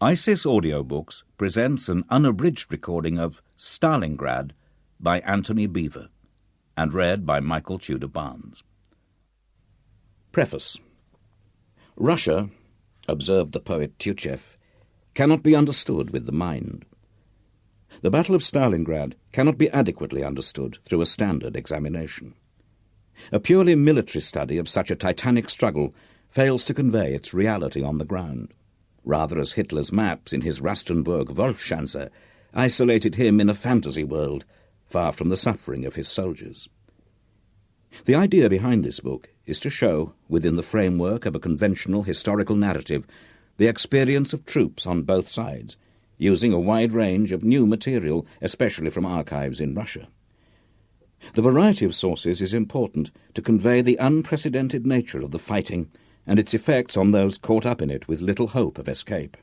ISIS Audiobooks presents an unabridged recording of Stalingrad by Antony Beevor, and read by Michael Tudor Barnes. Preface. Russia, observed the poet Tyutchev, cannot be understood with the mind. The Battle of Stalingrad cannot be adequately understood through a standard examination. A purely military study of such a titanic struggle fails to convey its reality on the ground, rather as Hitler's maps in his Rastenburg Wolfschanze isolated him in a fantasy world, far from the suffering of his soldiers. The idea behind this book is to show, within the framework of a conventional historical narrative, the experience of troops on both sides, using a wide range of new material, especially from archives in Russia. The variety of sources is important to convey the unprecedented nature of the fighting and its effects on those caught up in it with little hope of escape.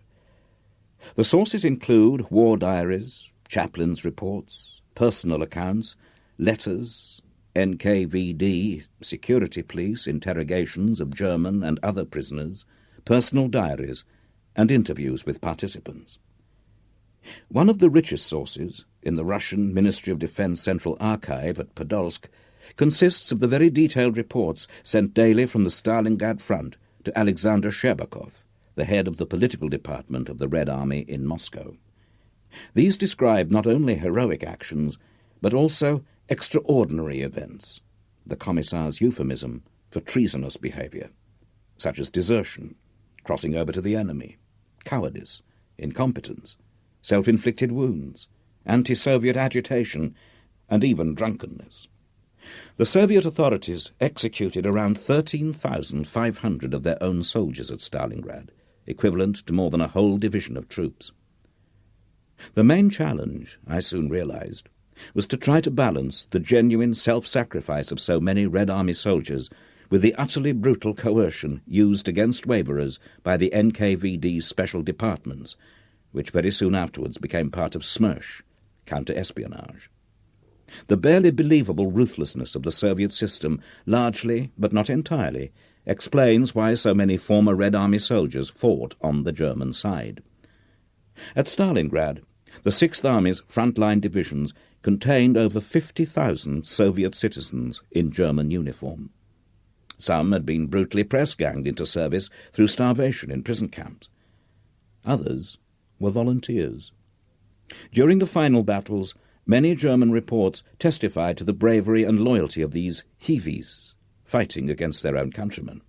The sources include war diaries, chaplains' reports, personal accounts, letters, NKVD, security police interrogations of German and other prisoners, personal diaries, and interviews with participants. One of the richest sources, in the Russian Ministry of Defense Central Archive at Podolsk, consists of the very detailed reports sent daily from the Stalingrad front to Alexander Sherbakov, the head of the political department of the Red Army in Moscow. These describe not only heroic actions, but also extraordinary events, the Commissar's euphemism for treasonous behavior, such as desertion, crossing over to the enemy, cowardice, incompetence, self-inflicted wounds, anti-Soviet agitation, and even drunkenness. The Soviet authorities executed around 13,500 of their own soldiers at Stalingrad, equivalent to more than a whole division of troops. The main challenge, I soon realized, was to try to balance the genuine self-sacrifice of so many Red Army soldiers with the utterly brutal coercion used against waverers by the NKVD special departments, which very soon afterwards became part of SMERSH, counter-espionage. The barely believable ruthlessness of the Soviet system largely, but not entirely, explains why so many former Red Army soldiers fought on the German side. At Stalingrad, the Sixth Army's frontline divisions contained over 50,000 Soviet citizens in German uniform. Some had been brutally press-ganged into service through starvation in prison camps. Others were volunteers. During the final battles, many German reports testified to the bravery and loyalty of these Hiwis, fighting against their own countrymen.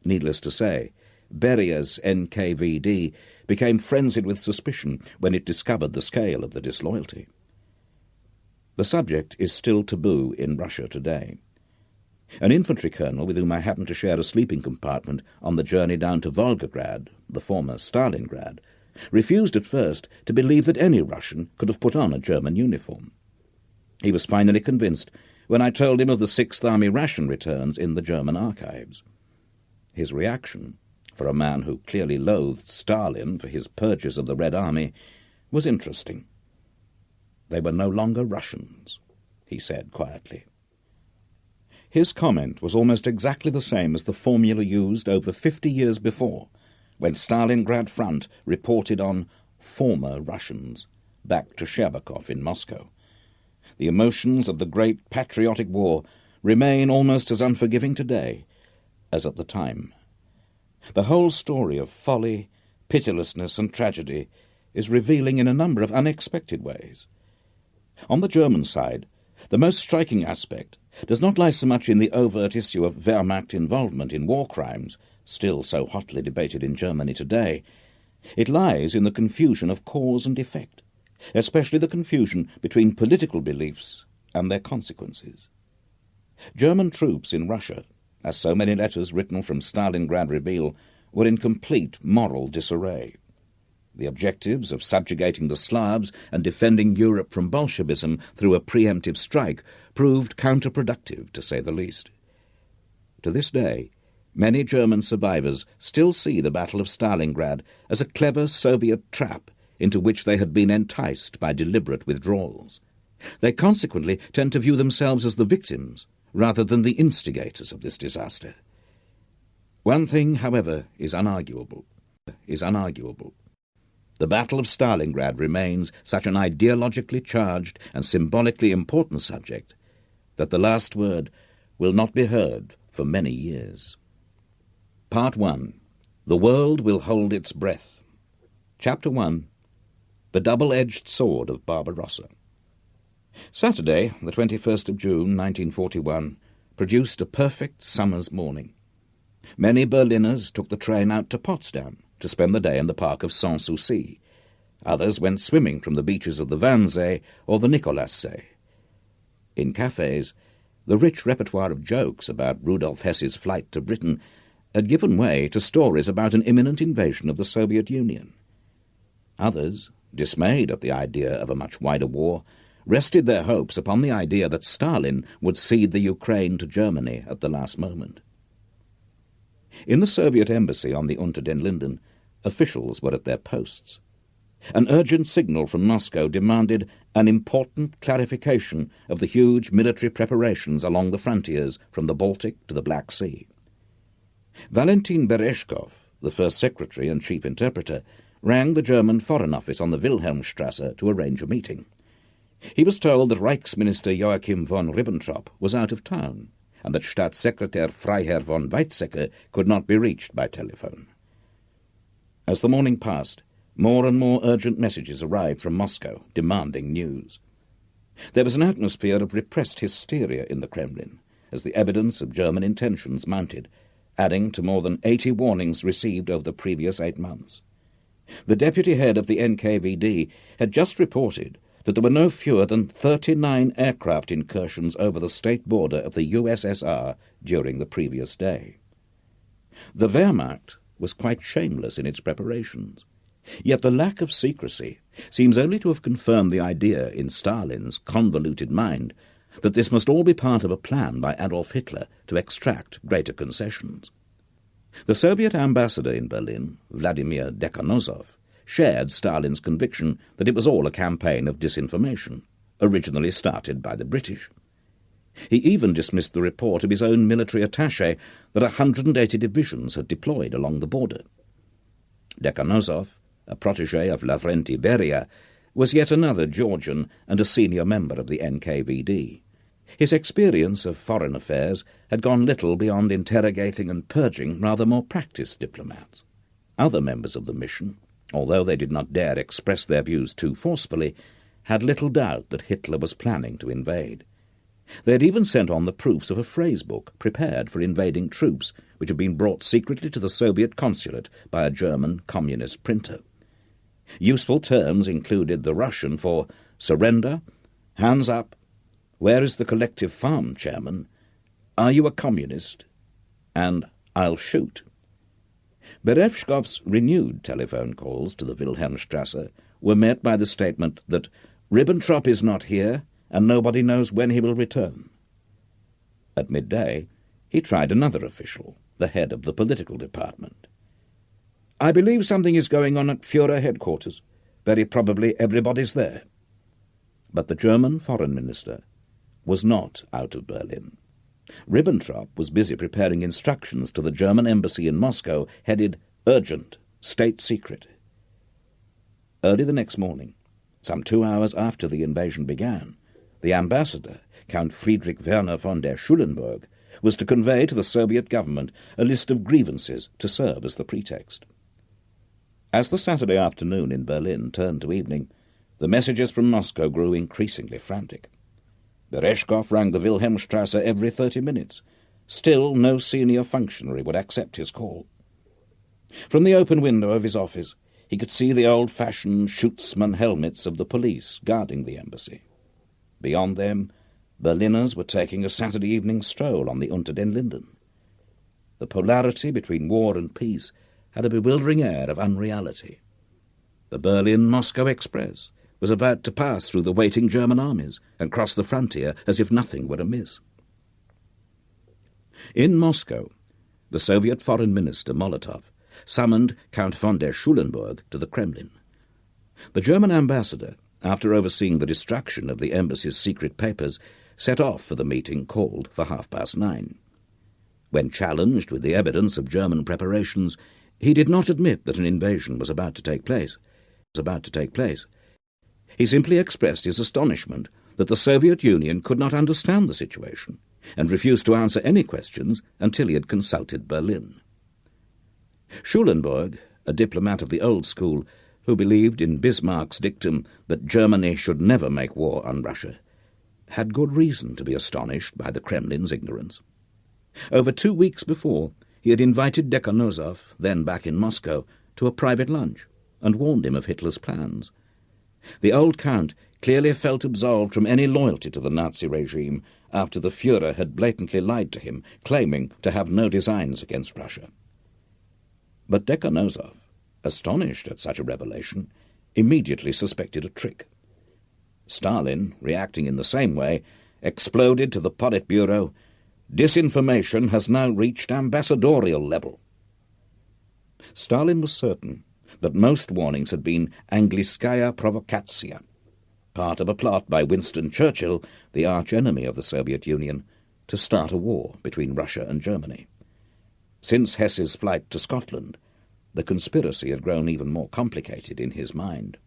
Needless to say, Beria's NKVD became frenzied with suspicion when it discovered the scale of the disloyalty. The subject is still taboo in Russia today. An infantry colonel with whom I happened to share a sleeping compartment on the journey down to Volgograd, the former Stalingrad, refused at first to believe that any Russian could have put on a German uniform. He was finally convinced when I told him of the Sixth Army ration returns in the German archives. His reaction, for a man who clearly loathed Stalin for his purges of the Red Army, was interesting. They were no longer Russians, he said quietly. His comment was almost exactly the same as the formula used over 50 years before, when Stalingrad front reported on former Russians, back to Sherbakov in Moscow. The emotions of the great patriotic war remain almost as unforgiving today as at the time. The whole story of folly, pitilessness, and tragedy is revealing in a number of unexpected ways. On the German side, the most striking aspect does not lie so much in the overt issue of Wehrmacht involvement in war crimes, still so hotly debated in Germany today. It lies in the confusion of cause and effect, especially the confusion between political beliefs and their consequences. German troops in Russia, as so many letters written from Stalingrad reveal, were in complete moral disarray. The objectives of subjugating the Slavs and defending Europe from Bolshevism through a preemptive strike proved counterproductive, to say the least. To this day, many German survivors still see the Battle of Stalingrad as a clever Soviet trap into which they had been enticed by deliberate withdrawals. They consequently tend to view themselves as the victims rather than the instigators of this disaster. One thing, however, is unarguable. the Battle of Stalingrad remains such an ideologically charged and symbolically important subject that the last word will not be heard for many years. Part 1. The World Will Hold Its Breath. Chapter 1. The Double-Edged Sword of Barbarossa. Saturday, the 21st of June, 1941, produced a perfect summer's morning. Many Berliners took the train out to Potsdam to spend the day in the park of Sanssouci. Others went swimming from the beaches of the Wannsee or the Nikolassee. In cafes, the rich repertoire of jokes about Rudolf Hess's flight to Britain had given way to stories about an imminent invasion of the Soviet Union. Others, dismayed at the idea of a much wider war, rested their hopes upon the idea that Stalin would cede the Ukraine to Germany at the last moment. In the Soviet embassy on the Unter den Linden, officials were at their posts. An urgent signal from Moscow demanded an important clarification of the huge military preparations along the frontiers from the Baltic to the Black Sea. Valentin Bereshkov, the first secretary and chief interpreter, rang the German Foreign Office on the Wilhelmstrasse to arrange a meeting. He was told that Reichsminister Joachim von Ribbentrop was out of town, and that Staatssekretär Freiherr von Weizsäcker could not be reached by telephone. As the morning passed, more and more urgent messages arrived from Moscow demanding news. There was an atmosphere of repressed hysteria in the Kremlin as the evidence of German intentions mounted, adding to more than 80 warnings received over the previous 8 months. The deputy head of the NKVD had just reported that there were no fewer than 39 aircraft incursions over the state border of the USSR during the previous day. The Wehrmacht was quite shameless in its preparations. Yet the lack of secrecy seems only to have confirmed the idea in Stalin's convoluted mind that this must all be part of a plan by Adolf Hitler to extract greater concessions. The Soviet ambassador in Berlin, Vladimir Dekhanozov, shared Stalin's conviction that it was all a campaign of disinformation, originally started by the British. He even dismissed the report of his own military attaché that 180 divisions had deployed along the border. Dekhanozov, a protégé of Lavrenti Beria, was yet another Georgian and a senior member of the NKVD. His experience of foreign affairs had gone little beyond interrogating and purging rather more practiced diplomats. Other members of the mission, although they did not dare express their views too forcefully, had little doubt that Hitler was planning to invade. They had even sent on the proofs of a phrasebook prepared for invading troops, which had been brought secretly to the Soviet consulate by a German communist printer. Useful terms included the Russian for surrender, hands up, where is the collective farm chairman, are you a communist, and I'll shoot. Bereshkov's renewed telephone calls to the Wilhelmstrasse were met by the statement that Ribbentrop is not here and nobody knows when he will return. At midday, he tried another official, the head of the political department. I believe something is going on at Führer headquarters. Very probably everybody's there. But the German foreign minister was not out of Berlin. Ribbentrop was busy preparing instructions to the German embassy in Moscow, headed Urgent, State Secret. Early the next morning, some 2 hours after the invasion began, the ambassador, Count Friedrich Werner von der Schulenburg, was to convey to the Soviet government a list of grievances to serve as the pretext. As the Saturday afternoon in Berlin turned to evening, the messages from Moscow grew increasingly frantic. Bereshkov rang the Wilhelmstrasse every 30 minutes. Still, no senior functionary would accept his call. From the open window of his office, he could see the old-fashioned Schutzmann helmets of the police guarding the embassy. Beyond them, Berliners were taking a Saturday evening stroll on the Unter den Linden. The polarity between war and peace had a bewildering air of unreality. The Berlin-Moscow Express was about to pass through the waiting German armies and cross the frontier as if nothing were amiss. In Moscow, the Soviet Foreign Minister Molotov summoned Count von der Schulenburg to the Kremlin. The German ambassador, after overseeing the destruction of the embassy's secret papers, set off for the meeting called for 9:30. When challenged with the evidence of German preparations, he did not admit that an invasion was about to take place. about to take place. He simply expressed his astonishment that the Soviet Union could not understand the situation and refused to answer any questions until he had consulted Berlin. Schulenburg, a diplomat of the old school, who believed in Bismarck's dictum that Germany should never make war on Russia, had good reason to be astonished by the Kremlin's ignorance. Over 2 weeks before, he had invited Dekhanozov, then back in Moscow, to a private lunch and warned him of Hitler's plans. The old Count clearly felt absolved from any loyalty to the Nazi regime after the Führer had blatantly lied to him, claiming to have no designs against Russia. But Dekhanozov, astonished at such a revelation, immediately suspected a trick. Stalin, reacting in the same way, exploded to the Politburo, "Disinformation has now reached ambassadorial level." Stalin was certain that most warnings had been Angliskaya provokatsia, part of a plot by Winston Churchill, the arch-enemy of the Soviet Union, to start a war between Russia and Germany. Since Hesse's flight to Scotland, the conspiracy had grown even more complicated in his mind.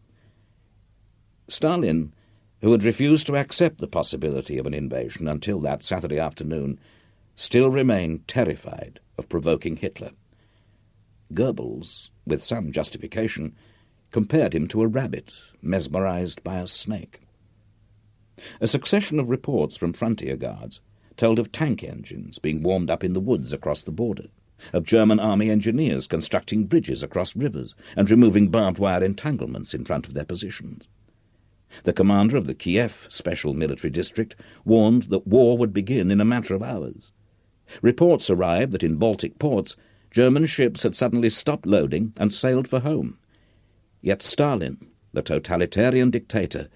Stalin, who had refused to accept the possibility of an invasion until that Saturday afternoon, still remained terrified of provoking Hitler. Goebbels, with some justification, compared him to a rabbit mesmerized by a snake. A succession of reports from frontier guards told of tank engines being warmed up in the woods across the border, of German army engineers constructing bridges across rivers and removing barbed wire entanglements in front of their positions. The commander of the Kiev Special Military District warned that war would begin in a matter of hours. Reports arrived that in Baltic ports, German ships had suddenly stopped loading and sailed for home. Yet Stalin, the totalitarian dictator,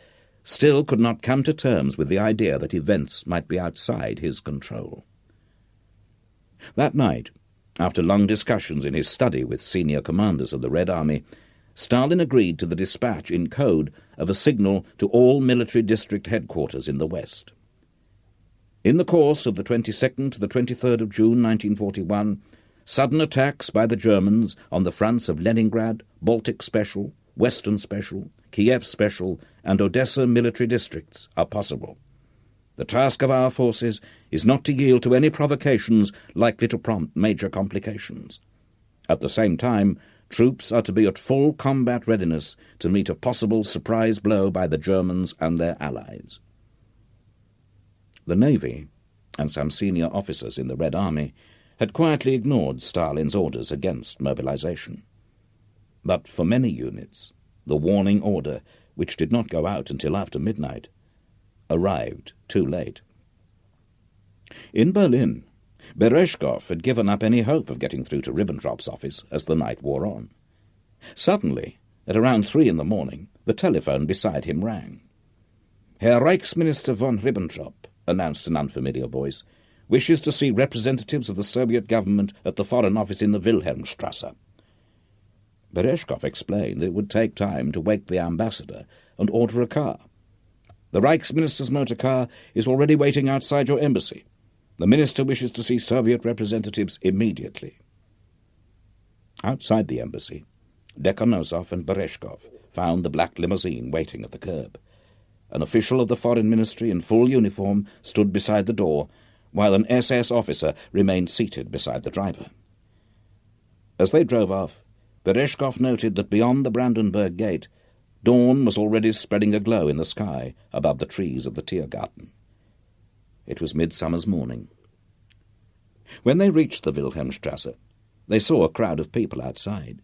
still could not come to terms with the idea that events might be outside his control. That night, after long discussions in his study with senior commanders of the Red Army, Stalin agreed to the dispatch in code of a signal to all military district headquarters in the West. In the course of the 22nd to the 23rd of June 1941, sudden attacks by the Germans on the fronts of Leningrad, Baltic Special, Western Special, Kiev Special, and Odessa military districts are possible. The task of our forces is not to yield to any provocations likely to prompt major complications. At the same time, troops are to be at full combat readiness to meet a possible surprise blow by the Germans and their allies. The Navy, and some senior officers in the Red Army, had quietly ignored Stalin's orders against mobilization. But for many units, the warning order, which did not go out until after midnight, arrived too late. In Berlin, Berezhkov had given up any hope of getting through to Ribbentrop's office as the night wore on. Suddenly, at around 3 a.m, the telephone beside him rang. "Herr Reichsminister von Ribbentrop," announced an unfamiliar voice, "wishes to see representatives of the Soviet government at the Foreign Office in the Wilhelmstrasse." Berezhkov explained that it would take time to wake the ambassador and order a car. "The Reichsminister's motor car is already waiting outside your embassy. The minister wishes to see Soviet representatives immediately." Outside the embassy, Dekhanozov and Berezhkov found the black limousine waiting at the curb. An official of the Foreign Ministry in full uniform stood beside the door, while an SS officer remained seated beside the driver. As they drove off, Berezhkov noted that beyond the Brandenburg Gate, dawn was already spreading a glow in the sky above the trees of the Tiergarten. It was midsummer's morning. When they reached the Wilhelmstrasse, they saw a crowd of people outside.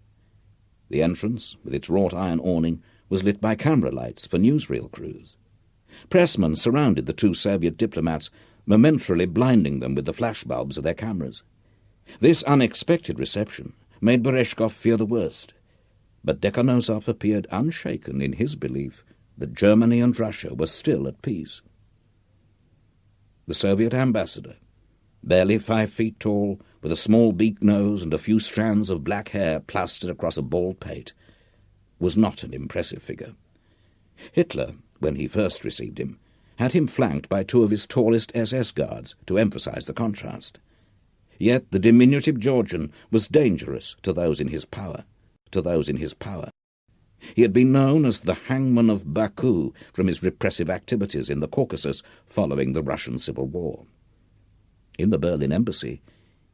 The entrance, with its wrought iron awning, was lit by camera lights for newsreel crews. Pressmen surrounded the 2 Soviet diplomats, momentarily blinding them with the flashbulbs of their cameras. This unexpected reception made Berezhkov fear the worst, but Dekhanozov appeared unshaken in his belief that Germany and Russia were still at peace. The Soviet ambassador, barely 5 feet tall, with a small beak nose and a few strands of black hair plastered across a bald pate, was not an impressive figure. Hitler, when he first received him, had him flanked by 2 of his tallest SS guards to emphasize the contrast. Yet the diminutive Georgian was dangerous to those in his power. He had been known as the Hangman of Baku from his repressive activities in the Caucasus following the Russian Civil War. In the Berlin embassy,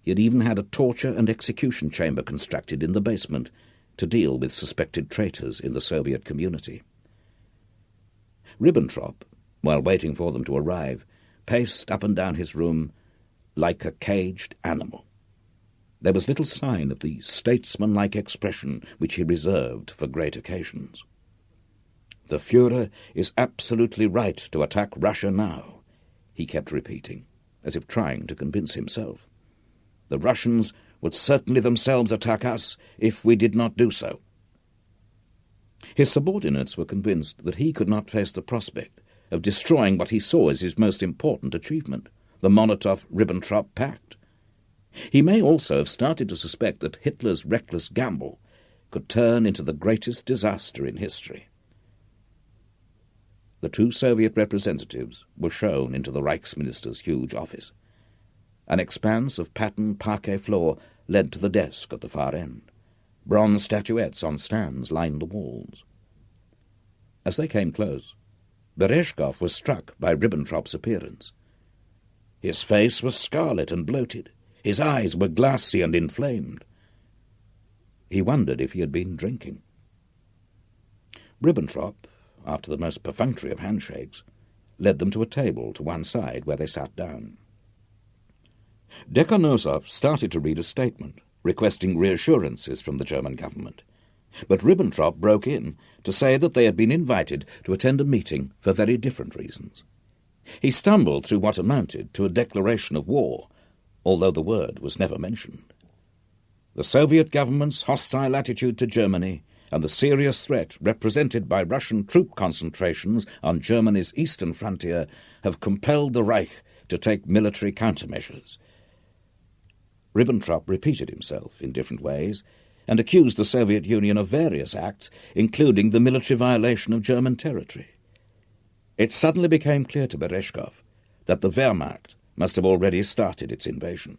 he had even had a torture and execution chamber constructed in the basement to deal with suspected traitors in the Soviet community. Ribbentrop, while waiting for them to arrive, paced up and down his room like a caged animal. There was little sign of the statesmanlike expression which he reserved for great occasions. "The Führer is absolutely right to attack Russia now," he kept repeating, as if trying to convince himself. "The Russians would certainly themselves attack us if we did not do so." His subordinates were convinced that he could not face the prospect of destroying what he saw as his most important achievement, the Molotov-Ribbentrop Pact. He may also have started to suspect that Hitler's reckless gamble could turn into the greatest disaster in history. The two Soviet representatives were shown into the Reichsminister's huge office. An expanse of patterned parquet floor led to the desk at the far end. Bronze statuettes on stands lined the walls. As they came close, Berezhkov was struck by Ribbentrop's appearance. His face was scarlet and bloated. His eyes were glassy and inflamed. He wondered if he had been drinking. Ribbentrop, after the most perfunctory of handshakes, led them to a table to one side where they sat down. Dekhanosov started to read a statement, requesting reassurances from the German government. But Ribbentrop broke in to say that they had been invited to attend a meeting for very different reasons. He stumbled through what amounted to a declaration of war, although the word was never mentioned. The Soviet government's hostile attitude to Germany and the serious threat represented by Russian troop concentrations on Germany's eastern frontier have compelled the Reich to take military countermeasures. Ribbentrop repeated himself in different ways and accused the Soviet Union of various acts, including the military violation of German territory. It suddenly became clear to Berezhkov that the Wehrmacht must have already started its invasion.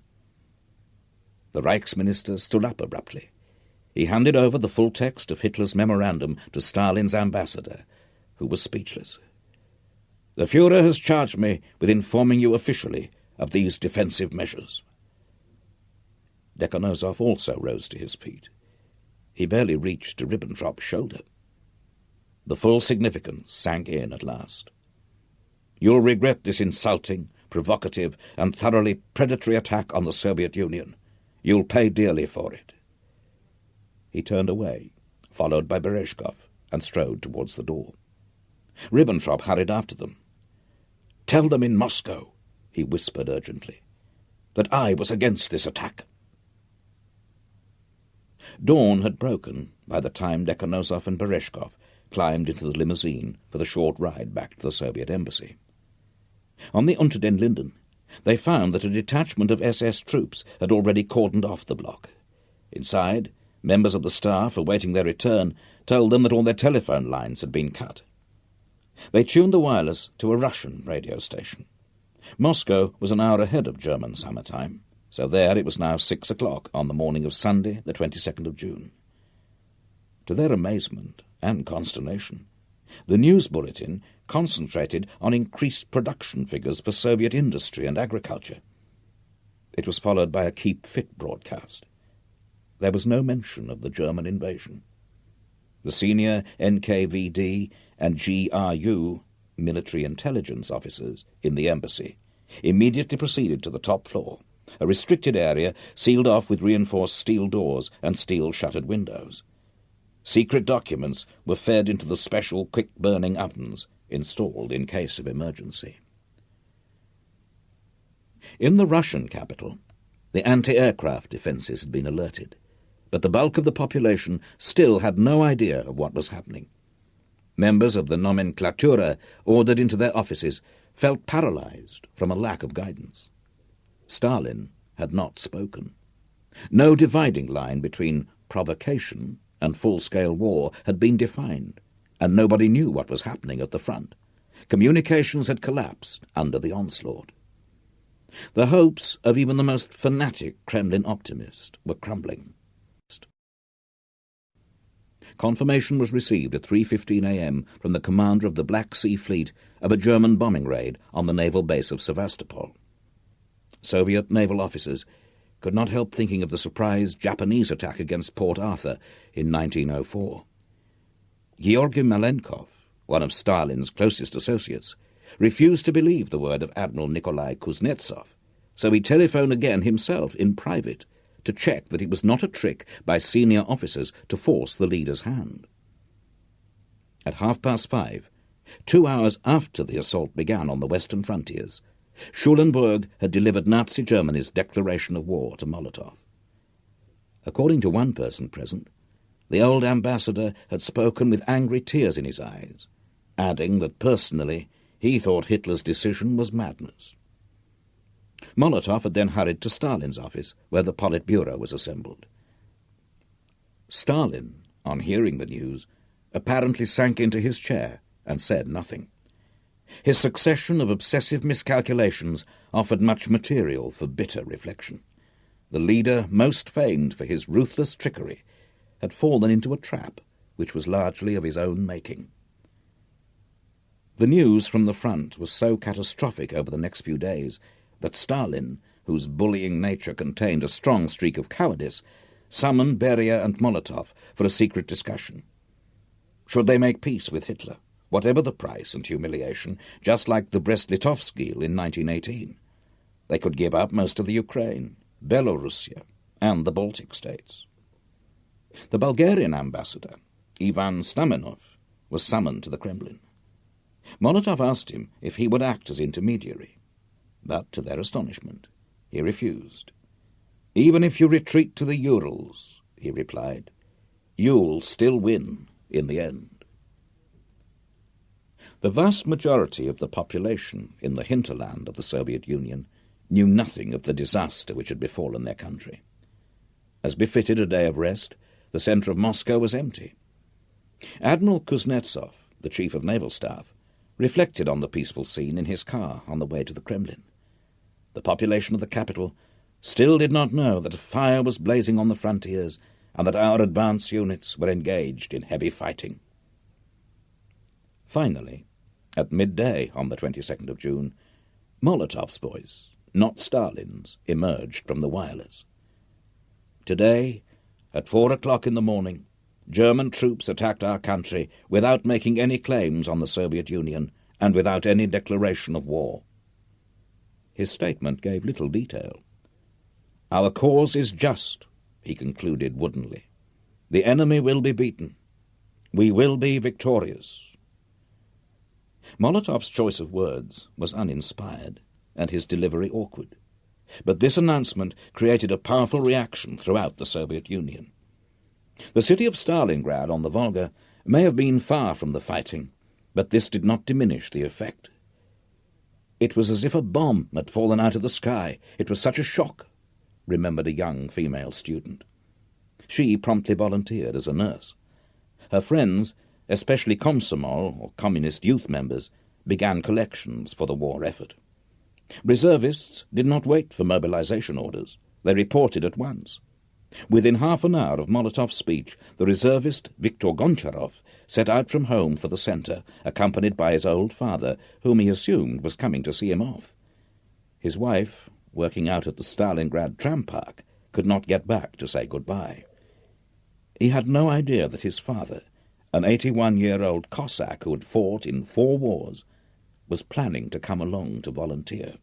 The Reichsminister stood up abruptly. He handed over the full text of Hitler's memorandum to Stalin's ambassador, who was speechless. "The Führer has charged me with informing you officially of these defensive measures." Dekhanosov also rose to his feet. He barely reached to Ribbentrop's shoulder. The full significance sank in at last. "You'll regret this insulting, provocative, and thoroughly predatory attack on the Soviet Union. You'll pay dearly for it." He turned away, followed by Berezhkov, and strode towards the door. Ribbentrop hurried after them. "Tell them in Moscow," he whispered urgently, "that I was against this attack." Dawn had broken by the time Dekhanosov and Berezhkov climbed into the limousine for the short ride back to the Soviet embassy. On the Unter den Linden, they found that a detachment of SS troops had already cordoned off the block. Inside, members of the staff awaiting their return told them that all their telephone lines had been cut. They tuned the wireless to a Russian radio station. Moscow was an hour ahead of German summertime, so there it was now 6 o'clock on the morning of Sunday, the 22nd of June. To their amazement and consternation, the news bulletin concentrated on increased production figures for Soviet industry and agriculture. It was followed by a Keep Fit broadcast. There was no mention of the German invasion. The senior NKVD and GRU, military intelligence officers, in the embassy immediately proceeded to the top floor, a restricted area sealed off with reinforced steel doors and steel-shuttered windows. Secret documents were fed into the special quick-burning ovens installed in case of emergency. In the Russian capital, the anti-aircraft defences had been alerted, but the bulk of the population still had no idea of what was happening. Members of the nomenklatura ordered into their offices felt paralysed from a lack of guidance. Stalin had not spoken. No dividing line between provocation and full-scale war had been defined, and nobody knew what was happening at the front. Communications had collapsed under the onslaught. The hopes of even the most fanatic Kremlin optimist were crumbling. confirmation was received at 3:15 a.m. from the commander of the Black Sea Fleet of a German bombing raid on the naval base of Sevastopol. Soviet naval officers could not help thinking of the surprise Japanese attack against Port Arthur in 1904. Georgy Malenkov, one of Stalin's closest associates, refused to believe the word of Admiral Nikolai Kuznetsov, so he telephoned again himself in private to check that it was not a trick by senior officers to force the leader's hand. At 5:30, 2 hours after the assault began on the western frontiers, Schulenburg had delivered Nazi Germany's declaration of war to Molotov. According to one person present, the old ambassador had spoken with angry tears in his eyes, adding that personally he thought Hitler's decision was madness. Molotov had then hurried to Stalin's office, where the Politburo was assembled. Stalin, on hearing the news, apparently sank into his chair and said nothing. His succession of obsessive miscalculations offered much material for bitter reflection. The leader, most famed for his ruthless trickery, had fallen into a trap which was largely of his own making. The news from the front was so catastrophic over the next few days that Stalin, whose bullying nature contained a strong streak of cowardice, summoned Beria and Molotov for a secret discussion. Should they make peace with Hitler, whatever the price and humiliation, just like the Brest-Litovsk deal in 1918? They could give up most of the Ukraine, Belorussia, and the Baltic states. The Bulgarian ambassador, Ivan Stamenov, was summoned to the Kremlin. Molotov asked him if he would act as intermediary, but to their astonishment, he refused. "Even if you retreat to the Urals," he replied, "you'll still win in the end." The vast majority of the population in the hinterland of the Soviet Union knew nothing of the disaster which had befallen their country. As befitted a day of rest, the centre of Moscow was empty. Admiral Kuznetsov, the Chief of Naval Staff, reflected on the peaceful scene in his car on the way to the Kremlin. The population of the capital still did not know that a fire was blazing on the frontiers and that our advance units were engaged in heavy fighting. Finally, at midday on the 22nd of June, Molotov's voice, not Stalin's, emerged from the wireless. "Today, at 4 o'clock in the morning, German troops attacked our country without making any claims on the Soviet Union and without any declaration of war." His statement gave little detail. "Our cause is just," he concluded woodenly. "The enemy will be beaten. We will be victorious." Molotov's choice of words was uninspired and his delivery awkward, but this announcement created a powerful reaction throughout the Soviet Union. The city of Stalingrad on the Volga may have been far from the fighting, but this did not diminish the effect. "It was as if a bomb had fallen out of the sky. It was such a shock," remembered a young female student. She promptly volunteered as a nurse. Her friends, especially Komsomol or communist youth members, began collections for the war effort. Reservists did not wait for mobilization orders. They reported at once. Within half an hour of Molotov's speech, the reservist Viktor Goncharov set out from home for the centre, accompanied by his old father, whom he assumed was coming to see him off. His wife, working out at the Stalingrad tram park, could not get back to say goodbye. He had no idea that his father, an 81-year-old Cossack who had fought in 4 wars, was planning to come along to volunteer.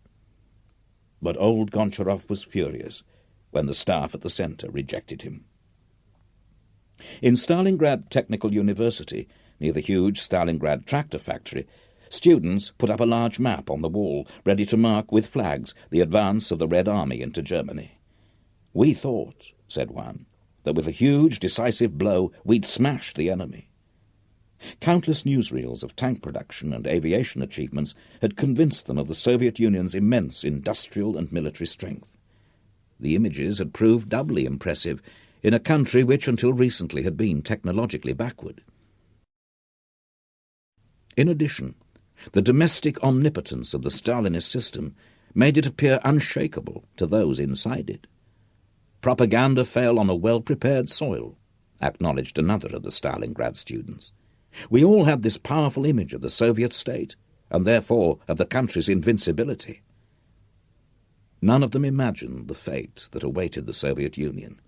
But old Goncharov was furious when the staff at the centre rejected him. In Stalingrad Technical University, near the huge Stalingrad tractor factory, students put up a large map on the wall, ready to mark with flags the advance of the Red Army into Germany. "We thought," said one, "that with a huge, decisive blow we'd smash the enemy." Countless newsreels of tank production and aviation achievements had convinced them of the Soviet Union's immense industrial and military strength. The images had proved doubly impressive in a country which until recently had been technologically backward. In addition, the domestic omnipotence of the Stalinist system made it appear unshakable to those inside it. Propaganda fell on a well-prepared soil, acknowledged another of the Stalingrad students. We all had this powerful image of the Soviet state, and therefore of the country's invincibility. None of them imagined the fate that awaited the Soviet Union,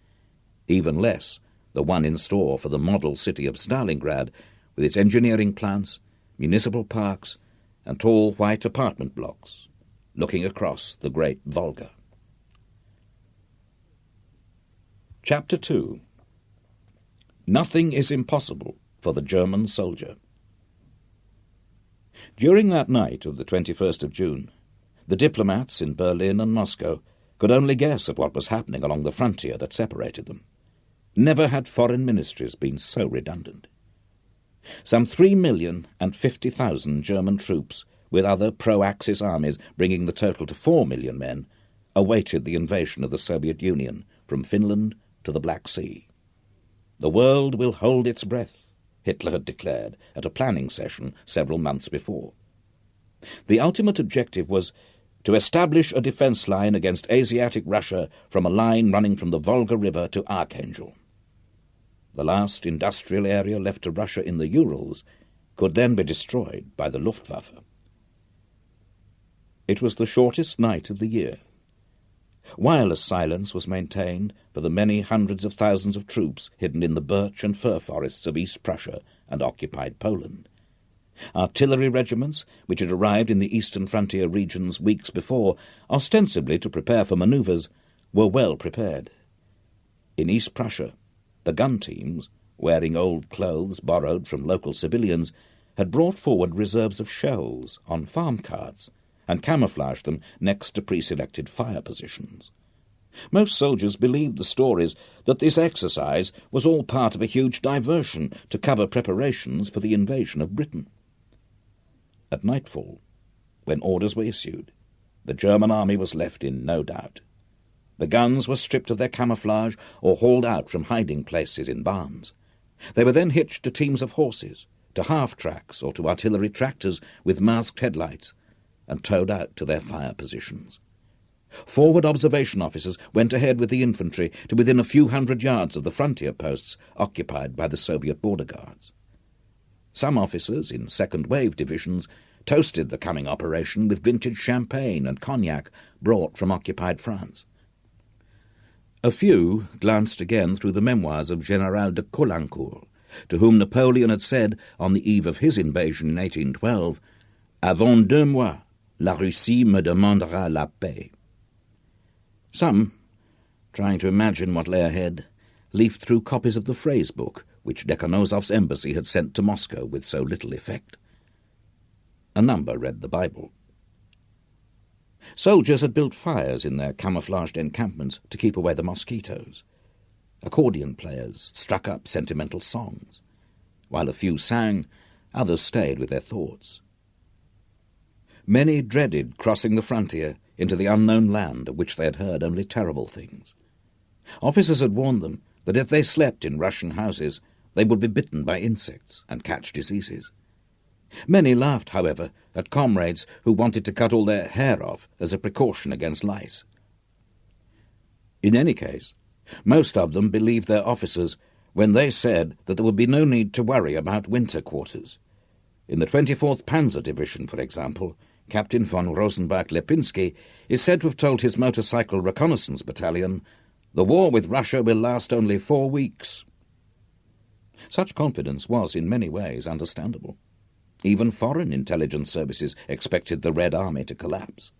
even less the one in store for the model city of Stalingrad, with its engineering plants, municipal parks, and tall white apartment blocks, looking across the great Volga. Chapter 2. Nothing is impossible for the German soldier. During that night of the 21st of June, the diplomats in Berlin and Moscow could only guess at what was happening along the frontier that separated them. Never had foreign ministries been so redundant. Some 3,050,000 German troops, with other pro-Axis armies bringing the total to 4 million men, awaited the invasion of the Soviet Union from Finland to the Black Sea. The world will hold its breath, Hitler had declared at a planning session several months before. The ultimate objective was to establish a defence line against Asiatic Russia from a line running from the Volga River to Archangel. The last industrial area left to Russia in the Urals could then be destroyed by the Luftwaffe. It was the shortest night of the year. Wireless silence was maintained for the many hundreds of thousands of troops hidden in the birch and fir forests of East Prussia and occupied Poland. Artillery regiments, which had arrived in the eastern frontier regions weeks before, ostensibly to prepare for manoeuvres, were well prepared. In East Prussia, the gun teams, wearing old clothes borrowed from local civilians, had brought forward reserves of shells on farm carts and camouflaged them next to pre-selected fire positions. Most soldiers believed the stories that this exercise was all part of a huge diversion to cover preparations for the invasion of Britain. At nightfall, when orders were issued, the German army was left in no doubt. The guns were stripped of their camouflage or hauled out from hiding places in barns. They were then hitched to teams of horses, to half-tracks or to artillery tractors with masked headlights, and towed out to their fire positions. Forward observation officers went ahead with the infantry to within a few hundred yards of the frontier posts occupied by the Soviet border guards. Some officers in second-wave divisions toasted the coming operation with vintage champagne and cognac brought from occupied France. A few glanced again through the memoirs of General de Caulaincourt, to whom Napoleon had said on the eve of his invasion in 1812, "Avant 2 mois, la Russie me demandera la paix." Some, trying to imagine what lay ahead, leafed through copies of the phrase book which Dekhanozov's embassy had sent to Moscow with so little effect. A number read the Bible. Soldiers had built fires in their camouflaged encampments to keep away the mosquitoes. Accordion players struck up sentimental songs. While a few sang, others stayed with their thoughts. Many dreaded crossing the frontier into the unknown land of which they had heard only terrible things. Officers had warned them that if they slept in Russian houses, they would be bitten by insects and catch diseases. Many laughed, however, at comrades who wanted to cut all their hair off as a precaution against lice. In any case, most of them believed their officers when they said that there would be no need to worry about winter quarters. In the 24th Panzer Division, for example, Captain von Rosenbach-Lipinski is said to have told his motorcycle reconnaissance battalion, "The war with Russia will last only 4 weeks." Such confidence was in many ways understandable. Even foreign intelligence services expected the Red Army to collapse.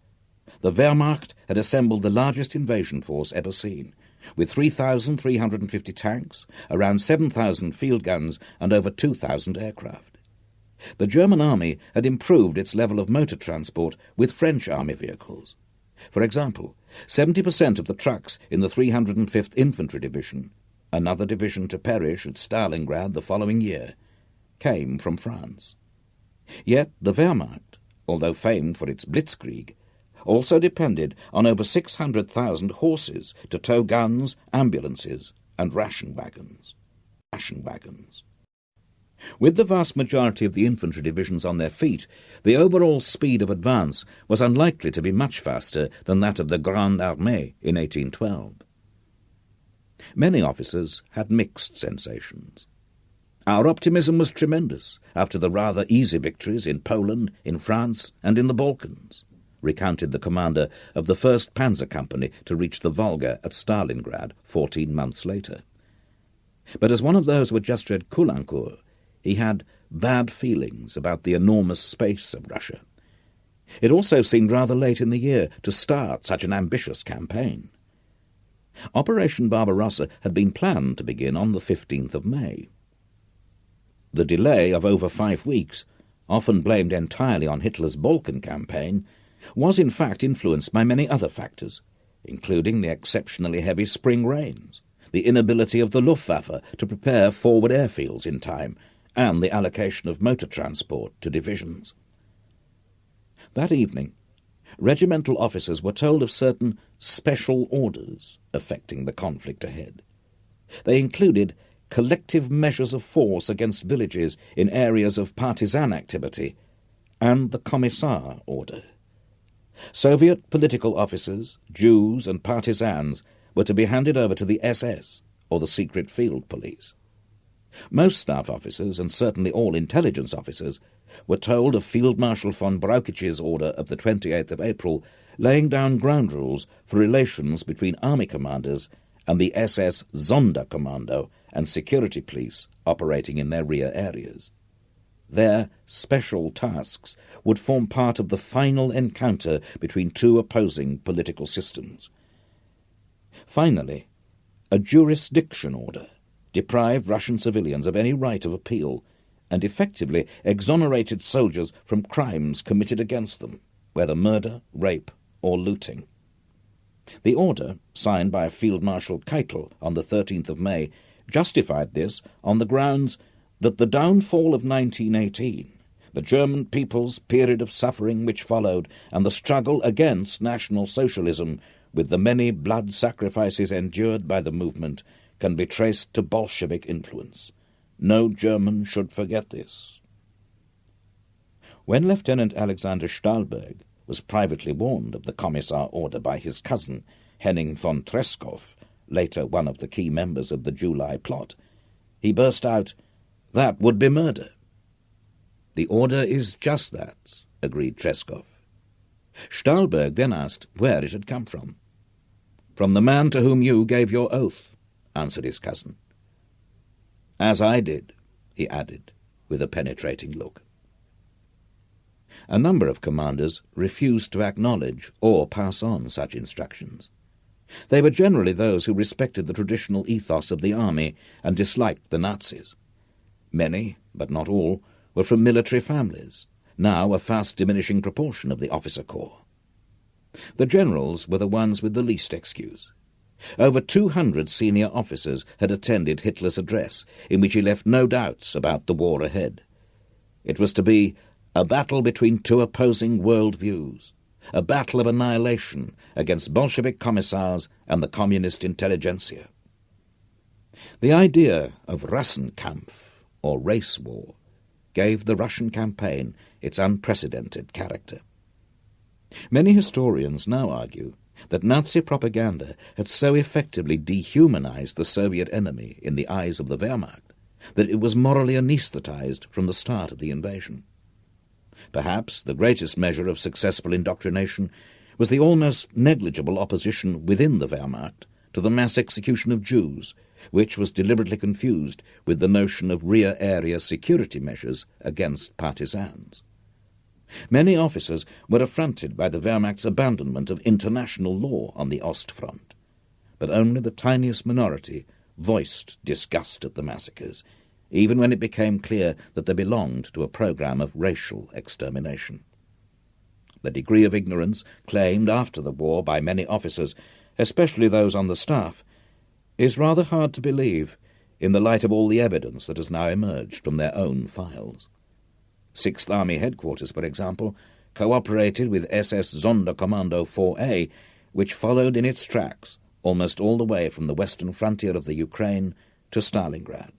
The Wehrmacht had assembled the largest invasion force ever seen, with 3,350 tanks, around 7,000 field guns, and over 2,000 aircraft. The German army had improved its level of motor transport with French army vehicles. For example, 70% of the trucks in the 305th Infantry Division, another division to perish at Stalingrad the following year, came from France. Yet the Wehrmacht, although famed for its blitzkrieg, also depended on over 600,000 horses to tow guns, ambulances, and ration wagons. With the vast majority of the infantry divisions on their feet, the overall speed of advance was unlikely to be much faster than that of the Grande Armée in 1812. Many officers had mixed sensations. "Our optimism was tremendous after the rather easy victories in Poland, in France, and in the Balkans," recounted the commander of the 1st Panzer Company to reach the Volga at Stalingrad 14 months later. But as one of those who had just read Caulaincourt, he had bad feelings about the enormous space of Russia. It also seemed rather late in the year to start such an ambitious campaign. Operation Barbarossa had been planned to begin on the 15th of May. The delay of over 5 weeks, often blamed entirely on Hitler's Balkan campaign, was in fact influenced by many other factors, including the exceptionally heavy spring rains, the inability of the Luftwaffe to prepare forward airfields in time, and the allocation of motor transport to divisions. That evening, regimental officers were told of certain special orders affecting the conflict ahead. They included collective measures of force against villages in areas of partisan activity, and the Commissar order. Soviet political officers, Jews and partisans were to be handed over to the SS, or the Secret Field Police. Most staff officers, and certainly all intelligence officers, were told of Field Marshal von Brauchich's order of the 28th of April laying down ground rules for relations between army commanders and the SS Sonderkommando and security police operating in their rear areas. Their special tasks would form part of the final encounter between two opposing political systems. Finally, a jurisdiction order deprived Russian civilians of any right of appeal and effectively exonerated soldiers from crimes committed against them, whether murder, rape, or looting. The order, signed by Field Marshal Keitel on the 13th of May, justified this on the grounds that the downfall of 1918, the German people's period of suffering which followed, and the struggle against National Socialism, with the many blood sacrifices endured by the movement, can be traced to Bolshevik influence. No German should forget this. When Lieutenant Alexander Stahlberg was privately warned of the Commissar order by his cousin, Henning von Treschow, later one of the key members of the July plot, he burst out, "That would be murder." "The order is just that," agreed Treschow. Stahlberg then asked where it had come from. "From the man to whom you gave your oath," answered his cousin. "As I did," he added, with a penetrating look. A number of commanders refused to acknowledge or pass on such instructions. They were generally those who respected the traditional ethos of the army and disliked the Nazis. Many, but not all, were from military families, now a fast diminishing proportion of the officer corps. The generals were the ones with the least excuse. Over 200 senior officers had attended Hitler's address, in which he left no doubts about the war ahead. It was to be a battle between two opposing world views, a battle of annihilation against Bolshevik commissars and the communist intelligentsia. The idea of Rassenkampf, or race war, gave the Russian campaign its unprecedented character. Many historians now argue that Nazi propaganda had so effectively dehumanized the Soviet enemy in the eyes of the Wehrmacht that it was morally anesthetized from the start of the invasion. Perhaps the greatest measure of successful indoctrination was the almost negligible opposition within the Wehrmacht to the mass execution of Jews, which was deliberately confused with the notion of rear area security measures against partisans. Many officers were affronted by the Wehrmacht's abandonment of international law on the Ostfront, but only the tiniest minority voiced disgust at the massacres, even when it became clear that they belonged to a program of racial extermination. The degree of ignorance claimed after the war by many officers, especially those on the staff, is rather hard to believe in the light of all the evidence that has now emerged from their own files. 6th Army Headquarters, for example, cooperated with SS Sonderkommando 4A, which followed in its tracks almost all the way from the western frontier of the Ukraine to Stalingrad.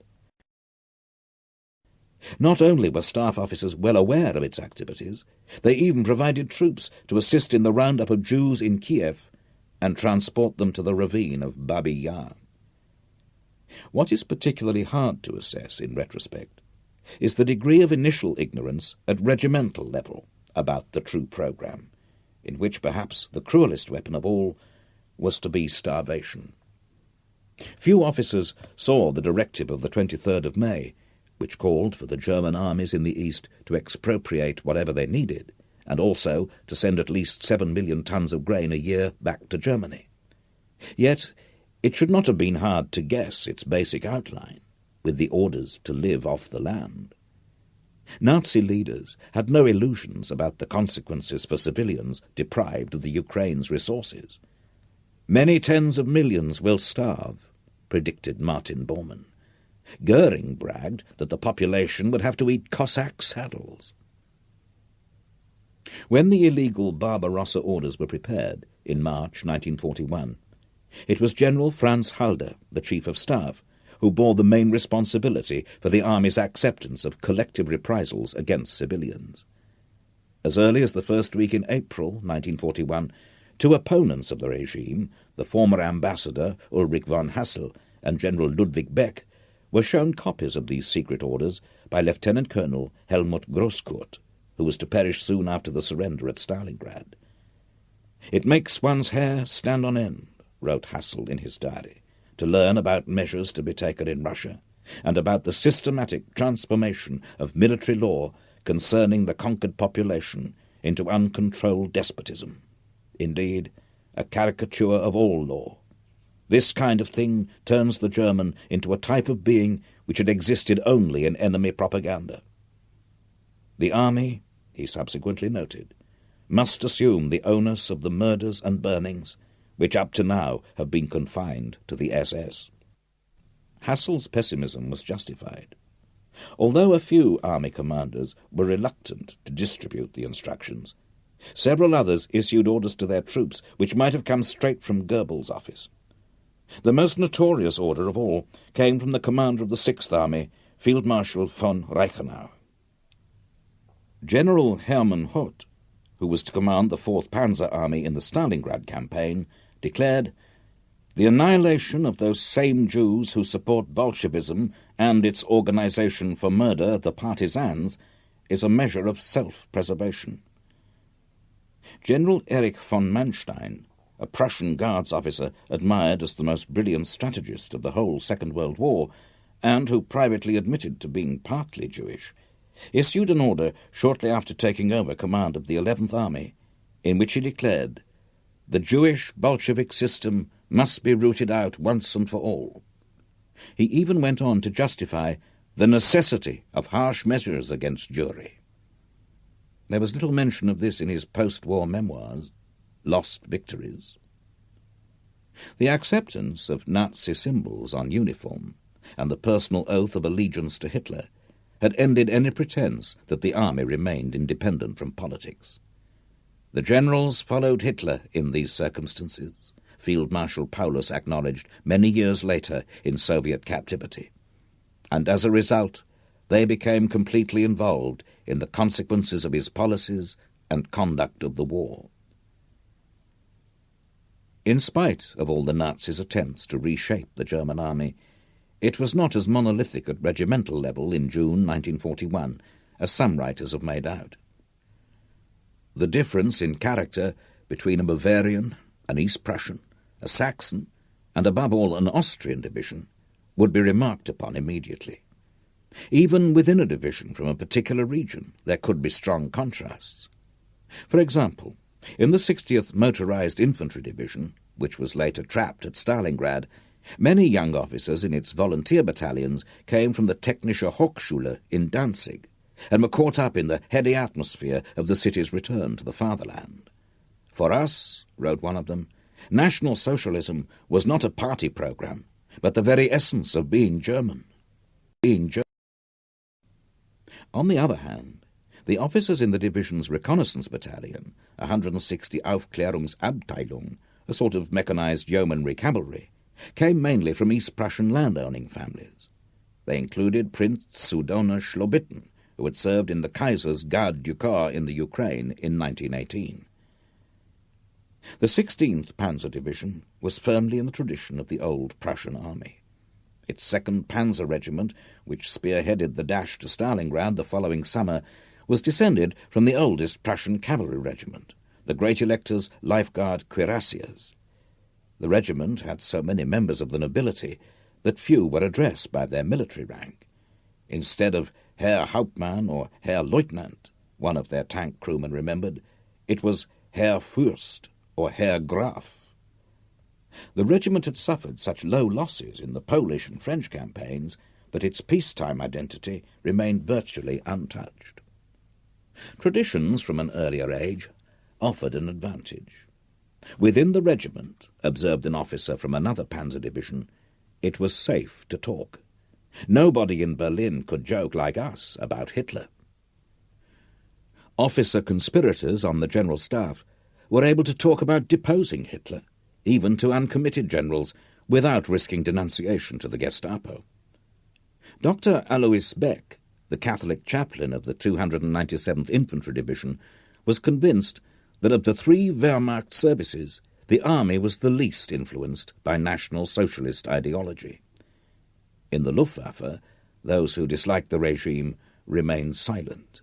Not only were staff officers well aware of its activities, they even provided troops to assist in the roundup of Jews in Kiev and transport them to the ravine of Babi Yar. What is particularly hard to assess in retrospect is the degree of initial ignorance at regimental level about the true programme, in which perhaps the cruelest weapon of all was to be starvation. Few officers saw the directive of the 23rd of May, which called for the German armies in the East to expropriate whatever they needed, and also to send at least 7 million tons of grain a year back to Germany. Yet it should not have been hard to guess its basic outline, with the orders to live off the land. Nazi leaders had no illusions about the consequences for civilians deprived of the Ukraine's resources. Many tens of millions will starve, predicted Martin Bormann. Goering bragged that the population would have to eat Cossack saddles. When the illegal Barbarossa orders were prepared in March 1941, it was General Franz Halder, the Chief of Staff, who bore the main responsibility for the army's acceptance of collective reprisals against civilians. As early as the first week in April 1941, two opponents of the regime, the former ambassador Ulrich von Hassel and General Ludwig Beck, were shown copies of these secret orders by Lieutenant Colonel Helmut Grosskurt, who was to perish soon after the surrender at Stalingrad. "It makes one's hair stand on end," wrote Hassel in his diary, "to learn about measures to be taken in Russia, and about the systematic transformation of military law concerning the conquered population into uncontrolled despotism. Indeed, a caricature of all law. This kind of thing turns the German into a type of being which had existed only in enemy propaganda. The army," he subsequently noted, "must assume the onus of the murders and burnings which up to now have been confined to the SS." Hassel's pessimism was justified. Although a few army commanders were reluctant to distribute the instructions, several others issued orders to their troops which might have come straight from Goebbels' office. The most notorious order of all came from the commander of the Sixth Army, Field Marshal von Reichenau. General Hermann Hoth, who was to command the 4th Panzer Army in the Stalingrad campaign, declared, "The annihilation of those same Jews who support Bolshevism and its organization for murder, the Partisans, is a measure of self-preservation." General Erich von Manstein, a Prussian Guards officer admired as the most brilliant strategist of the whole Second World War, and who privately admitted to being partly Jewish, issued an order shortly after taking over command of the 11th Army, in which he declared, "The Jewish Bolshevik system must be rooted out once and for all." He even went on to justify the necessity of harsh measures against Jewry. There was little mention of this in his post-war memoirs, Lost Victories. The acceptance of Nazi symbols on uniform and the personal oath of allegiance to Hitler had ended any pretense that the army remained independent from politics. The generals followed Hitler in these circumstances, Field Marshal Paulus acknowledged many years later in Soviet captivity, and as a result they became completely involved in the consequences of his policies and conduct of the war. In spite of all the Nazis' attempts to reshape the German army, it was not as monolithic at regimental level in June 1941 as some writers have made out. The difference in character between a Bavarian, an East Prussian, a Saxon, and above all an Austrian division would be remarked upon immediately. Even within a division from a particular region there could be strong contrasts. For example, in the 60th Motorized Infantry Division, which was later trapped at Stalingrad, many young officers in its volunteer battalions came from the Technische Hochschule in Danzig and were caught up in the heady atmosphere of the city's return to the fatherland. "For us," wrote one of them, "National Socialism was not a party program, but the very essence of being German." On the other hand, the officers in the division's reconnaissance battalion, 160 Aufklärungsabteilung, a sort of mechanized yeomanry cavalry, came mainly from East Prussian landowning families. They included Prince Zudona Slobitten, who had served in the Kaiser's Garde du Corps in the Ukraine in 1918. The 16th Panzer Division was firmly in the tradition of the old Prussian army. Its 2nd Panzer Regiment, which spearheaded the dash to Stalingrad the following summer, was descended from the oldest Prussian cavalry regiment, the Great Elector's Life Guard cuirassiers. The regiment had so many members of the nobility that few were addressed by their military rank. Instead of Herr Hauptmann or Herr Leutnant, one of their tank crewmen remembered, it was Herr Fürst or Herr Graf. The regiment had suffered such low losses in the Polish and French campaigns that its peacetime identity remained virtually untouched. Traditions from an earlier age offered an advantage. Within the regiment, observed an officer from another panzer division, it was safe to talk. Nobody in Berlin could joke like us about Hitler. Officer conspirators on the general staff were able to talk about deposing Hitler, even to uncommitted generals, without risking denunciation to the Gestapo. Dr. Alois Beck, the Catholic chaplain of the 297th Infantry Division, was convinced that of the 3 Wehrmacht services, the army was the least influenced by National Socialist ideology. In the Luftwaffe, those who disliked the regime remained silent.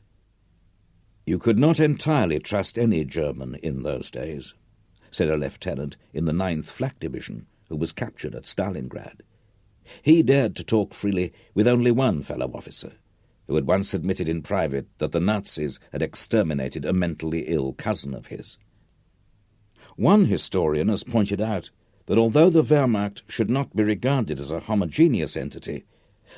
You could not entirely trust any German in those days, said a lieutenant in the 9th Flak Division who was captured at Stalingrad. He dared to talk freely with only one fellow officer, who had once admitted in private that the Nazis had exterminated a mentally ill cousin of his. One historian has pointed out that although the Wehrmacht should not be regarded as a homogeneous entity,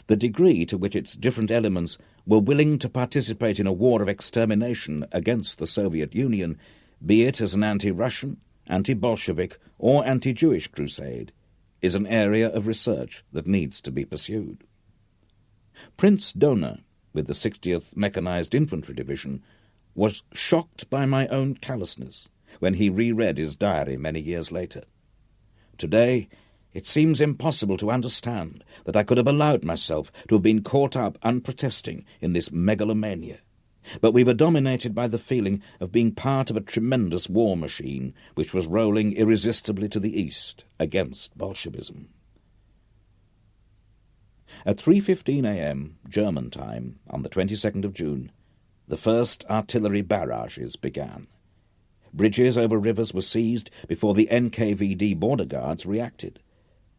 the degree to which its different elements were willing to participate in a war of extermination against the Soviet Union, be it as an anti-Russian, anti-Bolshevik, or anti-Jewish crusade, is an area of research that needs to be pursued. Prince Dohna, with the 60th Mechanized Infantry Division, was shocked by my own callousness when he reread his diary many years later. Today, it seems impossible to understand that I could have allowed myself to have been caught up unprotesting in this megalomania, but we were dominated by the feeling of being part of a tremendous war machine which was rolling irresistibly to the east against Bolshevism. At 3:15 a.m. German time on the 22nd of June, the first artillery barrages began. Bridges over rivers were seized before the NKVD border guards reacted.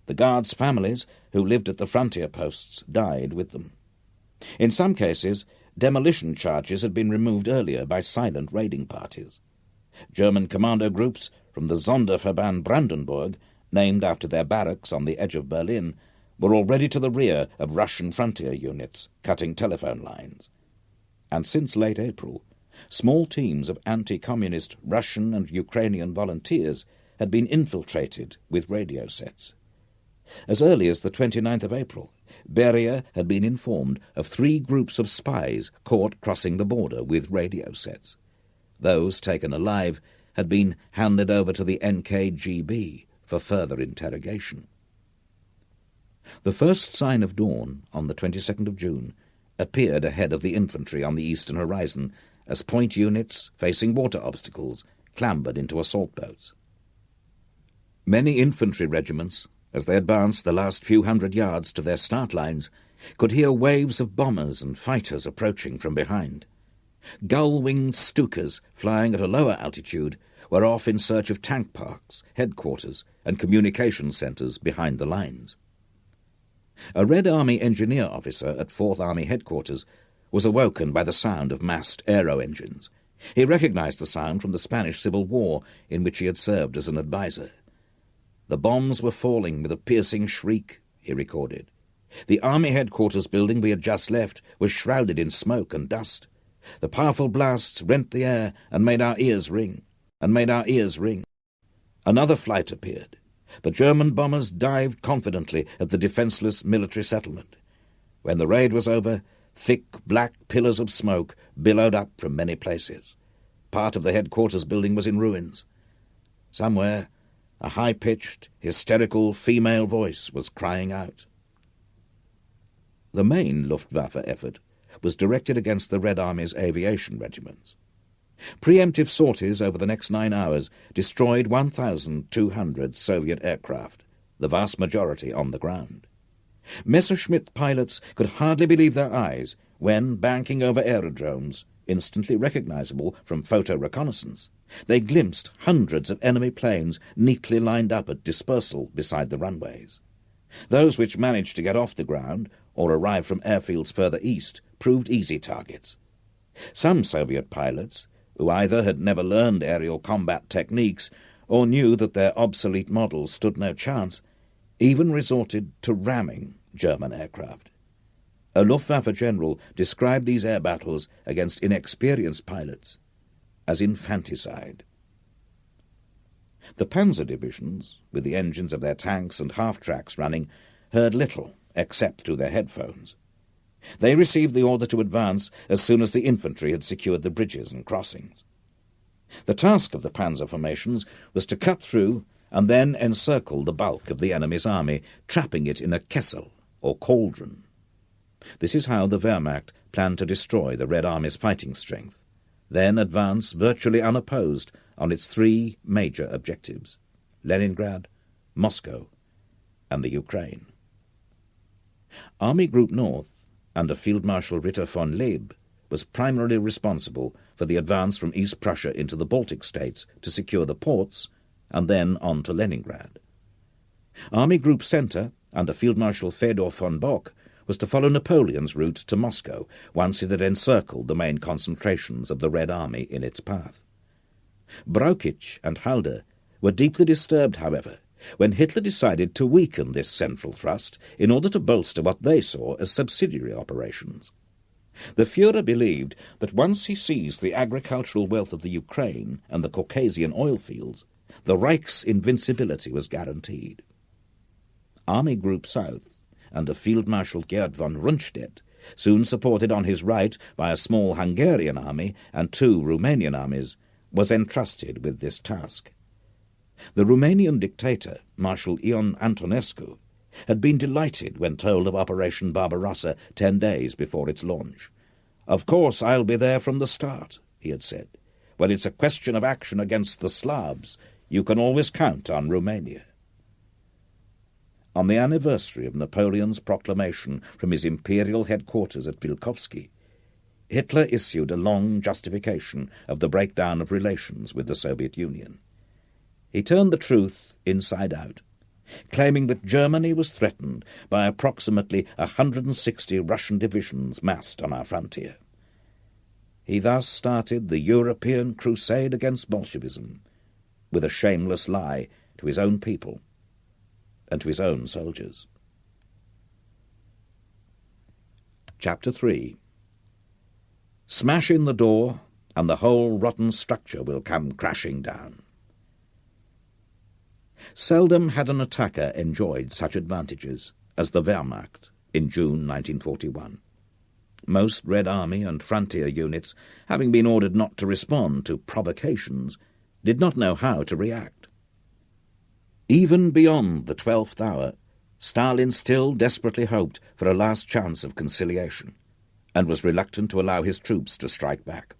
The guards' families, who lived at the frontier posts, died with them. In some cases, demolition charges had been removed earlier by silent raiding parties. German commando groups from the Sonderverband Brandenburg, named after their barracks on the edge of Berlin, were already to the rear of Russian frontier units, cutting telephone lines. And since late April, small teams of anti-communist Russian and Ukrainian volunteers had been infiltrated with radio sets. As early as the 29th of April, Beria had been informed of 3 groups of spies caught crossing the border with radio sets. Those taken alive had been handed over to the NKGB for further interrogation. The first sign of dawn on the 22nd of June appeared ahead of the infantry on the eastern horizon as point units facing water obstacles clambered into assault boats. Many infantry regiments, as they advanced the last few hundred yards to their start lines, could hear waves of bombers and fighters approaching from behind. Gull-winged Stukas flying at a lower altitude were off in search of tank parks, headquarters, and communication centres behind the lines. A Red Army engineer officer at 4th Army headquarters was awoken by the sound of massed aero engines. He recognized the sound from the Spanish Civil War, in which he had served as an advisor. The bombs were falling with a piercing shriek, he recorded. The army headquarters building we had just left was shrouded in smoke and dust. The powerful blasts rent the air and made our ears ring, Another flight appeared. The German bombers dived confidently at the defenceless military settlement. When the raid was over, thick black pillars of smoke billowed up from many places. Part of the headquarters building was in ruins. Somewhere, a high-pitched, hysterical female voice was crying out. The main Luftwaffe effort was directed against the Red Army's aviation regiments. Preemptive sorties over the next 9 hours destroyed 1,200 Soviet aircraft, the vast majority on the ground. Messerschmitt pilots could hardly believe their eyes when, banking over aerodromes, instantly recognizable from photo reconnaissance, they glimpsed hundreds of enemy planes neatly lined up at dispersal beside the runways. Those which managed to get off the ground or arrive from airfields further east proved easy targets. Some Soviet pilots, who either had never learned aerial combat techniques or knew that their obsolete models stood no chance, even resorted to ramming German aircraft. A Luftwaffe general described these air battles against inexperienced pilots as infanticide. The panzer divisions, with the engines of their tanks and half-tracks running, heard little except through their headphones. They received the order to advance as soon as the infantry had secured the bridges and crossings. The task of the panzer formations was to cut through and then encircle the bulk of the enemy's army, trapping it in a kessel, or cauldron. This is how the Wehrmacht planned to destroy the Red Army's fighting strength, then advance virtually unopposed on its three major objectives: Leningrad, Moscow, and the Ukraine. Army Group North, under Field Marshal Ritter von Leeb, was primarily responsible for the advance from East Prussia into the Baltic states to secure the ports, and then on to Leningrad. Army Group Centre, under Field Marshal Fedor von Bock, was to follow Napoleon's route to Moscow once it had encircled the main concentrations of the Red Army in its path. Brauchitsch and Halder were deeply disturbed, however, when Hitler decided to weaken this central thrust in order to bolster what they saw as subsidiary operations. The Führer believed that once he seized the agricultural wealth of the Ukraine and the Caucasian oil fields, the Reich's invincibility was guaranteed. Army Group South, under Field Marshal Gerd von Rundstedt, soon supported on his right by a small Hungarian army and two Romanian armies, was entrusted with this task. The Romanian dictator, Marshal Ion Antonescu, had been delighted when told of Operation Barbarossa 10 days before its launch. "Of course I'll be there from the start," he had said. "When it's a question of action against the Slavs, you can always count on Romania." On the anniversary of Napoleon's proclamation from his imperial headquarters at Vilkovsky, Hitler issued a long justification of the breakdown of relations with the Soviet Union. He turned the truth inside out, claiming that Germany was threatened by approximately 160 Russian divisions massed on our frontier. He thus started the European crusade against Bolshevism, with a shameless lie to his own people and to his own soldiers. Chapter 3. Smash in the door, and the whole rotten structure will come crashing down. Seldom had an attacker enjoyed such advantages as the Wehrmacht in June 1941. Most Red Army and frontier units, having been ordered not to respond to provocations, did not know how to react. Even beyond the 12th hour, Stalin still desperately hoped for a last chance of conciliation, and was reluctant to allow his troops to strike back.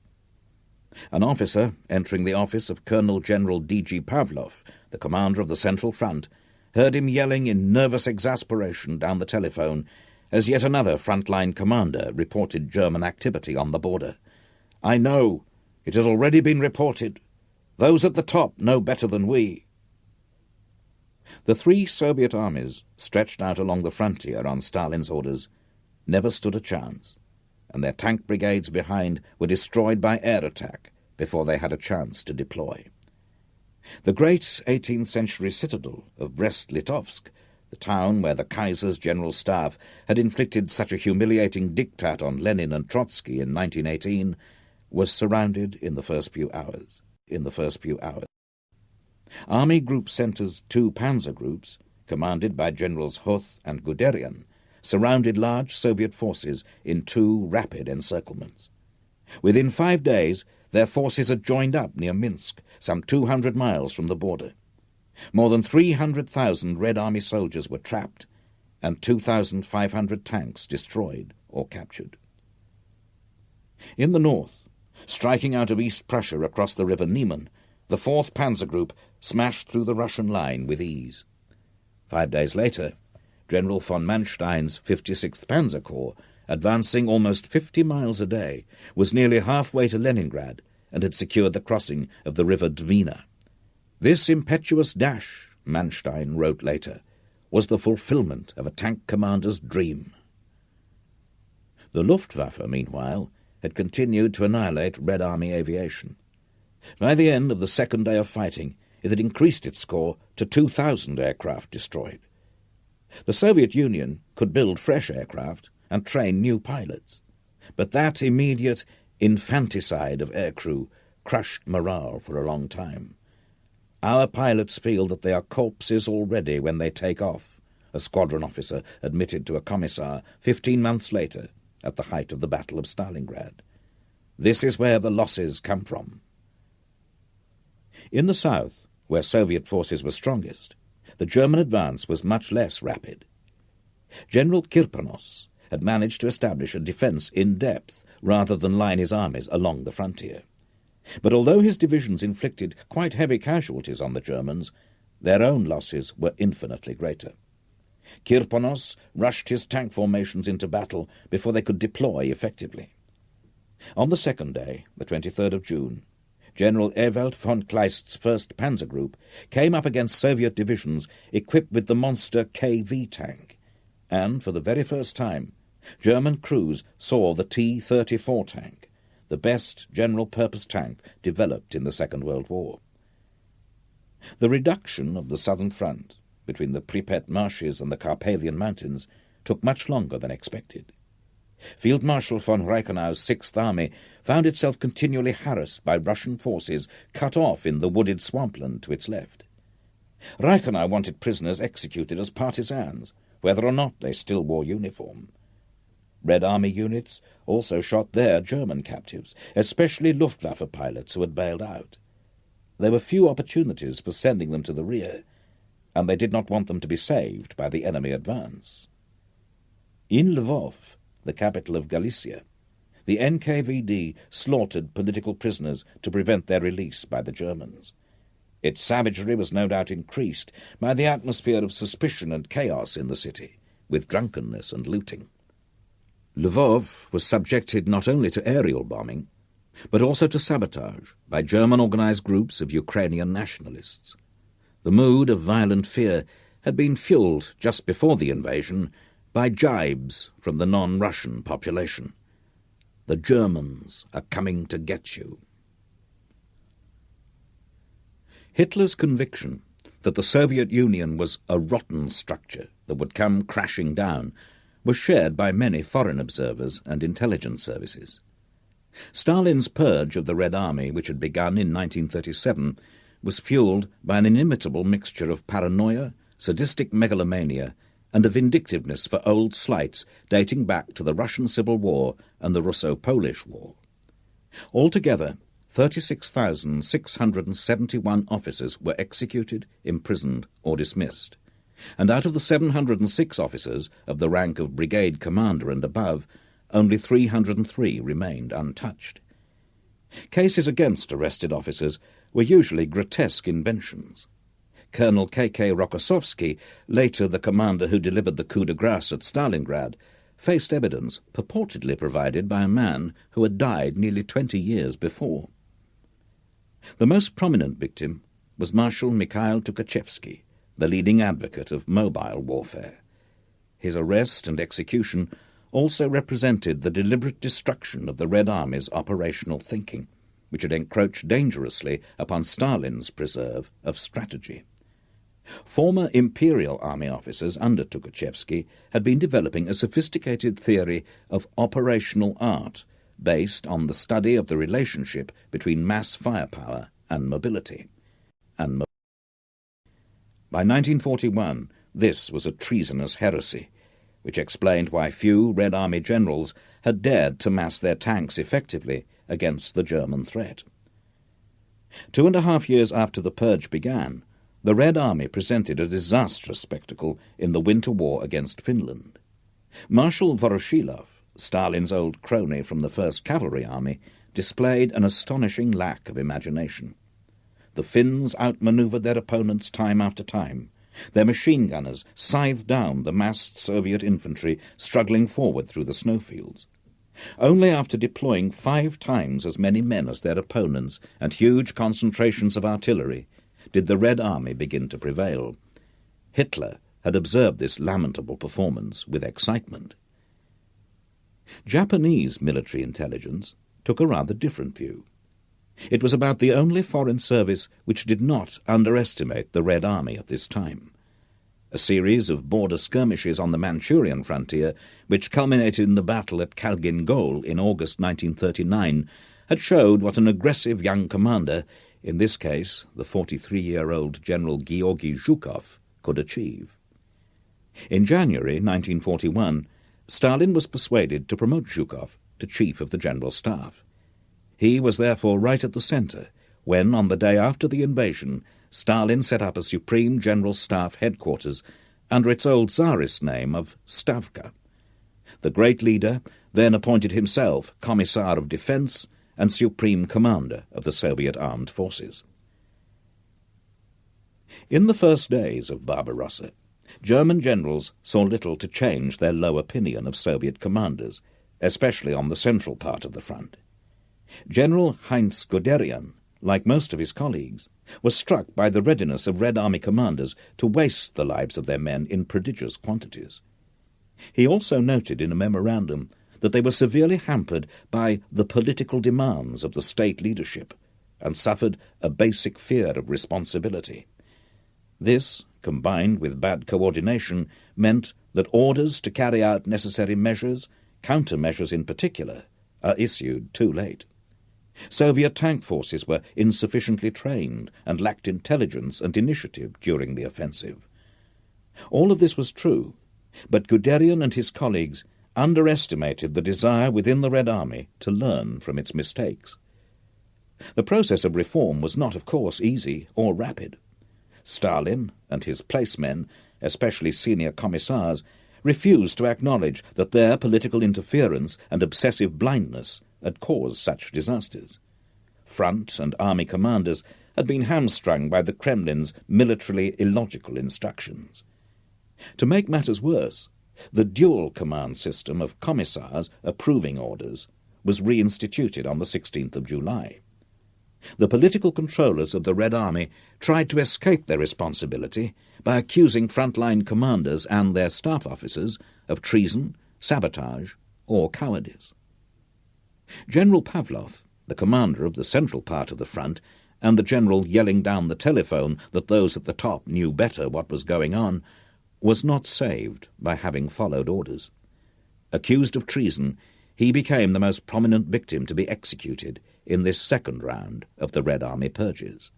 An officer entering the office of Colonel General D.G. Pavlov, the commander of the Central Front, heard him yelling in nervous exasperation down the telephone as yet another frontline commander reported German activity on the border. "I know. It has already been reported. Those at the top know better than we." The three Soviet armies, stretched out along the frontier on Stalin's orders, never stood a chance, and their tank brigades behind were destroyed by air attack before they had a chance to deploy. The great 18th century citadel of Brest-Litovsk, the town where the Kaiser's general staff had inflicted such a humiliating diktat on Lenin and Trotsky in 1918, was surrounded in the first few hours. Army Group Centre's two panzer groups, commanded by Generals Hoth and Guderian, surrounded large Soviet forces in two rapid encirclements. Within 5 days, their forces had joined up near Minsk, some 200 miles from the border. More than 300,000 Red Army soldiers were trapped, and 2,500 tanks destroyed or captured. In the north, striking out of East Prussia across the river Niemen, the 4th Panzer Group smashed through the Russian line with ease. 5 days later, General von Manstein's 56th Panzer Corps, advancing almost 50 miles a day, was nearly halfway to Leningrad and had secured the crossing of the river Dwina. This impetuous dash, Manstein wrote later, was the fulfillment of a tank commander's dream. The Luftwaffe, meanwhile, had continued to annihilate Red Army aviation. By the end of the second day of fighting, it had increased its score to 2,000 aircraft destroyed. The Soviet Union could build fresh aircraft and train new pilots, but that immediate infanticide of aircrew crushed morale for a long time. "Our pilots feel that they are corpses already when they take off," a squadron officer admitted to a commissar 15 months later at the height of the Battle of Stalingrad. "This is where the losses come from." In the south, where Soviet forces were strongest, the German advance was much less rapid. General Kirponos had managed to establish a defence in depth rather than line his armies along the frontier. But although his divisions inflicted quite heavy casualties on the Germans, their own losses were infinitely greater. Kirponos rushed his tank formations into battle before they could deploy effectively. On the second day, the 23rd of June, General Ewald von Kleist's 1st Panzer Group came up against Soviet divisions equipped with the monster KV tank, and for the very first time, German crews saw the T-34 tank, the best general-purpose tank developed in the Second World War. The reduction of the southern front between the Pripyat marshes and the Carpathian Mountains took much longer than expected. Field Marshal von Reichenau's 6th Army found itself continually harassed by Russian forces cut off in the wooded swampland to its left. Reichenau wanted prisoners executed as partisans, whether or not they still wore uniform. Red Army units also shot their German captives, especially Luftwaffe pilots who had bailed out. There were few opportunities for sending them to the rear, and they did not want them to be saved by the enemy advance. In Lvov, the capital of Galicia, the NKVD slaughtered political prisoners to prevent their release by the Germans. Its savagery was no doubt increased by the atmosphere of suspicion and chaos in the city, with drunkenness and looting. Lvov was subjected not only to aerial bombing, but also to sabotage by German organized groups of Ukrainian nationalists. The mood of violent fear had been fueled just before the invasion by jibes from the non-Russian population. "The Germans are coming to get you." Hitler's conviction that the Soviet Union was a rotten structure that would come crashing down was shared by many foreign observers and intelligence services. Stalin's purge of the Red Army, which had begun in 1937, was fueled by an inimitable mixture of paranoia, sadistic megalomania, and a vindictiveness for old slights dating back to the Russian Civil War and the Russo-Polish War. Altogether, 36,671 officers were executed, imprisoned, or dismissed, and out of the 706 officers of the rank of brigade commander and above, only 303 remained untouched. Cases against arrested officers were usually grotesque inventions. Colonel K.K. Rokossovsky, later the commander who delivered the coup de grace at Stalingrad, faced evidence purportedly provided by a man who had died nearly 20 years before. The most prominent victim was Marshal Mikhail Tukhachevsky, the leading advocate of mobile warfare. His arrest and execution also represented the deliberate destruction of the Red Army's operational thinking, which had encroached dangerously upon Stalin's preserve of strategy. Former Imperial Army officers under Tukhachevsky had been developing a sophisticated theory of operational art based on the study of the relationship between mass firepower and mobility. By 1941, this was a treasonous heresy, which explained why few Red Army generals had dared to mass their tanks effectively against the German threat. 2.5 years after the purge began, the Red Army presented a disastrous spectacle in the winter war against Finland. Marshal Voroshilov, Stalin's old crony from the 1st Cavalry Army, displayed an astonishing lack of imagination. The Finns outmanoeuvred their opponents time after time, Their machine gunners scythed down the massed Soviet infantry struggling forward through the snowfields. Only after deploying 5 times as many men as their opponents and huge concentrations of artillery did the Red Army begin to prevail. Hitler had observed this lamentable performance with excitement. Japanese military intelligence took a rather different view. It was about the only foreign service which did not underestimate the Red Army at this time. A series of border skirmishes on the Manchurian frontier, which culminated in the battle at Khalgin Gol in August 1939, had showed what an aggressive young commander, in this case the 43-year-old General Georgy Zhukov, could achieve. In January 1941, Stalin was persuaded to promote Zhukov to Chief of the General Staff. He was therefore right at the centre when, on the day after the invasion, Stalin set up a Supreme General Staff headquarters under its old Tsarist name of Stavka. The great leader then appointed himself Commissar of Defence and Supreme Commander of the Soviet Armed Forces. In the first days of Barbarossa, German generals saw little to change their low opinion of Soviet commanders, especially on the central part of the front. General Heinz Guderian, like most of his colleagues, was struck by the readiness of Red Army commanders to waste the lives of their men in prodigious quantities. He also noted in a memorandum that they were severely hampered by the political demands of the state leadership and suffered a basic fear of responsibility. This, combined with bad coordination, meant that orders to carry out necessary measures, countermeasures in particular, are issued too late. Soviet tank forces were insufficiently trained and lacked intelligence and initiative during the offensive. All of this was true, but Guderian and his colleagues underestimated the desire within the Red Army to learn from its mistakes. The process of reform was not, of course, easy or rapid. Stalin and his placemen, especially senior commissars, refused to acknowledge that their political interference and obsessive blindness had caused such disasters. Front and army commanders had been hamstrung by the Kremlin's militarily illogical instructions. To make matters worse, the dual command system of commissars approving orders was reinstituted on the 16th of July. The political controllers of the Red Army tried to escape their responsibility by accusing frontline commanders and their staff officers of treason, sabotage, or cowardice. General Pavlov, the commander of the central part of the front, and the general yelling down the telephone that those at the top knew better what was going on, was not saved by having followed orders. Accused of treason, he became the most prominent victim to be executed in this second round of the Red Army purges.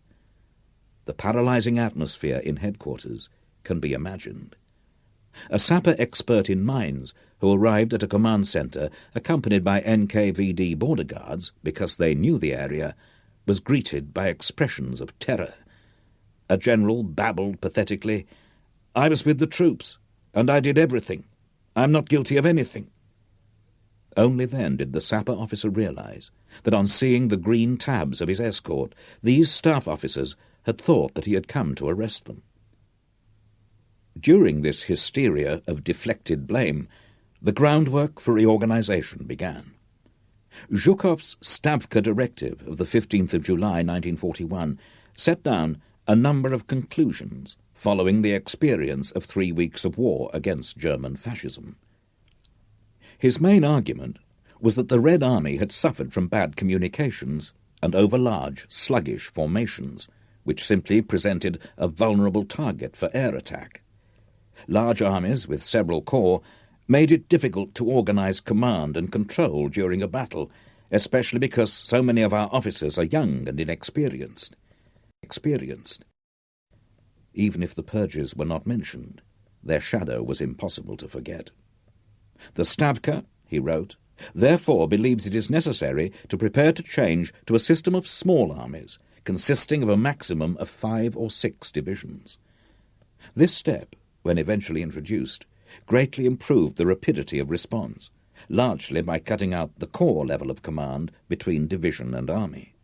The paralyzing atmosphere in headquarters can be imagined. A sapper expert in mines who arrived at a command centre accompanied by NKVD border guards because they knew the area was greeted by expressions of terror. A general babbled pathetically, "I was with the troops, and I did everything. I'm not guilty of anything." Only then did the sapper officer realize that on seeing the green tabs of his escort, these staff officers had thought that he had come to arrest them. During this hysteria of deflected blame, the groundwork for reorganization began. Zhukov's Stavka Directive of the 15th of July 1941 set down a number of conclusions following the experience of 3 weeks of war against German fascism. His main argument was that the Red Army had suffered from bad communications and over large, sluggish formations, which simply presented a vulnerable target for air attack. Large armies with several corps made it difficult to organize command and control during a battle, especially because so many of our officers are young and inexperienced. Even if the purges were not mentioned, their shadow was impossible to forget. The Stavka, he wrote, therefore believes it is necessary to prepare to change to a system of small armies, consisting of a maximum of 5 or 6 divisions. This step, when eventually introduced, greatly improved the rapidity of response, largely by cutting out the corps level of command between division and army.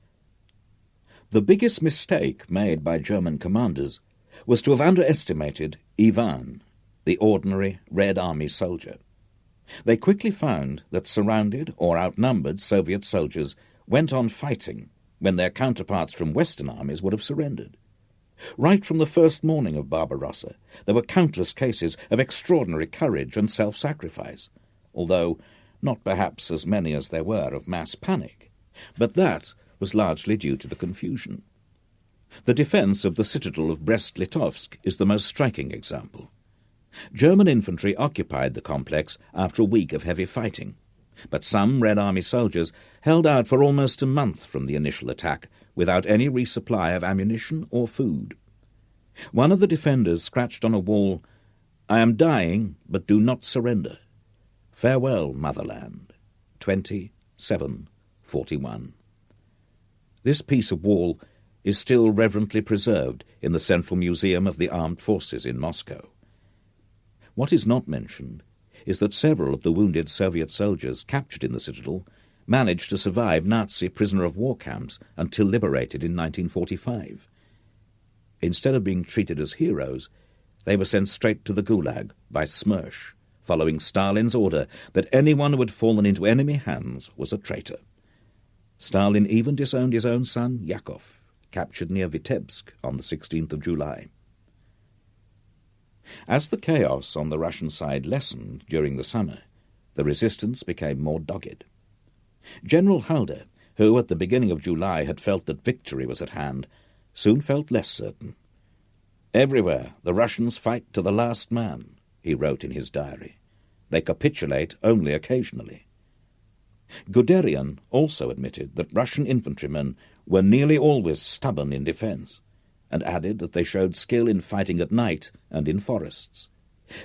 The biggest mistake made by German commanders was to have underestimated Ivan, the ordinary Red Army soldier. They quickly found that surrounded or outnumbered Soviet soldiers went on fighting when their counterparts from Western armies would have surrendered. Right from the first morning of Barbarossa, there were countless cases of extraordinary courage and self-sacrifice, although not perhaps as many as there were of mass panic. But that was largely due to the confusion. The defence of the citadel of Brest-Litovsk is the most striking example. German infantry occupied the complex after a week of heavy fighting, but some Red Army soldiers held out for almost a month from the initial attack without any resupply of ammunition or food. One of the defenders scratched on a wall, "I am dying, but do not surrender. Farewell, motherland. 2741." This piece of wall is still reverently preserved in the Central Museum of the Armed Forces in Moscow. What is not mentioned is that several of the wounded Soviet soldiers captured in the citadel managed to survive Nazi prisoner-of-war camps until liberated in 1945. Instead of being treated as heroes, they were sent straight to the Gulag by Smersh, following Stalin's order that anyone who had fallen into enemy hands was a traitor. Stalin even disowned his own son, Yakov, captured near Vitebsk on the 16th of July. As the chaos on the Russian side lessened during the summer, the resistance became more dogged. General Halder, who at the beginning of July had felt that victory was at hand, soon felt less certain. "Everywhere the Russians fight to the last man," he wrote in his diary. "They capitulate only occasionally." Guderian also admitted that Russian infantrymen were nearly always stubborn in defence, and added that they showed skill in fighting at night and in forests.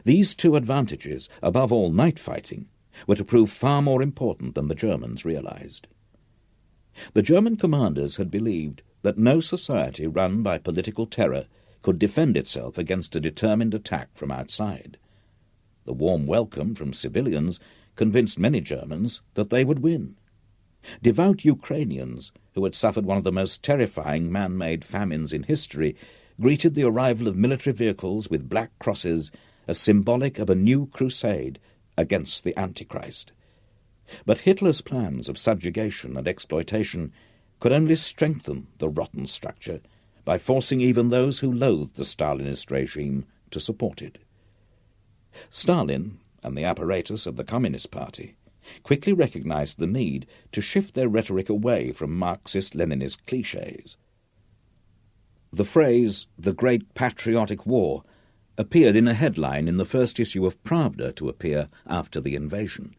These two advantages, above all night fighting, were to prove far more important than the Germans realized. The German commanders had believed that no society run by political terror could defend itself against a determined attack from outside. The warm welcome from civilians convinced many Germans that they would win. Devout Ukrainians, who had suffered one of the most terrifying man-made famines in history, greeted the arrival of military vehicles with black crosses as symbolic of a new crusade against the Antichrist. But Hitler's plans of subjugation and exploitation could only strengthen the rotten structure by forcing even those who loathed the Stalinist regime to support it. Stalin and the apparatus of the Communist Party quickly recognized the need to shift their rhetoric away from Marxist-Leninist clichés. The phrase, "the Great Patriotic War," appeared in a headline in the first issue of Pravda to appear after the invasion,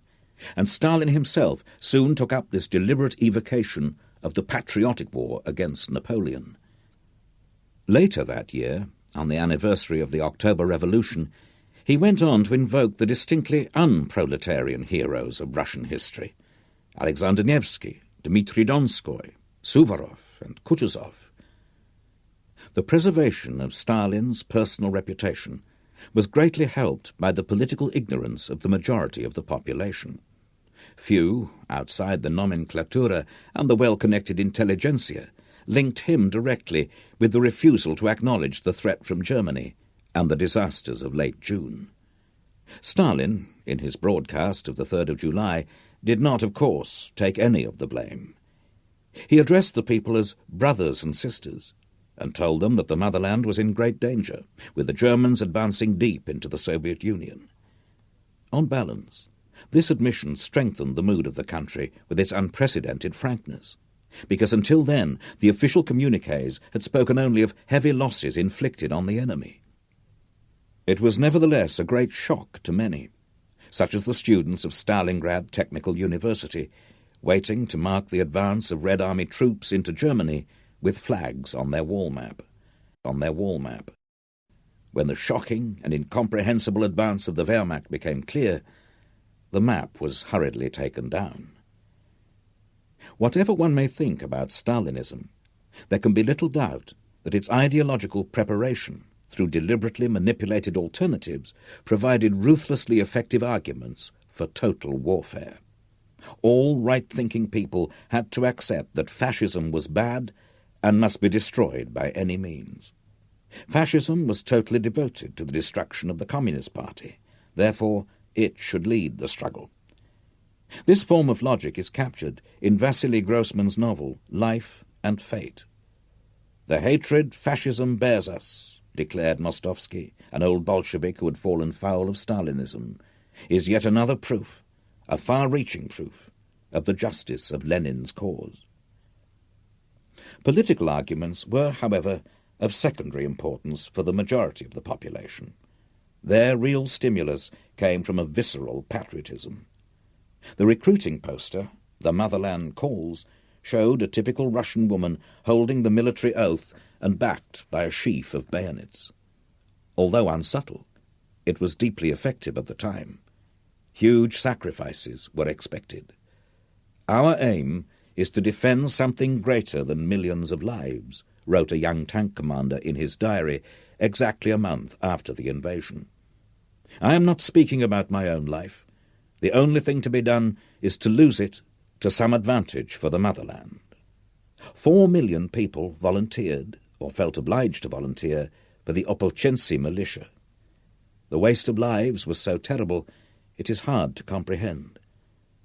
and Stalin himself soon took up this deliberate evocation of the patriotic war against Napoleon. Later that year, on the anniversary of the October Revolution, he went on to invoke the distinctly unproletarian heroes of Russian history, Alexander Nevsky, Dmitry Donskoy, Suvorov, and Kutuzov. The preservation of Stalin's personal reputation was greatly helped by the political ignorance of the majority of the population. Few, outside the nomenklatura and the well-connected intelligentsia, linked him directly with the refusal to acknowledge the threat from Germany and the disasters of late June. Stalin, in his broadcast of the 3rd of July, did not, of course, take any of the blame. He addressed the people as brothers and sisters, and told them that the motherland was in great danger, with the Germans advancing deep into the Soviet Union. On balance, this admission strengthened the mood of the country with its unprecedented frankness, because until then the official communiques had spoken only of heavy losses inflicted on the enemy. It was nevertheless a great shock to many, such as the students of Stalingrad Technical University, waiting to mark the advance of Red Army troops into Germany with flags on their wall map. When the shocking and incomprehensible advance of the Wehrmacht became clear, the map was hurriedly taken down. Whatever one may think about Stalinism, there can be little doubt that its ideological preparation through deliberately manipulated alternatives provided ruthlessly effective arguments for total warfare. All right-thinking people had to accept that fascism was bad and must be destroyed by any means. Fascism was totally devoted to the destruction of the Communist Party. Therefore, it should lead the struggle. This form of logic is captured in Wassily Grossman's novel Life and Fate. "The hatred fascism bears us," declared Mostovsky, an old Bolshevik who had fallen foul of Stalinism, "is yet another proof, a far-reaching proof, of the justice of Lenin's cause." Political arguments were, however, of secondary importance for the majority of the population. Their real stimulus came from a visceral patriotism. The recruiting poster, "The Motherland Calls," showed a typical Russian woman holding the military oath and backed by a sheaf of bayonets. Although unsubtle, it was deeply effective at the time. Huge sacrifices were expected. "Our aim is to defend something greater than millions of lives," wrote a young tank commander in his diary exactly a month after the invasion. "I am not speaking about my own life. The only thing to be done is to lose it to some advantage for the motherland." 4 million people volunteered, or felt obliged to volunteer, for the Opolchensi militia. The waste of lives was so terrible it is hard to comprehend.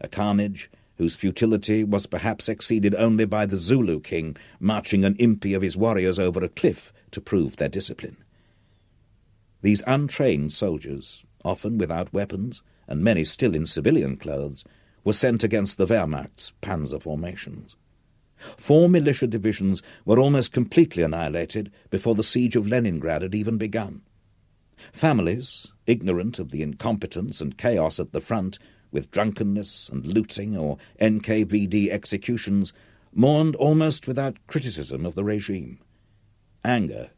A carnage whose futility was perhaps exceeded only by the Zulu king marching an impi of his warriors over a cliff to prove their discipline. These untrained soldiers, often without weapons, and many still in civilian clothes, were sent against the Wehrmacht's panzer formations. 4 militia divisions were almost completely annihilated before the siege of Leningrad had even begun. Families, ignorant of the incompetence and chaos at the front, with drunkenness and looting or NKVD executions, mourned almost without criticism of the regime. Anger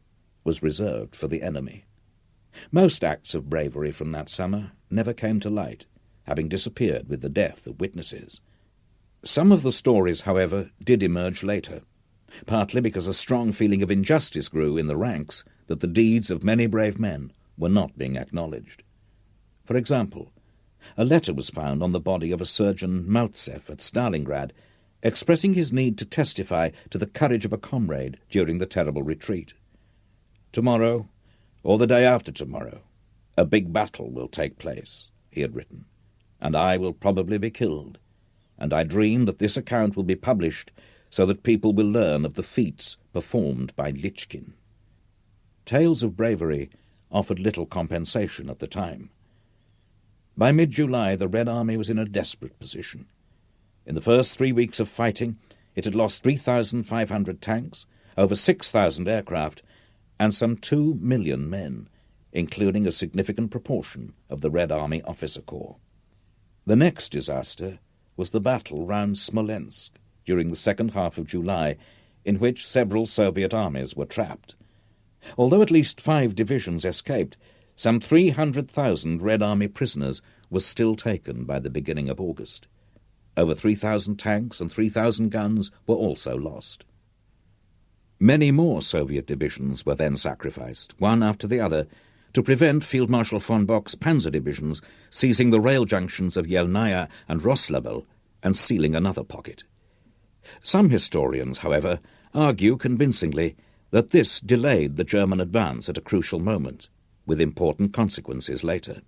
was reserved for the enemy. Most acts of bravery from that summer never came to light, having disappeared with the death of witnesses. Some of the stories, however, did emerge later, partly because a strong feeling of injustice grew in the ranks that the deeds of many brave men were not being acknowledged. For example, a letter was found on the body of a surgeon Maltsev at Stalingrad, expressing his need to testify to the courage of a comrade during the terrible retreat. "Tomorrow, or the day after tomorrow, a big battle will take place," he had written, "and I will probably be killed, and I dream that this account will be published so that people will learn of the feats performed by Lichkin." Tales of bravery offered little compensation at the time. By mid-July, the Red Army was in a desperate position. In the first 3 weeks of fighting, it had lost 3,500 tanks, over 6,000 aircraft, and some 2 million men, including a significant proportion of the Red Army officer corps. The next disaster was the battle round Smolensk during the second half of July, in which several Soviet armies were trapped. Although at least 5 divisions escaped, some 300,000 Red Army prisoners were still taken by the beginning of August. Over 3,000 tanks and 3,000 guns were also lost. Many more Soviet divisions were then sacrificed, one after the other, to prevent Field Marshal von Bock's panzer divisions seizing the rail junctions of Yelnaya and Roslavel and sealing another pocket. Some historians, however, argue convincingly that this delayed the German advance at a crucial moment, with important consequences later.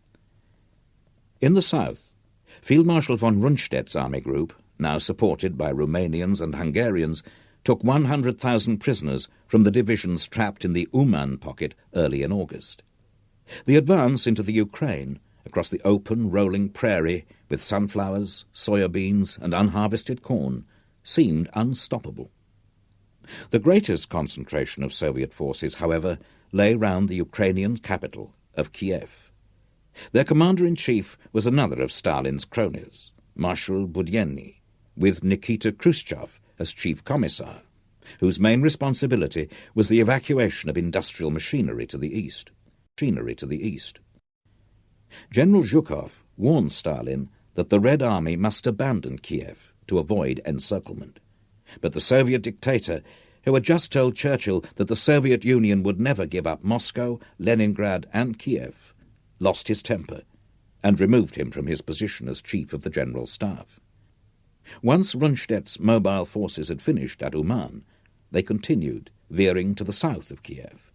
In the south, Field Marshal von Rundstedt's army group, now supported by Romanians and Hungarians, took 100,000 prisoners from the divisions trapped in the Uman pocket early in August. The advance into the Ukraine, across the open, rolling prairie with sunflowers, soybeans, and unharvested corn, seemed unstoppable. The greatest concentration of Soviet forces, however, lay round the Ukrainian capital of Kiev. Their commander-in-chief was another of Stalin's cronies, Marshal Budyenny, with Nikita Khrushchev as chief commissar, whose main responsibility was the evacuation of industrial machinery to the east. General Zhukov warned Stalin that the Red Army must abandon Kiev to avoid encirclement. But the Soviet dictator, who had just told Churchill that the Soviet Union would never give up Moscow, Leningrad, and Kiev, lost his temper and removed him from his position as chief of the General Staff. Once Rundstedt's mobile forces had finished at Uman, they continued, veering to the south of Kiev.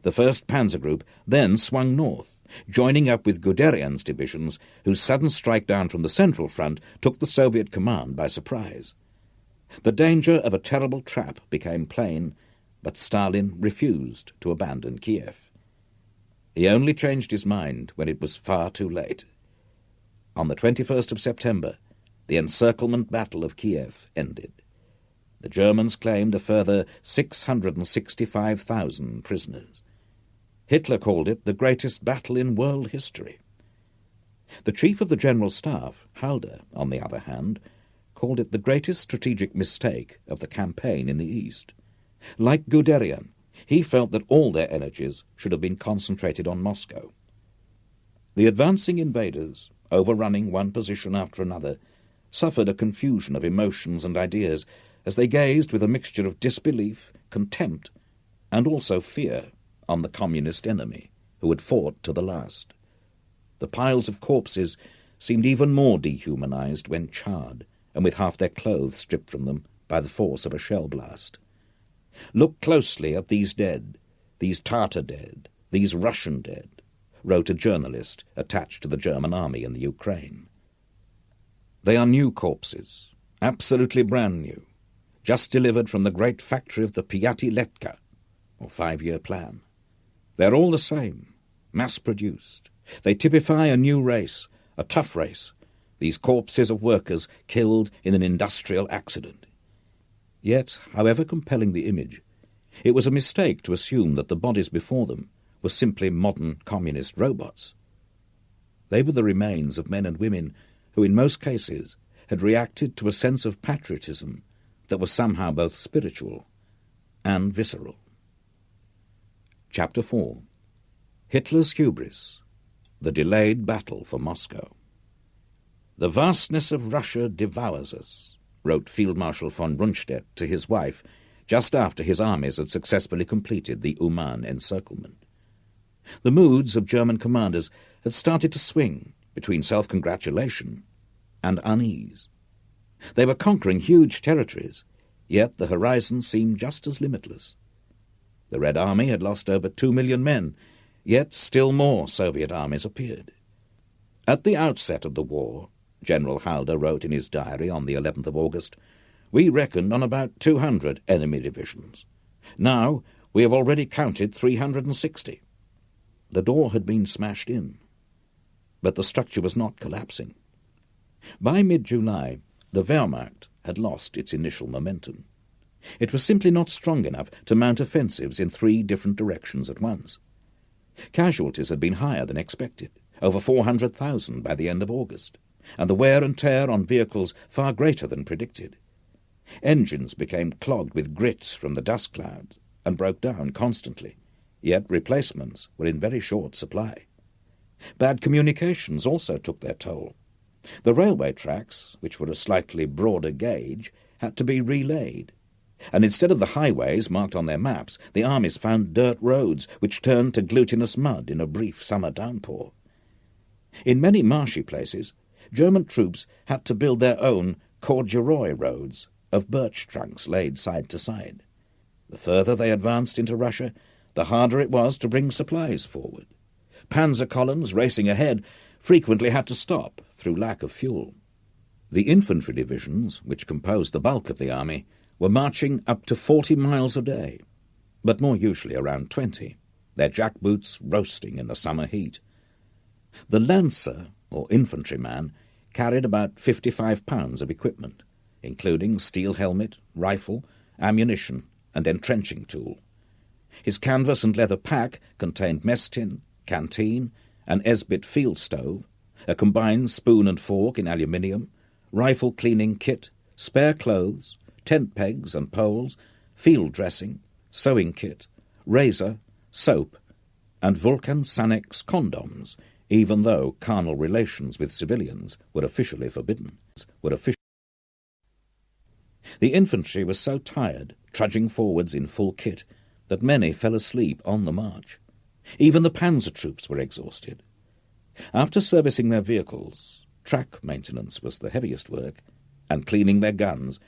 The 1st Panzer Group then swung north, joining up with Guderian's divisions, whose sudden strike down from the central front took the Soviet command by surprise. The danger of a terrible trap became plain, but Stalin refused to abandon Kiev. He only changed his mind when it was far too late. On the 21st of September, the encirclement battle of Kiev ended. The Germans claimed a further 665,000 prisoners. Hitler called it the greatest battle in world history. The Chief of the General Staff, Halder, on the other hand, called it the greatest strategic mistake of the campaign in the East. Like Guderian, he felt that all their energies should have been concentrated on Moscow. The advancing invaders, overrunning one position after another, suffered a confusion of emotions and ideas as they gazed with a mixture of disbelief, contempt, and also fear on the communist enemy, who had fought to the last. The piles of corpses seemed even more dehumanized when charred, and with half their clothes stripped from them by the force of a shell blast. "Look closely at these dead, these Tatar dead, these Russian dead," wrote a journalist attached to the German army in the Ukraine. "They are new corpses, absolutely brand new, just delivered from the great factory of the Piatiletka, or 5-year plan. They're all the same, mass-produced. They typify a new race, a tough race, these corpses of workers killed in an industrial accident." Yet, however compelling the image, it was a mistake to assume that the bodies before them were simply modern communist robots. They were the remains of men and women who, in most cases, had reacted to a sense of patriotism that was somehow both spiritual and visceral. Chapter 4. Hitler's Hubris, the delayed battle for Moscow. "The vastness of Russia devours us," wrote Field Marshal von Rundstedt to his wife just after his armies had successfully completed the Uman encirclement. The moods of German commanders had started to swing between self-congratulation and unease. They were conquering huge territories, yet the horizon seemed just as limitless. The Red Army had lost over 2 million men, yet still more Soviet armies appeared. At the outset of the war, General Halder wrote in his diary on the 11th of August, "We reckoned on about 200 enemy divisions. Now we have already counted 360. The door had been smashed in, but the structure was not collapsing. By mid-July, the Wehrmacht had lost its initial momentum. It was simply not strong enough to mount offensives in 3 different directions at once. Casualties had been higher than expected, over 400,000 by the end of August, and the wear and tear on vehicles far greater than predicted. Engines became clogged with grit from the dust clouds and broke down constantly, yet replacements were in very short supply. Bad communications also took their toll. The railway tracks, which were a slightly broader gauge, had to be relaid, and instead of the highways marked on their maps, the armies found dirt roads which turned to glutinous mud in a brief summer downpour. In many marshy places, German troops had to build their own corduroy roads of birch trunks laid side to side. The further they advanced into Russia, the harder it was to bring supplies forward. Panzer columns racing ahead frequently had to stop through lack of fuel. The infantry divisions, which composed the bulk of the army, were marching up to 40 miles a day, but more usually around 20, their jackboots roasting in the summer heat. The lancer, or infantryman, carried about 55 pounds of equipment, including steel helmet, rifle, ammunition, and entrenching tool. His canvas and leather pack contained mess tin, canteen, an Esbit field stove, a combined spoon and fork in aluminium, rifle cleaning kit, spare clothes, tent pegs and poles, field dressing, sewing kit, razor, soap, and Vulcan Sanex condoms, even though carnal relations with civilians were officially forbidden. The infantry was so tired, trudging forwards in full kit, that many fell asleep on the march. Even the panzer troops were exhausted. After servicing their vehicles, track maintenance was the heaviest work, and cleaning their guns,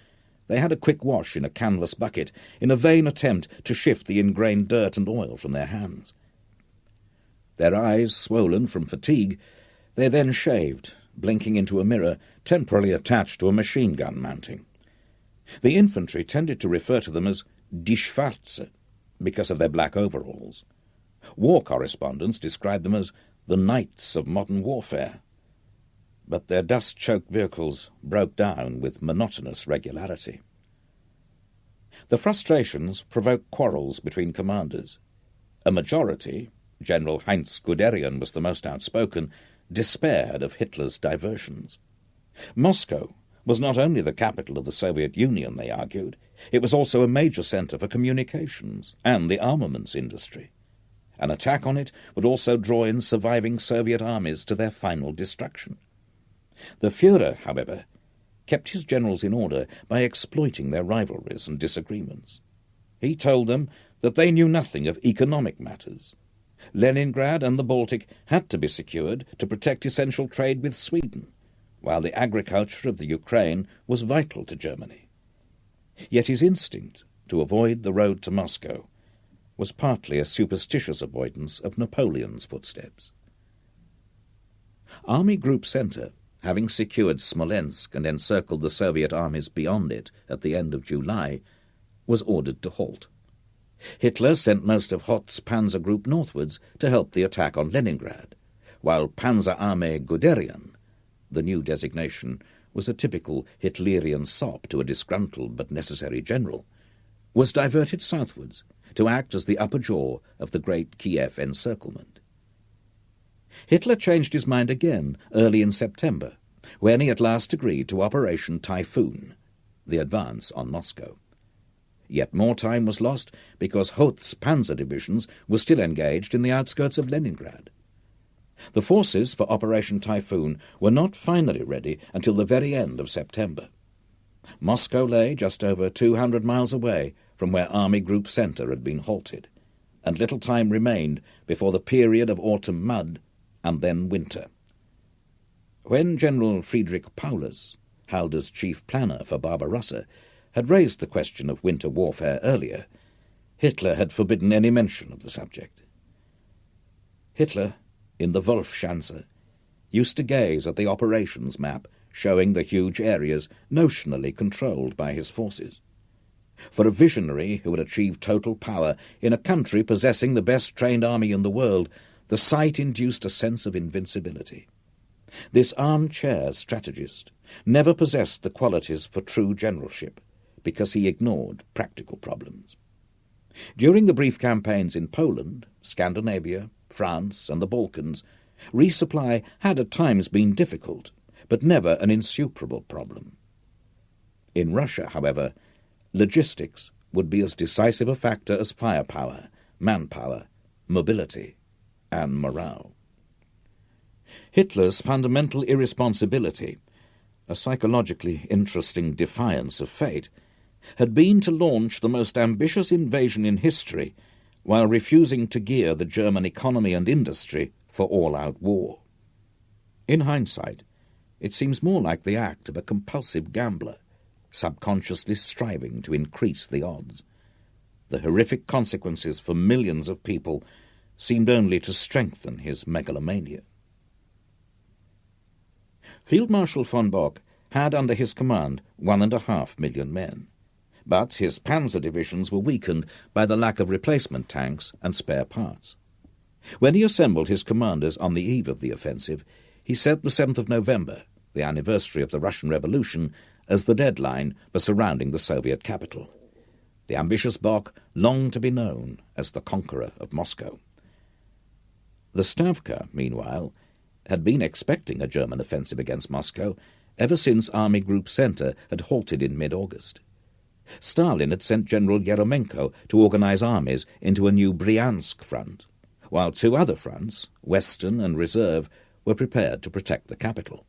they had a quick wash in a canvas bucket in a vain attempt to shift the ingrained dirt and oil from their hands. Their eyes swollen from fatigue, they then shaved, blinking into a mirror temporarily attached to a machine gun mounting. The infantry tended to refer to them as Die Schwarze because of their black overalls. War correspondents described them as the knights of modern warfare. But their dust-choked vehicles broke down with monotonous regularity. The frustrations provoked quarrels between commanders. A majority, General Heinz Guderian was the most outspoken, despaired of Hitler's diversions. Moscow was not only the capital of the Soviet Union, they argued, it was also a major centre for communications and the armaments industry. An attack on it would also draw in surviving Soviet armies to their final destruction. The Führer, however, kept his generals in order by exploiting their rivalries and disagreements. He told them that they knew nothing of economic matters. Leningrad and the Baltic had to be secured to protect essential trade with Sweden, while the agriculture of the Ukraine was vital to Germany. Yet his instinct to avoid the road to Moscow was partly a superstitious avoidance of Napoleon's footsteps. Army Group Center, having secured Smolensk and encircled the Soviet armies beyond it at the end of July, was ordered to halt. Hitler sent most of Hoth's Panzer Group northwards to help the attack on Leningrad, while Panzerarmee Guderian, the new designation was a typical Hitlerian sop to a disgruntled but necessary general, was diverted southwards to act as the upper jaw of the great Kiev encirclement. Hitler changed his mind again early in September, when he at last agreed to Operation Typhoon, the advance on Moscow. Yet more time was lost because Hoth's panzer divisions were still engaged in the outskirts of Leningrad. The forces for Operation Typhoon were not finally ready until the very end of September. Moscow lay just over 200 miles away from where Army Group Center had been halted, and little time remained before the period of autumn mud and then winter. When General Friedrich Paulus, Halder's chief planner for Barbarossa, had raised the question of winter warfare earlier, Hitler had forbidden any mention of the subject. Hitler, in the Wolfschanze, used to gaze at the operations map showing the huge areas notionally controlled by his forces. For a visionary who had achieved total power in a country possessing the best-trained army in the world, the sight induced a sense of invincibility. This armchair strategist never possessed the qualities for true generalship, because he ignored practical problems. During the brief campaigns in Poland, Scandinavia, France, and the Balkans, resupply had at times been difficult, but never an insuperable problem. In Russia, however, logistics would be as decisive a factor as firepower, manpower, mobility, and morale. Hitler's fundamental irresponsibility, a psychologically interesting defiance of fate, had been to launch the most ambitious invasion in history while refusing to gear the German economy and industry for all-out war. In hindsight, it seems more like the act of a compulsive gambler, subconsciously striving to increase the odds. The horrific consequences for millions of people seemed only to strengthen his megalomania. Field Marshal von Bock had under his command 1.5 million men, but his panzer divisions were weakened by the lack of replacement tanks and spare parts. When he assembled his commanders on the eve of the offensive, he set the 7th of November, the anniversary of the Russian Revolution, as the deadline for surrounding the Soviet capital. The ambitious Bock longed to be known as the conqueror of Moscow. The Stavka, meanwhile, had been expecting a German offensive against Moscow ever since Army Group Center had halted in mid-August. Stalin had sent General Yeremenko to organize armies into a new Bryansk front, while 2 other fronts, Western and Reserve, were prepared to protect the capital.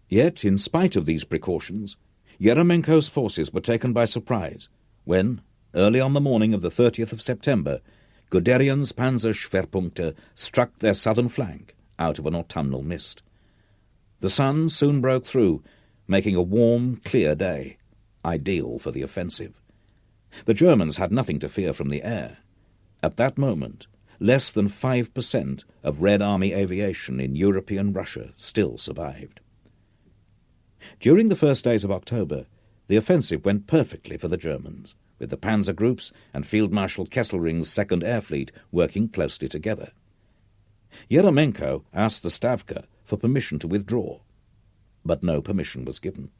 Yet, in spite of these precautions, Yeremenko's forces were taken by surprise when, early on the morning of the 30th of September, Guderian's Panzerschwerpunkte struck their southern flank out of an autumnal mist. The sun soon broke through, making a warm, clear day, ideal for the offensive. The Germans had nothing to fear from the air. At that moment, less than 5% of Red Army aviation in European Russia still survived. During the first days of October, the offensive went perfectly for the Germans, with the panzer groups and Field Marshal Kesselring's Second Air Fleet working closely together. Yeremenko asked the Stavka for permission to withdraw, but no permission was given.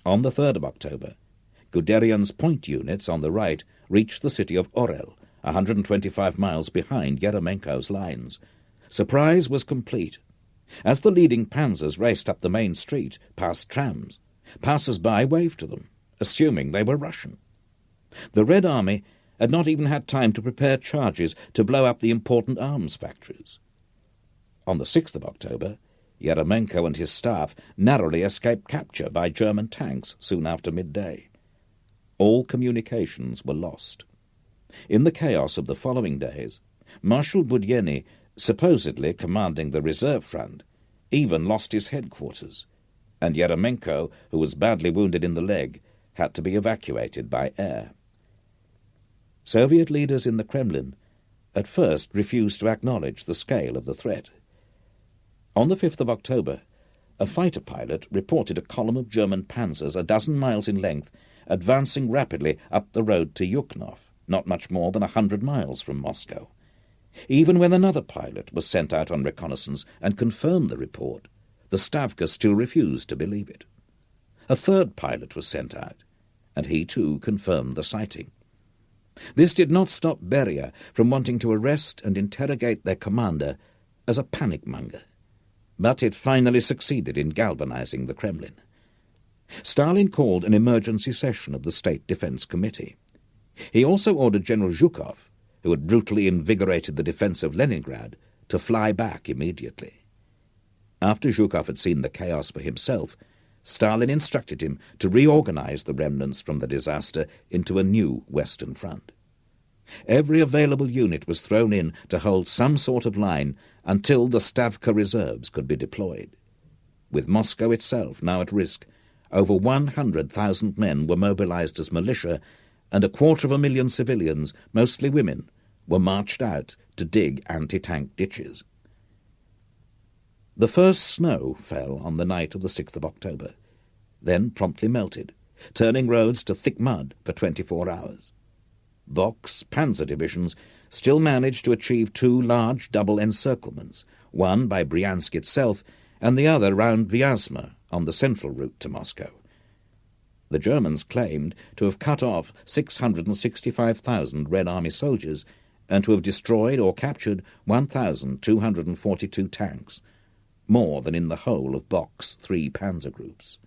On the 3rd of October, Guderian's point units on the right reached the city of Orel, 125 miles behind Yeremenko's lines. Surprise was complete. As the leading panzers raced up the main street past trams, passers-by waved to them, assuming they were Russian. The Red Army had not even had time to prepare charges to blow up the important arms factories. On the 6th of October, Yeremenko and his staff narrowly escaped capture by German tanks soon after midday. All communications were lost. In the chaos of the following days, Marshal Budyeni, supposedly commanding the reserve front, even lost his headquarters, and Yeremenko, who was badly wounded in the leg, had to be evacuated by air. Soviet leaders in the Kremlin at first refused to acknowledge the scale of the threat. On the 5th of October, a fighter pilot reported a column of German panzers a dozen miles in length advancing rapidly up the road to Yukhnov, not much more than 100 miles from Moscow. Even when another pilot was sent out on reconnaissance and confirmed the report, the Stavka still refused to believe it. A third pilot was sent out, and he too confirmed the sighting. This did not stop Beria from wanting to arrest and interrogate their commander as a panic-monger, but it finally succeeded in galvanizing the Kremlin. Stalin called an emergency session of the State Defense Committee. He also ordered General Zhukov, who had brutally invigorated the defense of Leningrad, to fly back immediately. After Zhukov had seen the chaos for himself, Stalin instructed him to reorganize the remnants from the disaster into a new Western Front. Every available unit was thrown in to hold some sort of line until the Stavka reserves could be deployed. With Moscow itself now at risk, over 100,000 men were mobilized as militia, and 250,000 civilians, mostly women, were marched out to dig anti-tank ditches. The first snow fell on the night of the 6th of October, then promptly melted, turning roads to thick mud for 24 hours. Bock's panzer divisions still managed to achieve 2 large double encirclements, one by Bryansk itself and the other round Vyazma on the central route to Moscow. The Germans claimed to have cut off 665,000 Red Army soldiers and to have destroyed or captured 1,242 tanks, more than in the whole of Bock's 3 panzer groups.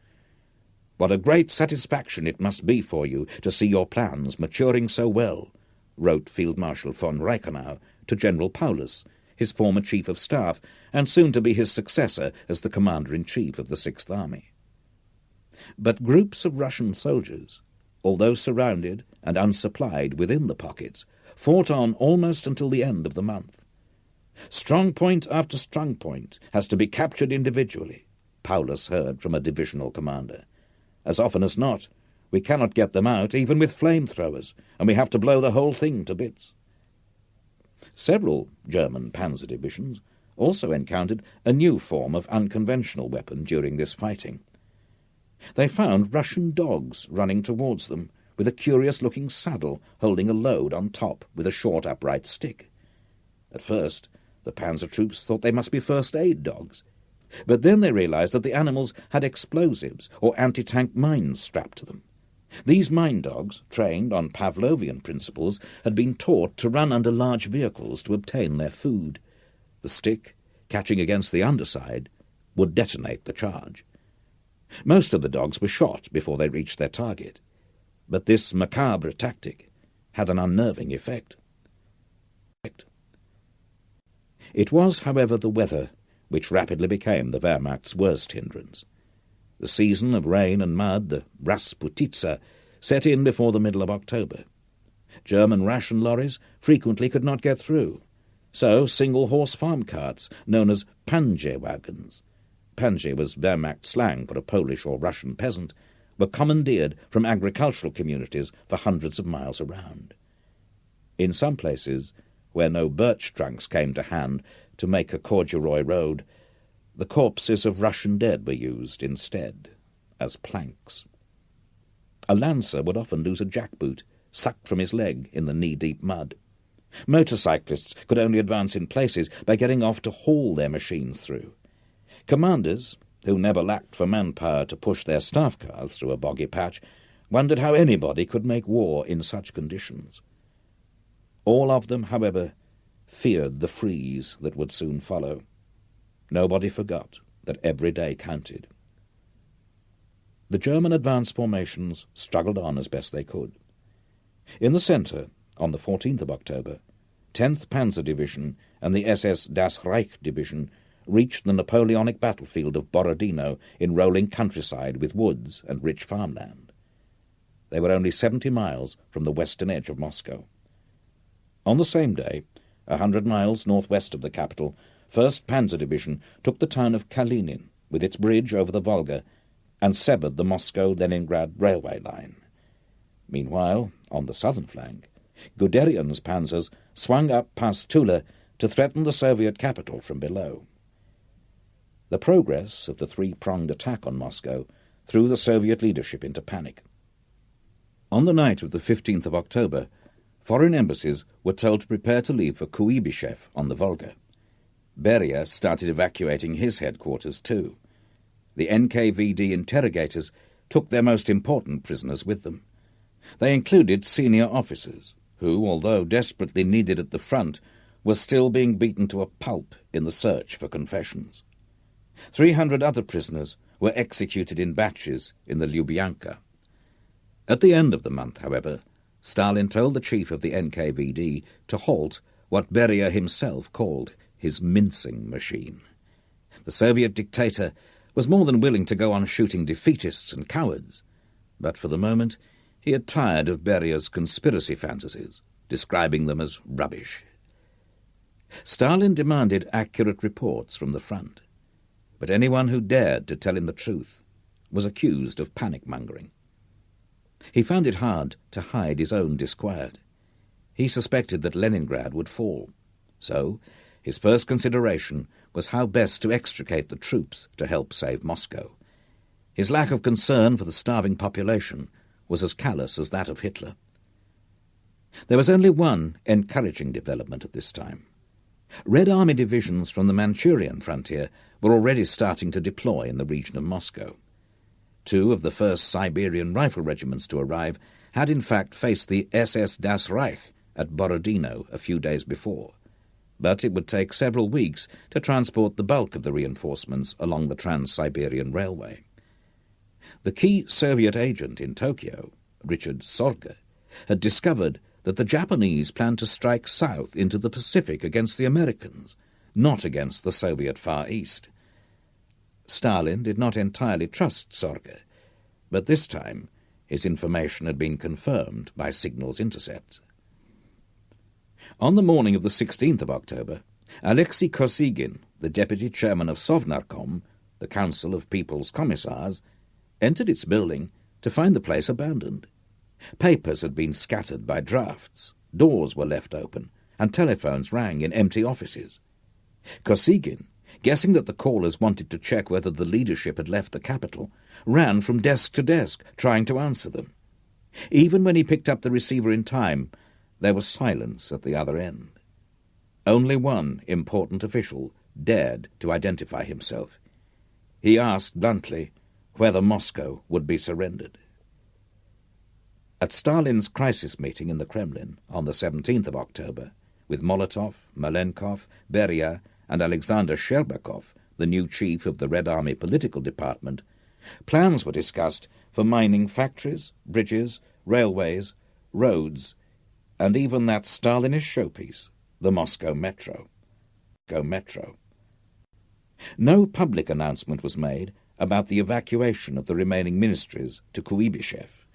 "What a great satisfaction it must be for you to see your plans maturing so well," wrote Field Marshal von Reichenau to General Paulus, his former Chief of Staff, and soon to be his successor as the Commander-in-Chief of the Sixth Army. But groups of Russian soldiers, although surrounded and unsupplied within the pockets, fought on almost until the end of the month. "Strong point after strong point has to be captured individually," Paulus heard from a divisional commander. "As often as not, we cannot get them out even with flamethrowers, and we have to blow the whole thing to bits." Several German panzer divisions also encountered a new form of unconventional weapon during this fighting. They found Russian dogs running towards them with a curious-looking saddle holding a load on top with a short upright stick. At first, the panzer troops thought they must be first-aid dogs, but then they realized that the animals had explosives or anti-tank mines strapped to them. These mine dogs, trained on Pavlovian principles, had been taught to run under large vehicles to obtain their food. The stick, catching against the underside, would detonate the charge. Most of the dogs were shot before they reached their target, but this macabre tactic had an unnerving effect. It was, however, the weather which rapidly became the Wehrmacht's worst hindrance. The season of rain and mud, the Rasputitsa, set in before the middle of October. German ration lorries frequently could not get through, so single-horse farm carts, known as Panzerwagons, panzie was Wehrmacht slang for a Polish or Russian peasant, were commandeered from agricultural communities for hundreds of miles around. In some places, where no birch trunks came to hand to make a corduroy road, the corpses of Russian dead were used instead, as planks. A lancer would often lose a jackboot, sucked from his leg in the knee-deep mud. Motorcyclists could only advance in places by getting off to haul their machines through. Commanders, who never lacked for manpower to push their staff cars through a boggy patch, wondered how anybody could make war in such conditions. All of them, however, feared the freeze that would soon follow. Nobody forgot that every day counted. The German advance formations struggled on as best they could. In the centre, on the 14th of October, 10th Panzer Division and the SS Das Reich Division reached the Napoleonic battlefield of Borodino in rolling countryside with woods and rich farmland. They were only 70 miles from the western edge of Moscow. On the same day, 100 miles northwest of the capital, 1st Panzer Division took the town of Kalinin with its bridge over the Volga and severed the Moscow-Leningrad railway line. Meanwhile, on the southern flank, Guderian's panzers swung up past Tula to threaten the Soviet capital from below. The progress of the three-pronged attack on Moscow threw the Soviet leadership into panic. On the night of the 15th of October, foreign embassies were told to prepare to leave for Kuibyshev on the Volga. Beria started evacuating his headquarters too. The NKVD interrogators took their most important prisoners with them. They included senior officers, who, although desperately needed at the front, were still being beaten to a pulp in the search for confessions. 300 other prisoners were executed in batches in the Lubyanka. At the end of the month, however, Stalin told the chief of the NKVD to halt what Beria himself called his mincing machine. The Soviet dictator was more than willing to go on shooting defeatists and cowards, but for the moment he had tired of Beria's conspiracy fantasies, describing them as rubbish. Stalin demanded accurate reports from the front, but anyone who dared to tell him the truth was accused of panic-mongering. He found it hard to hide his own disquiet. He suspected that Leningrad would fall, so his first consideration was how best to extricate the troops to help save Moscow. His lack of concern for the starving population was as callous as that of Hitler. There was only one encouraging development at this time. Red Army divisions from the Manchurian frontier were already starting to deploy in the region of Moscow. 2 of the 1st Siberian Rifle Regiments to arrive had in fact faced the SS Das Reich at Borodino a few days before, but it would take several weeks to transport the bulk of the reinforcements along the Trans-Siberian Railway. The key Soviet agent in Tokyo, Richard Sorge, had discovered that the Japanese planned to strike south into the Pacific against the Americans, not against the Soviet Far East. Stalin did not entirely trust Sorge, but this time his information had been confirmed by signals intercepts. On the morning of the 16th of October, Alexei Kosygin, the deputy chairman of Sovnarkom, the Council of People's Commissars, entered its building to find the place abandoned. Papers had been scattered by drafts, doors were left open, and telephones rang in empty offices. Kosygin, guessing that the callers wanted to check whether the leadership had left the capital, ran from desk to desk, trying to answer them. Even when he picked up the receiver in time, there was silence at the other end. Only one important official dared to identify himself. He asked bluntly whether Moscow would be surrendered. At Stalin's crisis meeting in the Kremlin on the 17th of October, with Molotov, Malenkov, Beria, and Alexander Sherbakov, the new chief of the Red Army political department, plans were discussed for mining factories, bridges, railways, roads, and even that Stalinist showpiece, the Moscow Metro. No public announcement was made about the evacuation of the remaining ministries to Kuibyshev,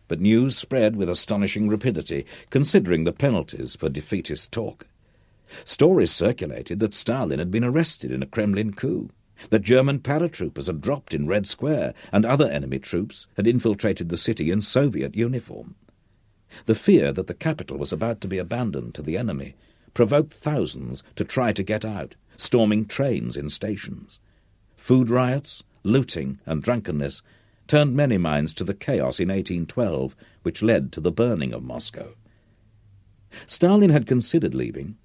but news spread with astonishing rapidity, considering the penalties for defeatist talk. Stories circulated that Stalin had been arrested in a Kremlin coup, that German paratroopers had dropped in Red Square and other enemy troops had infiltrated the city in Soviet uniform. The fear that the capital was about to be abandoned to the enemy provoked thousands to try to get out, storming trains in stations. Food riots, looting and drunkenness turned many minds to the chaos in 1812 which led to the burning of Moscow. Stalin had considered leaving,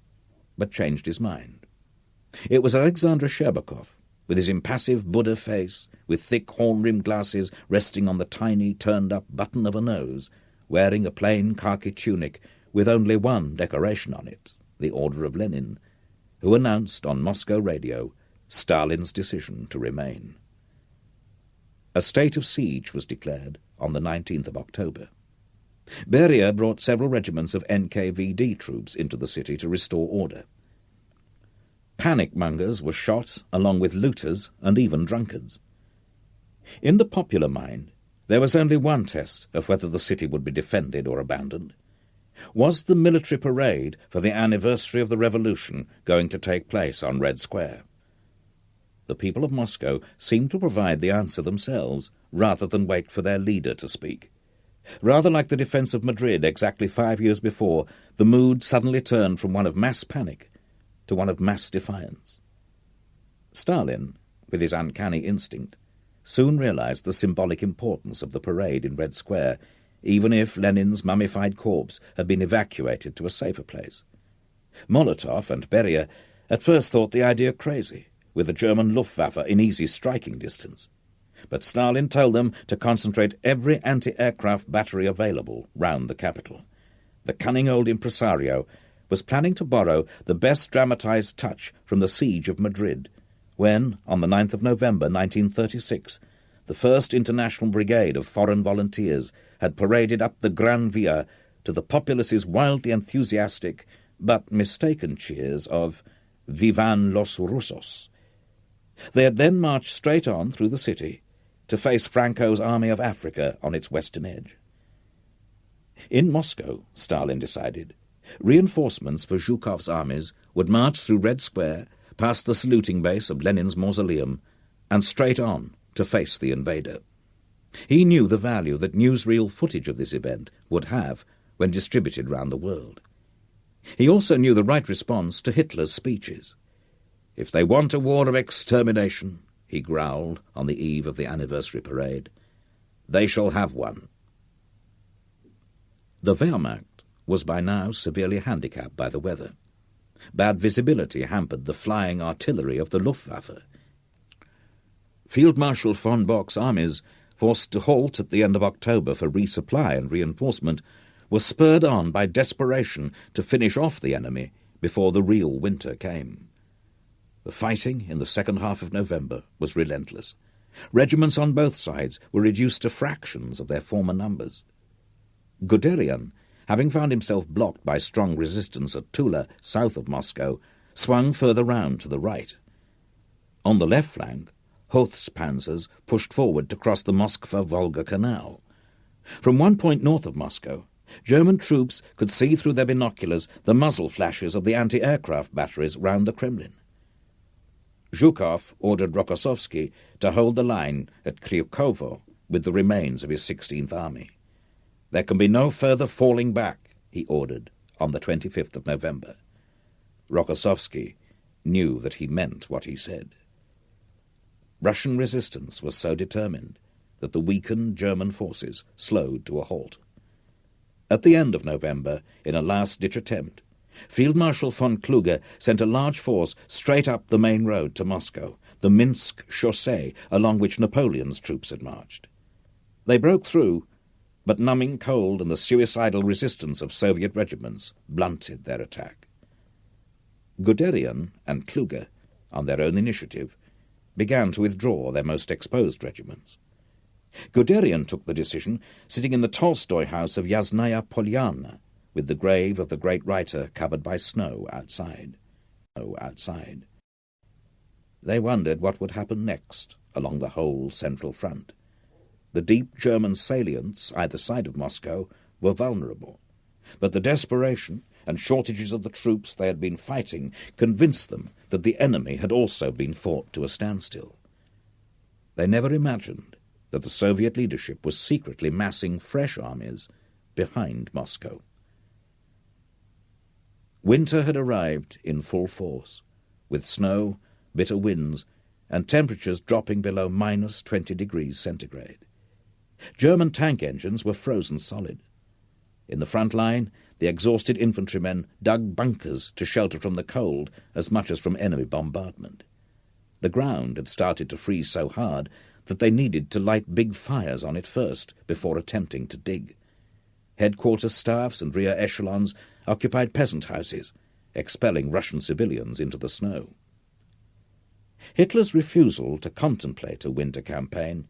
but changed his mind. It was Alexander Sherbakov, with his impassive Buddha face, with thick horn-rimmed glasses resting on the tiny, turned-up button of a nose, wearing a plain khaki tunic with only one decoration on it, the Order of Lenin, who announced on Moscow radio Stalin's decision to remain. A state of siege was declared on the 19th of October. Beria brought several regiments of NKVD troops into the city to restore order. Panic-mongers were shot along with looters and even drunkards. In the popular mind, there was only one test of whether the city would be defended or abandoned. Was the military parade for the anniversary of the revolution going to take place on Red Square? The people of Moscow seemed to provide the answer themselves, rather than wait for their leader to speak. Rather like the defence of Madrid exactly 5 years before, the mood suddenly turned from one of mass panic to one of mass defiance. Stalin, with his uncanny instinct, soon realized the symbolic importance of the parade in Red Square, even if Lenin's mummified corpse had been evacuated to a safer place. Molotov and Beria at first thought the idea crazy, with the German Luftwaffe in easy striking distance. But Stalin told them to concentrate every anti-aircraft battery available round the capital. The cunning old impresario was planning to borrow the best dramatized touch from the siege of Madrid, when, on the 9th of November 1936, the 1st International Brigade of Foreign Volunteers had paraded up the Gran Via to the populace's wildly enthusiastic but mistaken cheers of "Vivan los Rusos." They had then marched straight on through the city to face Franco's Army of Africa on its western edge. In Moscow, Stalin decided, reinforcements for Zhukov's armies would march through Red Square, past the saluting base of Lenin's mausoleum, and straight on to face the invader. He knew the value that newsreel footage of this event would have when distributed round the world. He also knew the right response to Hitler's speeches. "If they want a war of extermination," he growled on the eve of the anniversary parade, "they shall have one." The Wehrmacht was by now severely handicapped by the weather. Bad visibility hampered the flying artillery of the Luftwaffe. Field Marshal von Bock's armies, forced to halt at the end of October for resupply and reinforcement, were spurred on by desperation to finish off the enemy before the real winter came. The fighting in the second half of November was relentless. Regiments on both sides were reduced to fractions of their former numbers. Guderian, having found himself blocked by strong resistance at Tula, south of Moscow, swung further round to the right. On the left flank, Hoth's panzers pushed forward to cross the Moskva-Volga Canal. From one point north of Moscow, German troops could see through their binoculars the muzzle flashes of the anti-aircraft batteries round the Kremlin. Zhukov ordered Rokossovsky to hold the line at Kryukovo with the remains of his 16th Army. "There can be no further falling back," he ordered on the 25th of November. Rokossovsky knew that he meant what he said. Russian resistance was so determined that the weakened German forces slowed to a halt. At the end of November, in a last-ditch attempt, Field Marshal von Kluge sent a large force straight up the main road to Moscow, the Minsk chaussee along which Napoleon's troops had marched. They broke through, but numbing cold and the suicidal resistance of Soviet regiments blunted their attack. Guderian and Kluge, on their own initiative, began to withdraw their most exposed regiments. Guderian took the decision sitting in the Tolstoy house of Yasnaya Polyana, with the grave of the great writer covered by snow outside. They wondered what would happen next along the whole central front. The deep German salients either side of Moscow were vulnerable, but the desperation and shortages of the troops they had been fighting convinced them that the enemy had also been fought to a standstill. They never imagined that the Soviet leadership was secretly massing fresh armies behind Moscow. Winter had arrived in full force, with snow, bitter winds, and temperatures dropping below minus 20 degrees centigrade. German tank engines were frozen solid. In the front line, the exhausted infantrymen dug bunkers to shelter from the cold as much as from enemy bombardment. The ground had started to freeze so hard that they needed to light big fires on it first before attempting to dig. Headquarters staffs and rear echelons occupied peasant houses, expelling Russian civilians into the snow. Hitler's refusal to contemplate a winter campaign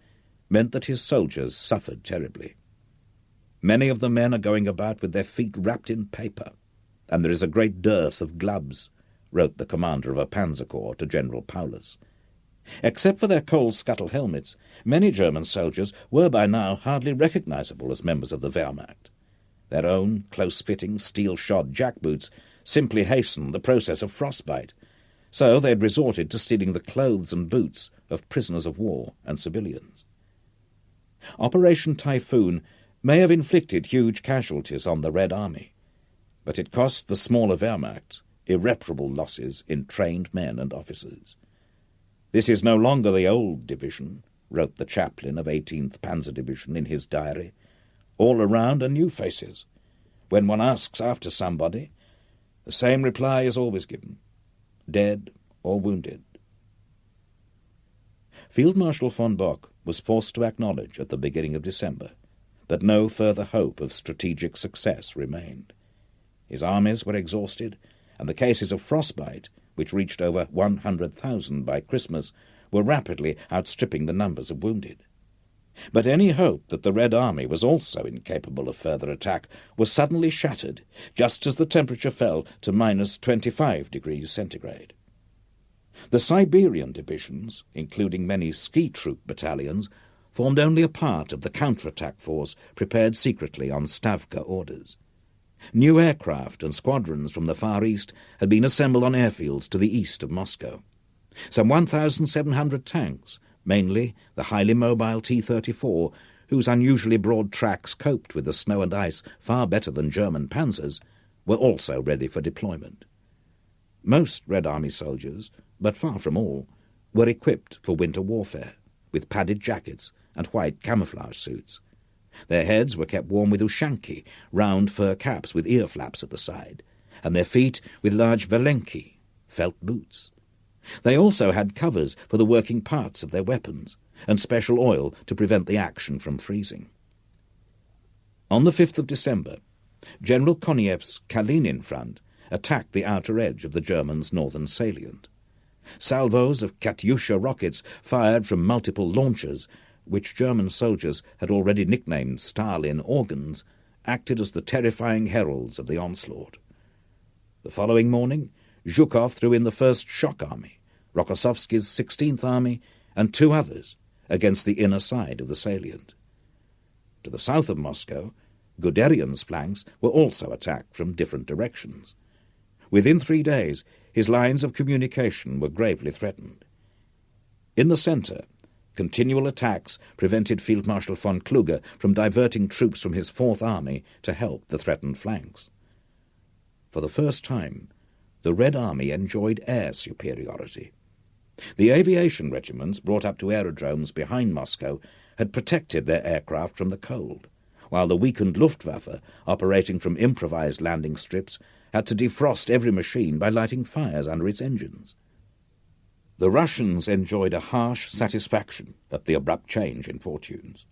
meant that his soldiers suffered terribly. Many of the men are going about with their feet wrapped in paper, and there is a great dearth of gloves, wrote the commander of a panzer corps to General Paulus. Except for their coal scuttle helmets, many German soldiers were by now hardly recognizable as members of the Wehrmacht. Their own close-fitting, steel-shod jackboots simply hastened the process of frostbite, so they had resorted to stealing the clothes and boots of prisoners of war and civilians. Operation Typhoon may have inflicted huge casualties on the Red Army, but it cost the smaller Wehrmacht irreparable losses in trained men and officers. "This is no longer the old division," wrote the chaplain of 18th Panzer Division in his diary. "All around are new faces. When one asks after somebody, the same reply is always given: dead or wounded." Field Marshal von Bock was forced to acknowledge at the beginning of December that no further hope of strategic success remained. His armies were exhausted, and the cases of frostbite, which reached over 100,000 by Christmas, were rapidly outstripping the numbers of wounded. But any hope that the Red Army was also incapable of further attack was suddenly shattered, just as the temperature fell to minus 25 degrees centigrade. The Siberian divisions, including many ski troop battalions, formed only a part of the counterattack force prepared secretly on Stavka orders. New aircraft and squadrons from the Far East had been assembled on airfields to the east of Moscow. Some 1,700 tanks, mainly the highly mobile T-34, whose unusually broad tracks coped with the snow and ice far better than German panzers, were also ready for deployment. Most Red Army soldiers, but far from all, were equipped for winter warfare, with padded jackets and white camouflage suits. Their heads were kept warm with ushanki, round fur caps with ear flaps at the side, and their feet with large valenki, felt boots. They also had covers for the working parts of their weapons, and special oil to prevent the action from freezing. On the 5th of December, General Koniev's Kalinin front attacked the outer edge of the Germans' northern salient. Salvos of Katyusha rockets fired from multiple launchers, which German soldiers had already nicknamed Stalin organs, acted as the terrifying heralds of the onslaught. The following morning, Zhukov threw in the first shock army, Rokossovsky's 16th Army, and two others against the inner side of the salient. To the south of Moscow, Guderian's flanks were also attacked from different directions. Within 3 days, his lines of communication were gravely threatened. In the centre, continual attacks prevented Field Marshal von Kluge from diverting troops from his 4th Army to help the threatened flanks. For the first time, the Red Army enjoyed air superiority. The aviation regiments brought up to aerodromes behind Moscow had protected their aircraft from the cold, while the weakened Luftwaffe, operating from improvised landing strips, had to defrost every machine by lighting fires under its engines. The Russians enjoyed a harsh satisfaction at the abrupt change in fortunes.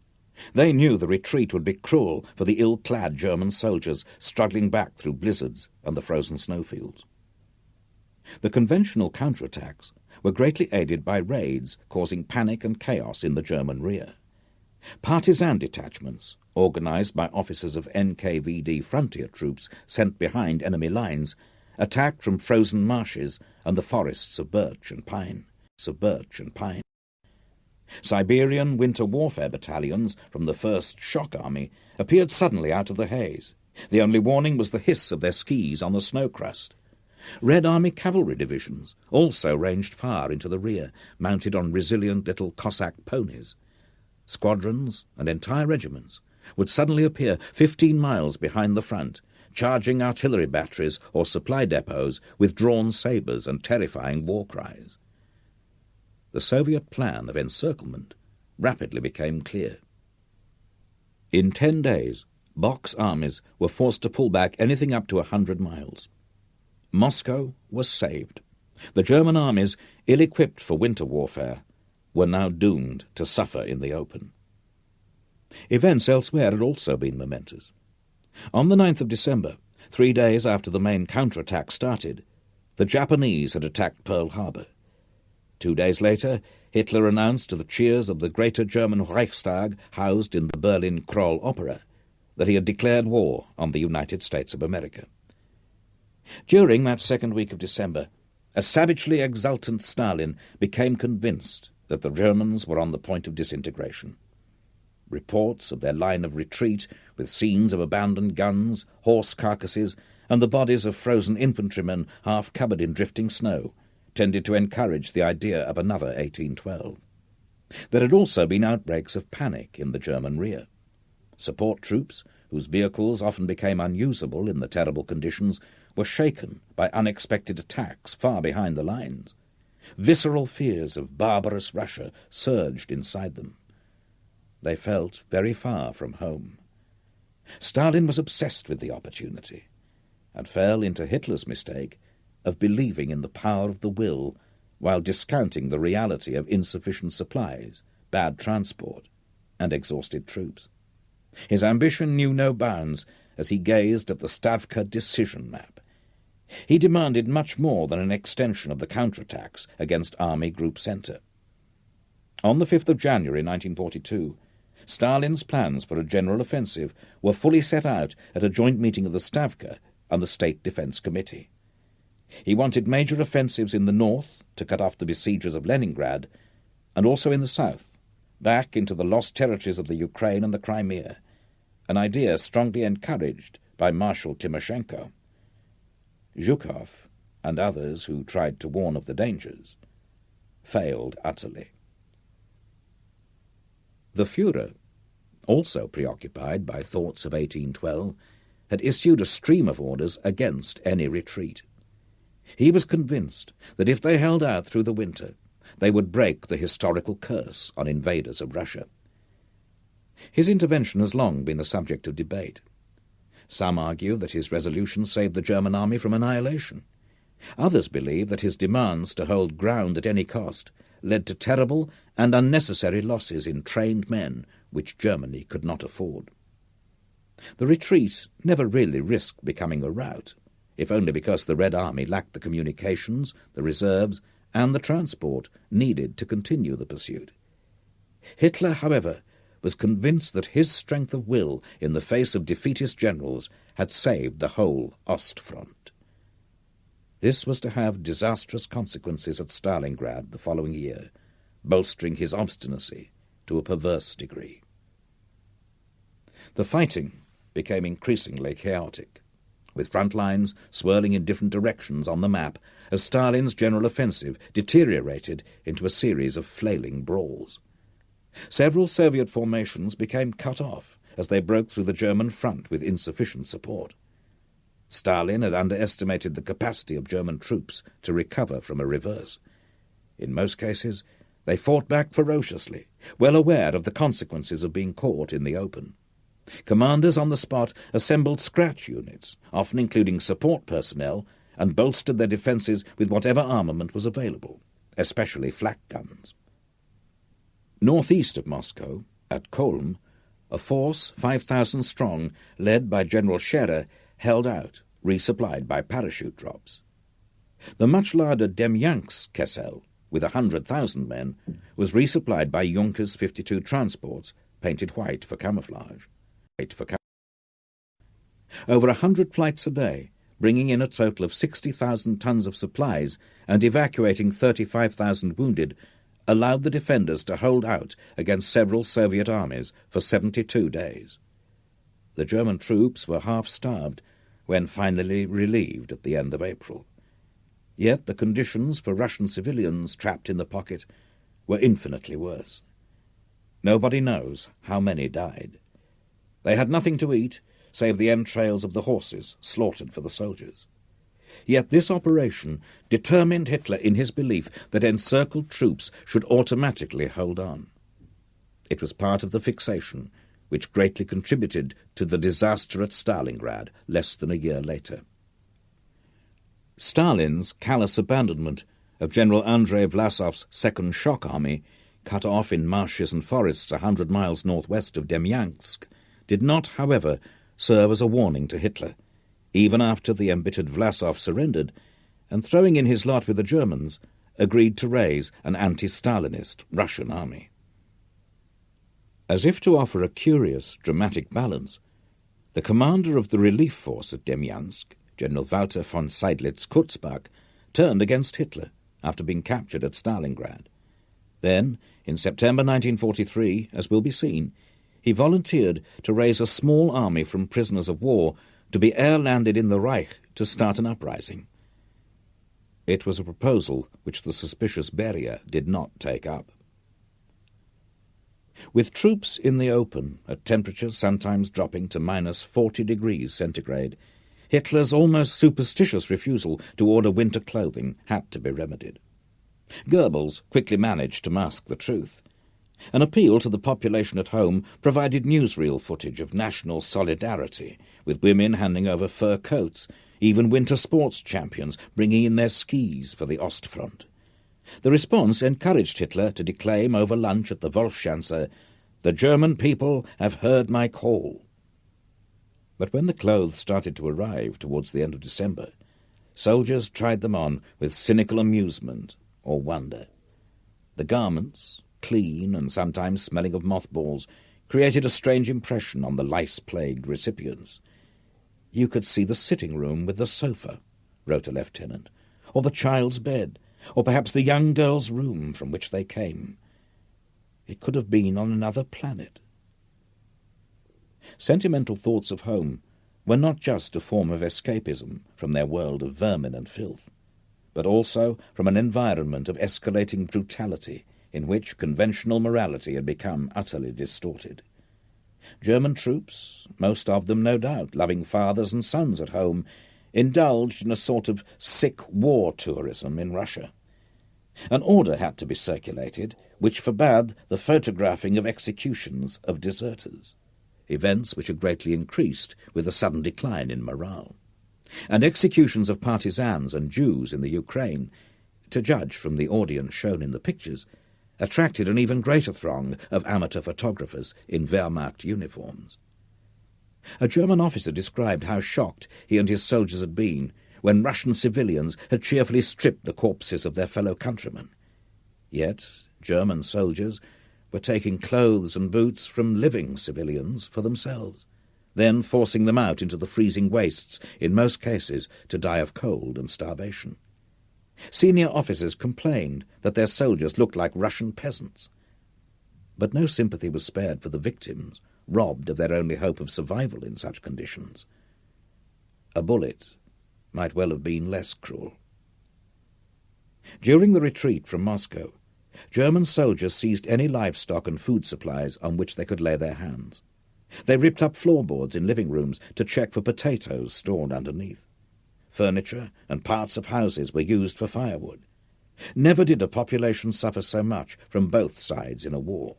They knew the retreat would be cruel for the ill-clad German soldiers struggling back through blizzards and the frozen snowfields. The conventional counterattacks were greatly aided by raids causing panic and chaos in the German rear. Partisan detachments, organized by officers of NKVD frontier troops sent behind enemy lines, attacked from frozen marshes and the forests of birch and pine. Siberian winter warfare battalions from the 1st Shock Army appeared suddenly out of the haze, The only warning was the hiss of their skis on the snow crust. Red Army cavalry divisions also ranged far into the rear, mounted on resilient little Cossack ponies. Squadrons and entire regiments would suddenly appear 15 miles behind the front, charging artillery batteries or supply depots with drawn sabres and terrifying war cries. The Soviet plan of encirclement rapidly became clear. In 10 days, Bock's armies were forced to pull back anything up to 100 miles. Moscow was saved. The German armies, ill-equipped for winter warfare, were now doomed to suffer in the open. Events elsewhere had also been momentous. On the 9th of December, 3 days after the main counterattack started, the Japanese had attacked Pearl Harbor. 2 days later, Hitler announced to the cheers of the Greater German Reichstag housed in the Berlin Kroll Opera that he had declared war on the United States of America. During that second week of December, a savagely exultant Stalin became convinced that the Germans were on the point of disintegration. Reports of their line of retreat, with scenes of abandoned guns, horse carcasses, and the bodies of frozen infantrymen half covered in drifting snow, tended to encourage the idea of another 1812. There had also been outbreaks of panic in the German rear. Support troops, whose vehicles often became unusable in the terrible conditions, were shaken by unexpected attacks far behind the lines. Visceral fears of barbarous Russia surged inside them. They felt very far from home. Stalin was obsessed with the opportunity, and fell into Hitler's mistake of believing in the power of the will while discounting the reality of insufficient supplies, bad transport, and exhausted troops. His ambition knew no bounds as he gazed at the Stavka decision map. He demanded much more than an extension of the counterattacks against Army Group Center. On the 5th of January 1942, Stalin's plans for a general offensive were fully set out at a joint meeting of the Stavka and the State Defense Committee. He wanted major offensives in the north to cut off the besiegers of Leningrad, and also in the south, back into the lost territories of the Ukraine and the Crimea, an idea strongly encouraged by Marshal Timoshenko. Zhukov and others who tried to warn of the dangers failed utterly. The Führer, also preoccupied by thoughts of 1812, had issued a stream of orders against any retreat. He was convinced that if they held out through the winter, they would break the historical curse on invaders of Russia. His intervention has long been the subject of debate. Some argue that his resolution saved the German army from annihilation. Others believe that his demands to hold ground at any cost led to terrible and unnecessary losses in trained men which Germany could not afford. The retreat never really risked becoming a rout, if only because the Red Army lacked the communications, the reserves, and the transport needed to continue the pursuit. Hitler, however, was convinced that his strength of will in the face of defeatist generals had saved the whole Ostfront. This was to have disastrous consequences at Stalingrad the following year, bolstering his obstinacy to a perverse degree. The fighting became increasingly chaotic, with front lines swirling in different directions on the map as Stalin's general offensive deteriorated into a series of flailing brawls. Several Soviet formations became cut off as they broke through the German front with insufficient support. Stalin had underestimated the capacity of German troops to recover from a reverse. In most cases, they fought back ferociously, well aware of the consequences of being caught in the open. Commanders on the spot assembled scratch units, often including support personnel, and bolstered their defences with whatever armament was available, especially flak guns. Northeast of Moscow, at Kolm, a force 5,000 strong, led by General Scherer, held out, resupplied by parachute drops. The much larger Demyansk-Kessel, with 100,000 men, was resupplied by Junkers 52 transports, painted white for camouflage. Over 100 flights a day, bringing in a total of 60,000 tons of supplies and evacuating 35,000 wounded, allowed the defenders to hold out against several Soviet armies for 72 days. The German troops were half-starved when finally relieved at the end of April. Yet the conditions for Russian civilians trapped in the pocket were infinitely worse. Nobody knows how many died. They had nothing to eat save the entrails of the horses slaughtered for the soldiers. Yet this operation determined Hitler in his belief that encircled troops should automatically hold on. It was part of the fixation which greatly contributed to the disaster at Stalingrad less than a year later. Stalin's callous abandonment of General Andrei Vlasov's Second Shock Army, cut off in marshes and forests 100 miles northwest of Demyansk, did not, however, serve as a warning to Hitler, even after the embittered Vlasov surrendered and, throwing in his lot with the Germans, agreed to raise an anti-Stalinist Russian army. As if to offer a curious, dramatic balance, the commander of the relief force at Demyansk, General Walter von Seydlitz-Kurzbach, turned against Hitler after being captured at Stalingrad. Then, in September 1943, as will be seen, he volunteered to raise a small army from prisoners of war to be air-landed in the Reich to start an uprising. It was a proposal which the suspicious Beria did not take up. With troops in the open, at temperatures sometimes dropping to minus 40 degrees centigrade, Hitler's almost superstitious refusal to order winter clothing had to be remedied. Goebbels quickly managed to mask the truth. An appeal to the population at home provided newsreel footage of national solidarity, with women handing over fur coats, even winter sports champions bringing in their skis for the Ostfront. The response encouraged Hitler to declaim over lunch at the Wolfschanze, "The German people have heard my call." But when the clothes started to arrive towards the end of December, soldiers tried them on with cynical amusement or wonder. The garments, clean and sometimes smelling of mothballs, created a strange impression on the lice-plagued recipients. "You could see the sitting room with the sofa," wrote a lieutenant, "or the child's bed, or perhaps the young girl's room from which they came. It could have been on another planet." Sentimental thoughts of home were not just a form of escapism from their world of vermin and filth, but also from an environment of escalating brutality in which conventional morality had become utterly distorted. German troops, most of them no doubt loving fathers and sons at home, indulged in a sort of sick war tourism in Russia. An order had to be circulated which forbade the photographing of executions of deserters, events which had greatly increased with the sudden decline in morale. And executions of partisans and Jews in the Ukraine, to judge from the audience shown in the pictures, attracted an even greater throng of amateur photographers in Wehrmacht uniforms. A German officer described how shocked he and his soldiers had been when Russian civilians had cheerfully stripped the corpses of their fellow countrymen. Yet German soldiers were taking clothes and boots from living civilians for themselves, then forcing them out into the freezing wastes, in most cases to die of cold and starvation. Senior officers complained that their soldiers looked like Russian peasants. But no sympathy was spared for the victims, robbed of their only hope of survival in such conditions. A bullet might well have been less cruel. During the retreat from Moscow, German soldiers seized any livestock and food supplies on which they could lay their hands. They ripped up floorboards in living rooms to check for potatoes stored underneath. Furniture and parts of houses were used for firewood. Never did a population suffer so much from both sides in a war.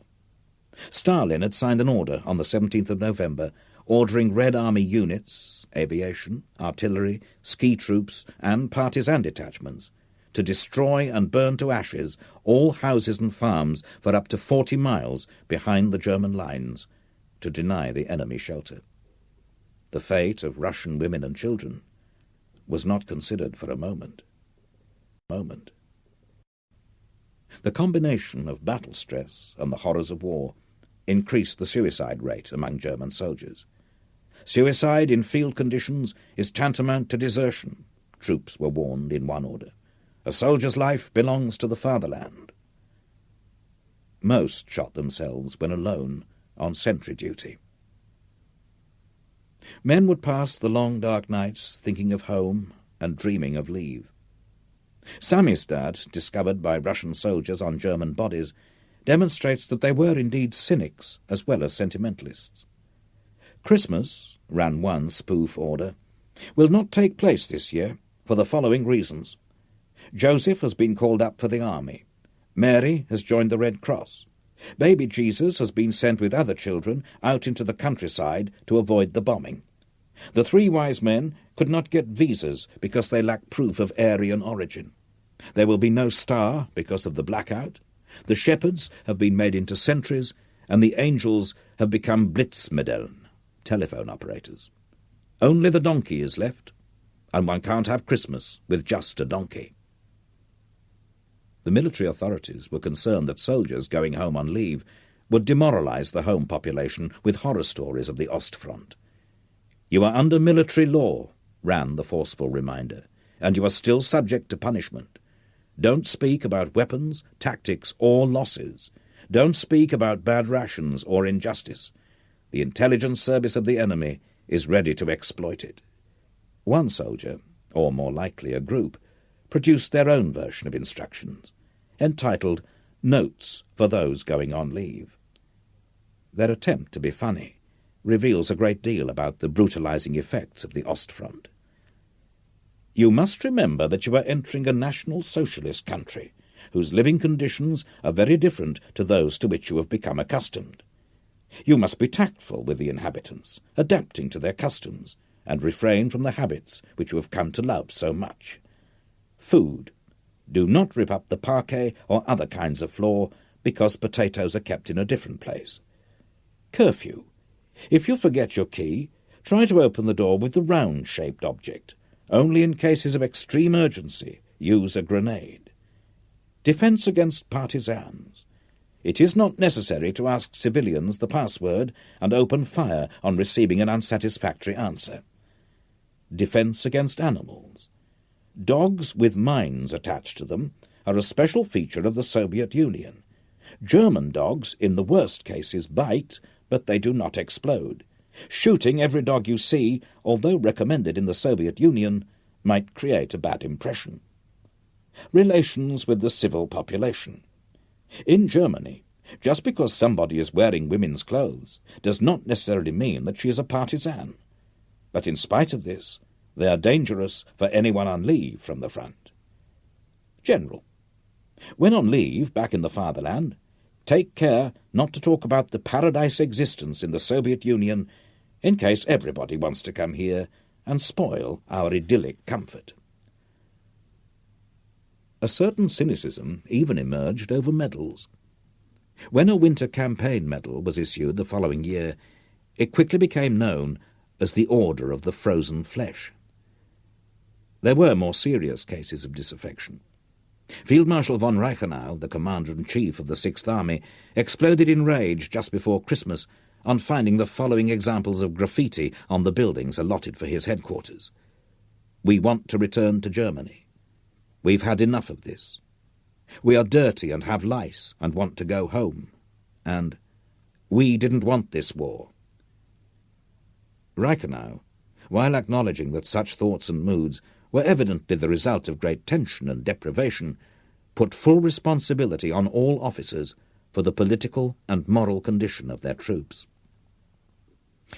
Stalin had signed an order on the 17th of November ordering Red Army units, aviation, artillery, ski troops, and partisan detachments to destroy and burn to ashes all houses and farms for up to 40 miles behind the German lines to deny the enemy shelter. The fate of Russian women and children was not considered for a moment. The combination of battle stress and the horrors of war increased the suicide rate among German soldiers. Suicide in field conditions is tantamount to desertion, troops were warned in one order. A soldier's life belongs to the fatherland. Most shot themselves when alone on sentry duty. Men would pass the long dark nights thinking of home and dreaming of leave. Samizdat, discovered by Russian soldiers on German bodies, demonstrates that they were indeed cynics as well as sentimentalists. Christmas, ran one spoof order, will not take place this year for the following reasons. Joseph has been called up for the army. Mary has joined the Red Cross. Baby Jesus has been sent with other children out into the countryside to avoid the bombing. The three wise men could not get visas because they lack proof of Aryan origin. There will be no star because of the blackout. The shepherds have been made into sentries, and the angels have become Blitzmedeln, telephone operators. Only the donkey is left, and one can't have Christmas with just a donkey. The military authorities were concerned that soldiers going home on leave would demoralize the home population with horror stories of the Ostfront. "You are under military law," ran the forceful reminder, "and you are still subject to punishment. Don't speak about weapons, tactics, or losses. Don't speak about bad rations or injustice. The intelligence service of the enemy is ready to exploit it." One soldier, or more likely a group, produced their own version of instructions, entitled Notes for Those Going on Leave. Their attempt to be funny reveals a great deal about the brutalizing effects of the Ostfront. "You must remember that you are entering a National Socialist country, whose living conditions are very different to those to which you have become accustomed. You must be tactful with the inhabitants, adapting to their customs, and refrain from the habits which you have come to love so much. Food. Do not rip up the parquet or other kinds of floor because potatoes are kept in a different place. Curfew. If you forget your key, try to open the door with the round-shaped object. Only in cases of extreme urgency, use a grenade. Defense against partisans. It is not necessary to ask civilians the password and open fire on receiving an unsatisfactory answer. Defense against animals. Dogs with mines attached to them are a special feature of the Soviet Union. German dogs, in the worst cases, bite, but they do not explode. Shooting every dog you see, although recommended in the Soviet Union, might create a bad impression. Relations with the civil population. In Germany, just because somebody is wearing women's clothes does not necessarily mean that she is a partisan. But in spite of this, they are dangerous for anyone on leave from the front. General. When on leave back in the fatherland, take care not to talk about the paradise existence in the Soviet Union in case everybody wants to come here and spoil our idyllic comfort. A certain cynicism even emerged over medals. When a winter campaign medal was issued the following year, it quickly became known as the Order of the Frozen Flesh. There were more serious cases of disaffection. Field Marshal von Reichenau, the Commander-in-Chief of the Sixth Army, exploded in rage just before Christmas on finding the following examples of graffiti on the buildings allotted for his headquarters. "We want to return to Germany. We've had enough of this. We are dirty and have lice and want to go home." And "We didn't want this war." Reichenau, while acknowledging that such thoughts and moods were evidently the result of great tension and deprivation, put full responsibility on all officers for the political and moral condition of their troops.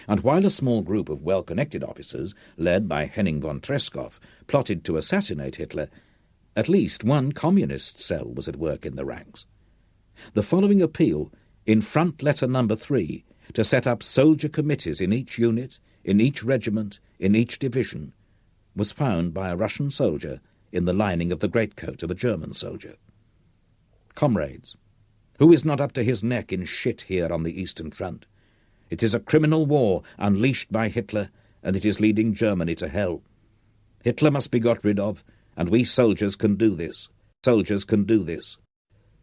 And while a small group of well-connected officers, led by Henning von Treschow, plotted to assassinate Hitler, at least one communist cell was at work in the ranks. The following appeal, in front letter number 3, to set up soldier committees in each unit, in each regiment, in each division, was found by a Russian soldier in the lining of the greatcoat of a German soldier. "Comrades, who is not up to his neck in shit here on the Eastern Front? It is a criminal war unleashed by Hitler, and it is leading Germany to hell. Hitler must be got rid of, and we soldiers can do this. Soldiers can do this.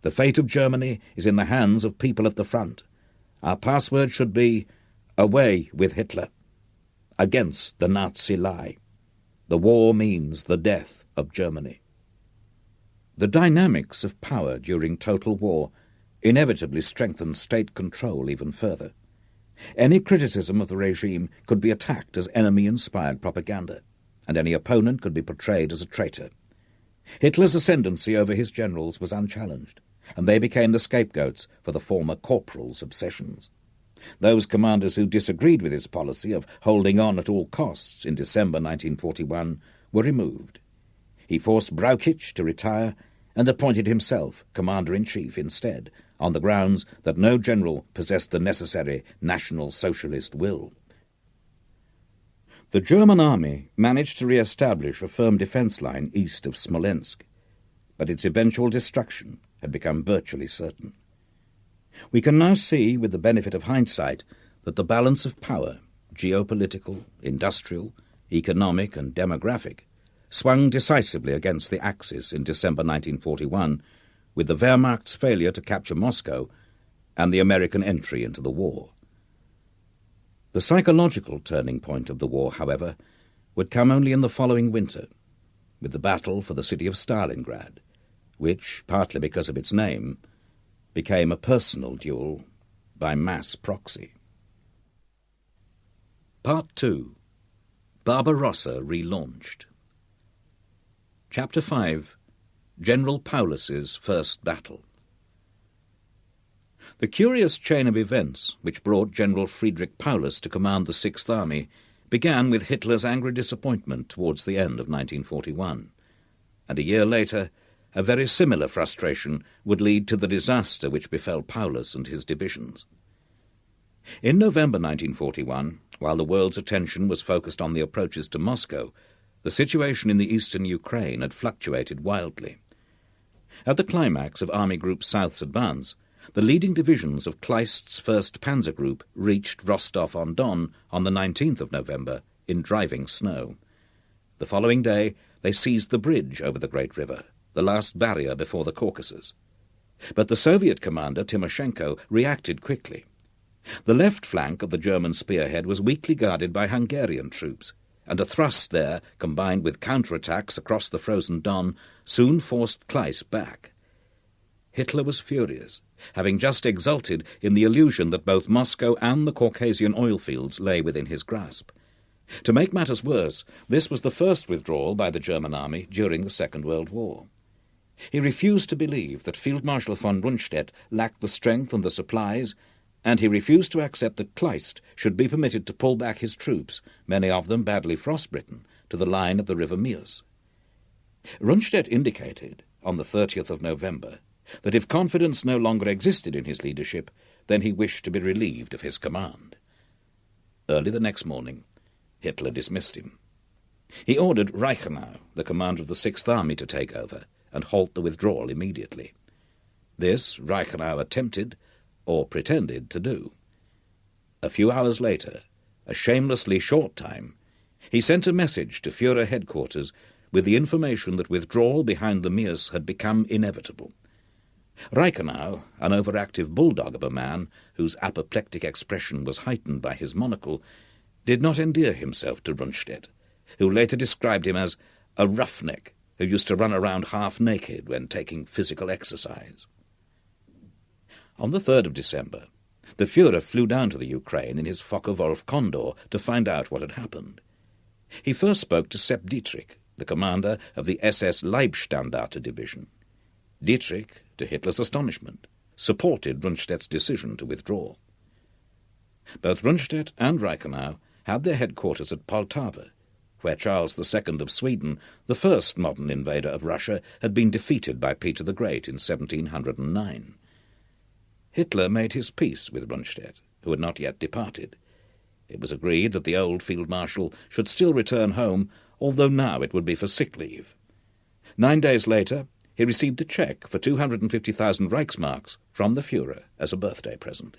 The fate of Germany is in the hands of people at the front. Our password should be, away with Hitler. Against the Nazi lie. The war means the death of Germany." The dynamics of power during total war inevitably strengthened state control even further. Any criticism of the regime could be attacked as enemy-inspired propaganda, and any opponent could be portrayed as a traitor. Hitler's ascendancy over his generals was unchallenged, and they became the scapegoats for the former corporal's obsessions. Those commanders who disagreed with his policy of holding on at all costs in December 1941 were removed. He forced Brauchitsch to retire and appointed himself commander-in-chief instead, on the grounds that no general possessed the necessary National Socialist will. The German army managed to re-establish a firm defence line east of Smolensk, but its eventual destruction had become virtually certain. We can now see, with the benefit of hindsight, that the balance of power, geopolitical, industrial, economic and demographic, swung decisively against the Axis in December 1941, with the Wehrmacht's failure to capture Moscow and the American entry into the war. The psychological turning point of the war, however, would come only in the following winter, with the battle for the city of Stalingrad, which, partly because of its name, became a personal duel by mass proxy. Part 2. Barbarossa relaunched. Chapter 5. General Paulus's First Battle. The curious chain of events which brought General Friedrich Paulus to command the Sixth Army began with Hitler's angry disappointment towards the end of 1941, and a year later a very similar frustration would lead to the disaster which befell Paulus and his divisions. In November 1941, while the world's attention was focused on the approaches to Moscow, the situation in the eastern Ukraine had fluctuated wildly. At the climax of Army Group South's advance, the leading divisions of Kleist's 1st Panzer Group reached Rostov-on-Don on the 19th of November in driving snow. The following day they seized the bridge over the Great River, the last barrier before the Caucasus. But the Soviet commander, Timoshenko, reacted quickly. The left flank of the German spearhead was weakly guarded by Hungarian troops, and a thrust there, combined with counterattacks across the frozen Don, soon forced Kleist back. Hitler was furious, having just exulted in the illusion that both Moscow and the Caucasian oil fields lay within his grasp. To make matters worse, this was the first withdrawal by the German army during the Second World War. He refused to believe that Field Marshal von Rundstedt lacked the strength and the supplies, and he refused to accept that Kleist should be permitted to pull back his troops, many of them badly frostbitten, to the line of the River Meuse. Rundstedt indicated, on the 30th of November, that if confidence no longer existed in his leadership, then he wished to be relieved of his command. Early the next morning, Hitler dismissed him. He ordered Reichenau, the commander of the Sixth Army, to take over and halt the withdrawal immediately. This Reichenau attempted, or pretended to do. A few hours later, a shamelessly short time, he sent a message to Führer headquarters with the information that withdrawal behind the Meuse had become inevitable. Reichenau, an overactive bulldog of a man whose apoplectic expression was heightened by his monocle, did not endear himself to Rundstedt, who later described him as a roughneck who used to run around half-naked when taking physical exercise. On the 3rd of December, the Führer flew down to the Ukraine in his Focke-Wulf Condor to find out what had happened. He first spoke to Sepp Dietrich, the commander of the SS Leibstandarte division. Dietrich, to Hitler's astonishment, supported Rundstedt's decision to withdraw. Both Rundstedt and Reichenau had their headquarters at Poltava, where Charles II of Sweden, the first modern invader of Russia, had been defeated by Peter the Great in 1709. Hitler made his peace with Rundstedt, who had not yet departed. It was agreed that the old Field Marshal should still return home, although now it would be for sick leave. 9 days later, he received a cheque for 250,000 Reichsmarks from the Führer as a birthday present.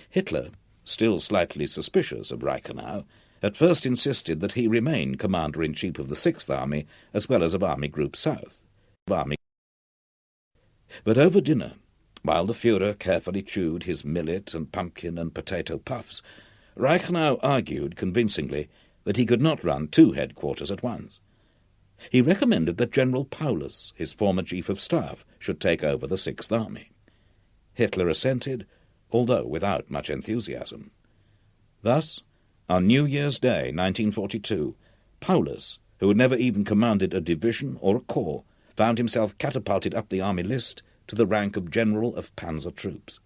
Hitler, still slightly suspicious of Reichenau, at first insisted that he remain Commander-in-Chief of the Sixth Army as well as of Army Group South. But over dinner, while the Führer carefully chewed his millet and pumpkin and potato puffs, Reichenau argued convincingly that he could not run 2 headquarters at once. He recommended that General Paulus, his former chief of staff, should take over the Sixth Army. Hitler assented, although without much enthusiasm. Thus, on New Year's Day, 1942, Paulus, who had never even commanded a division or a corps, found himself catapulted up the army list to the rank of General of Panzer Troops.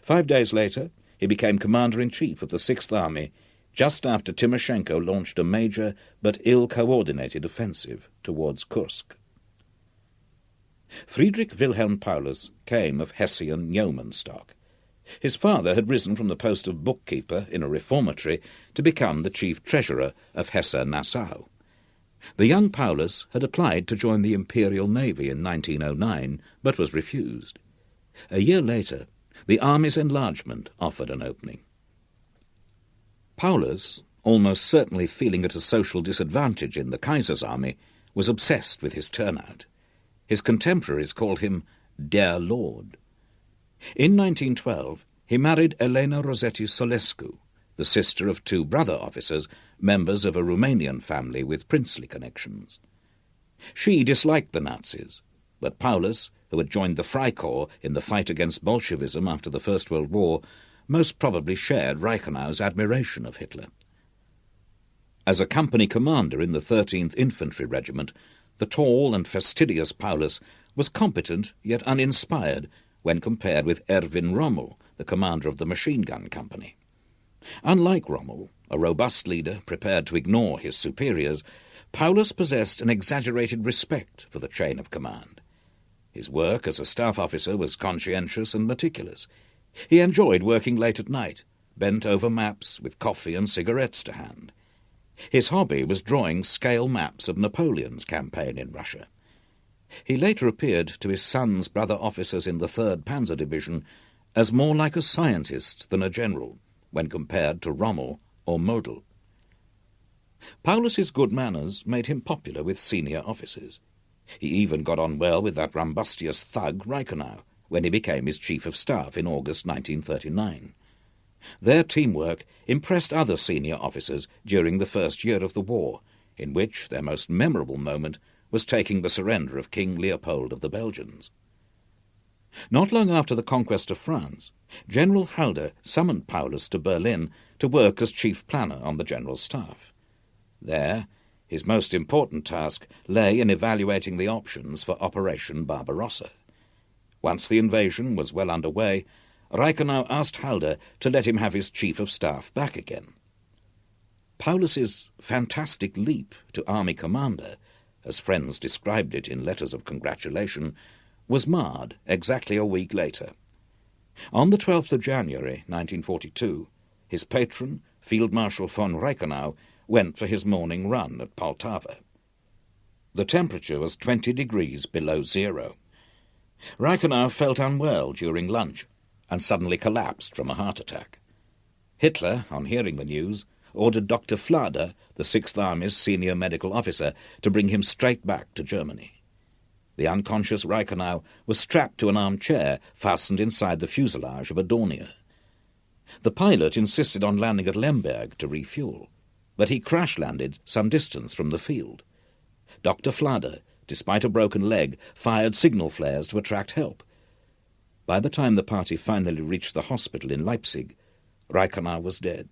5 days later, he became Commander-in-Chief of the Sixth Army, just after Timoshenko launched a major but ill-coordinated offensive towards Kursk. Friedrich Wilhelm Paulus came of Hessian yeoman stock. His father had risen from the post of bookkeeper in a reformatory to become the chief treasurer of Hesse-Nassau. The young Paulus had applied to join the Imperial Navy in 1909, but was refused. A year later, the army's enlargement offered an opening. Paulus, almost certainly feeling at a social disadvantage in the Kaiser's army, was obsessed with his turnout. His contemporaries called him Der Lord. In 1912, he married Elena Rosetti Solescu, the sister of 2 brother officers, members of a Romanian family with princely connections. She disliked the Nazis, but Paulus, who had joined the Freikorps in the fight against Bolshevism after the First World War, most probably shared Reichenau's admiration of Hitler. As a company commander in the 13th Infantry Regiment, the tall and fastidious Paulus was competent yet uninspired when compared with Erwin Rommel, the commander of the machine gun company. Unlike Rommel, a robust leader prepared to ignore his superiors, Paulus possessed an exaggerated respect for the chain of command. His work as a staff officer was conscientious and meticulous. He enjoyed working late at night, bent over maps with coffee and cigarettes to hand. His hobby was drawing scale maps of Napoleon's campaign in Russia. He later appeared to his son's brother officers in the 3rd Panzer Division as more like a scientist than a general, when compared to Rommel or Model. Paulus's good manners made him popular with senior officers. He even got on well with that rumbustious thug Reichenau when he became his chief of staff in August 1939. Their teamwork impressed other senior officers during the first year of the war, in which their most memorable moment was taking the surrender of King Leopold of the Belgians. Not long after the conquest of France, General Halder summoned Paulus to Berlin to work as chief planner on the general staff. There, his most important task lay in evaluating the options for Operation Barbarossa. Once the invasion was well underway, Reichenau asked Halder to let him have his chief of staff back again. Paulus's fantastic leap to army commander, as friends described it in letters of congratulation, was marred exactly a week later. On the 12th of January 1942, his patron, Field Marshal von Reichenau, went for his morning run at Poltava. The temperature was 20 degrees below zero. Reichenau felt unwell during lunch and suddenly collapsed from a heart attack. Hitler, on hearing the news, ordered Dr. Flada, the Sixth Army's senior medical officer, to bring him straight back to Germany. The unconscious Reichenau was strapped to an armchair fastened inside the fuselage of a Dornier. The pilot insisted on landing at Lemberg to refuel, but he crash-landed some distance from the field. Dr. Flada, despite a broken leg, fired signal flares to attract help. By the time the party finally reached the hospital in Leipzig, Reichenau was dead.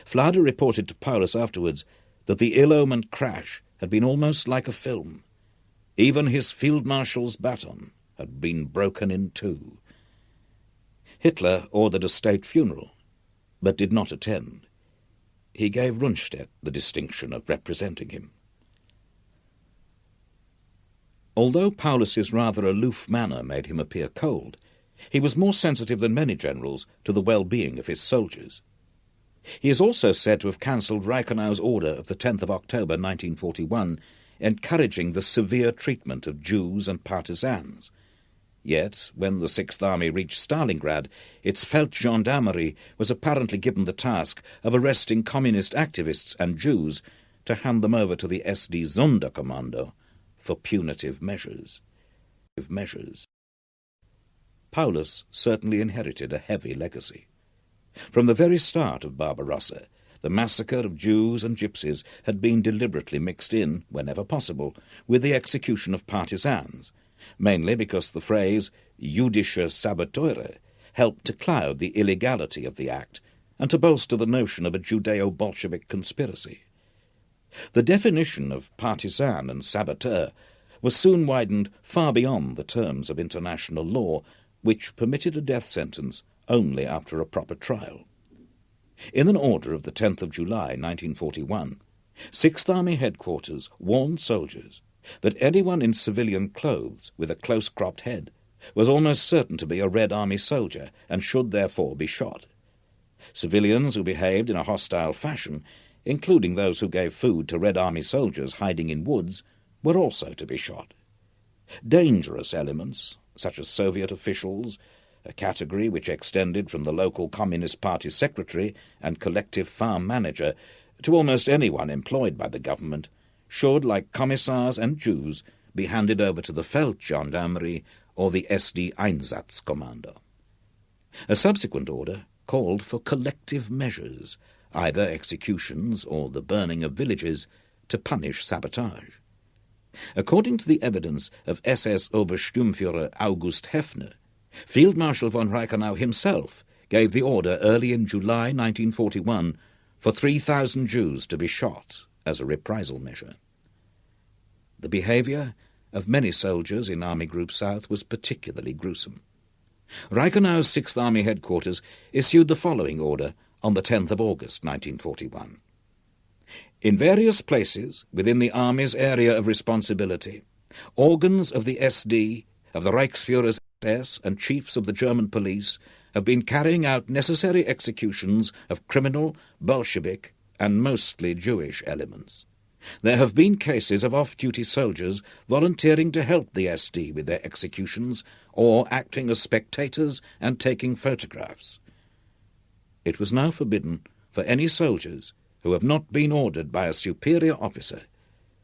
Flada reported to Paulus afterwards that the ill-omened crash had been almost like a film. Even his field marshal's baton had been broken in two. Hitler ordered a state funeral, but did not attend. He gave Rundstedt the distinction of representing him. Although Paulus's rather aloof manner made him appear cold, he was more sensitive than many generals to the well-being of his soldiers. He is also said to have cancelled Reichenau's order of the 10th of October 1941, encouraging the severe treatment of Jews and partisans. Yet, when the Sixth Army reached Stalingrad, its Feldgendarmerie was apparently given the task of arresting communist activists and Jews to hand them over to the SD Sonderkommando for punitive measures. Paulus certainly inherited a heavy legacy. From the very start of Barbarossa, the massacre of Jews and Gypsies had been deliberately mixed in, whenever possible, with the execution of partisans, mainly because the phrase Jüdische Saboteure helped to cloud the illegality of the act and to bolster the notion of a Judeo-Bolshevik conspiracy. The definition of partisan and saboteur was soon widened far beyond the terms of international law, which permitted a death sentence only after a proper trial. In an order of the 10th of July 1941, 6th Army Headquarters warned soldiers that anyone in civilian clothes with a close-cropped head was almost certain to be a Red Army soldier and should therefore be shot. Civilians who behaved in a hostile fashion, including those who gave food to Red Army soldiers hiding in woods, were also to be shot. Dangerous elements, such as Soviet officials, a category which extended from the local Communist Party secretary and collective farm manager to almost anyone employed by the government, should, like commissars and Jews, be handed over to the Feldgendarmerie or the SD Einsatzkommando. A subsequent order called for collective measures, either executions or the burning of villages, to punish sabotage. According to the evidence of SS Obersturmführer August Heffner, Field Marshal von Reichenau himself gave the order early in July 1941 for 3,000 Jews to be shot as a reprisal measure. The behaviour of many soldiers in Army Group South was particularly gruesome. Reichenau's 6th Army Headquarters issued the following order on the 10th of August 1941. In various places within the Army's area of responsibility, organs of the SD, of the Reichsführer's SS, and chiefs of the German police have been carrying out necessary executions of criminal, Bolshevik, and mostly Jewish elements. There have been cases of off-duty soldiers volunteering to help the SD with their executions or acting as spectators and taking photographs. It was now forbidden for any soldiers who have not been ordered by a superior officer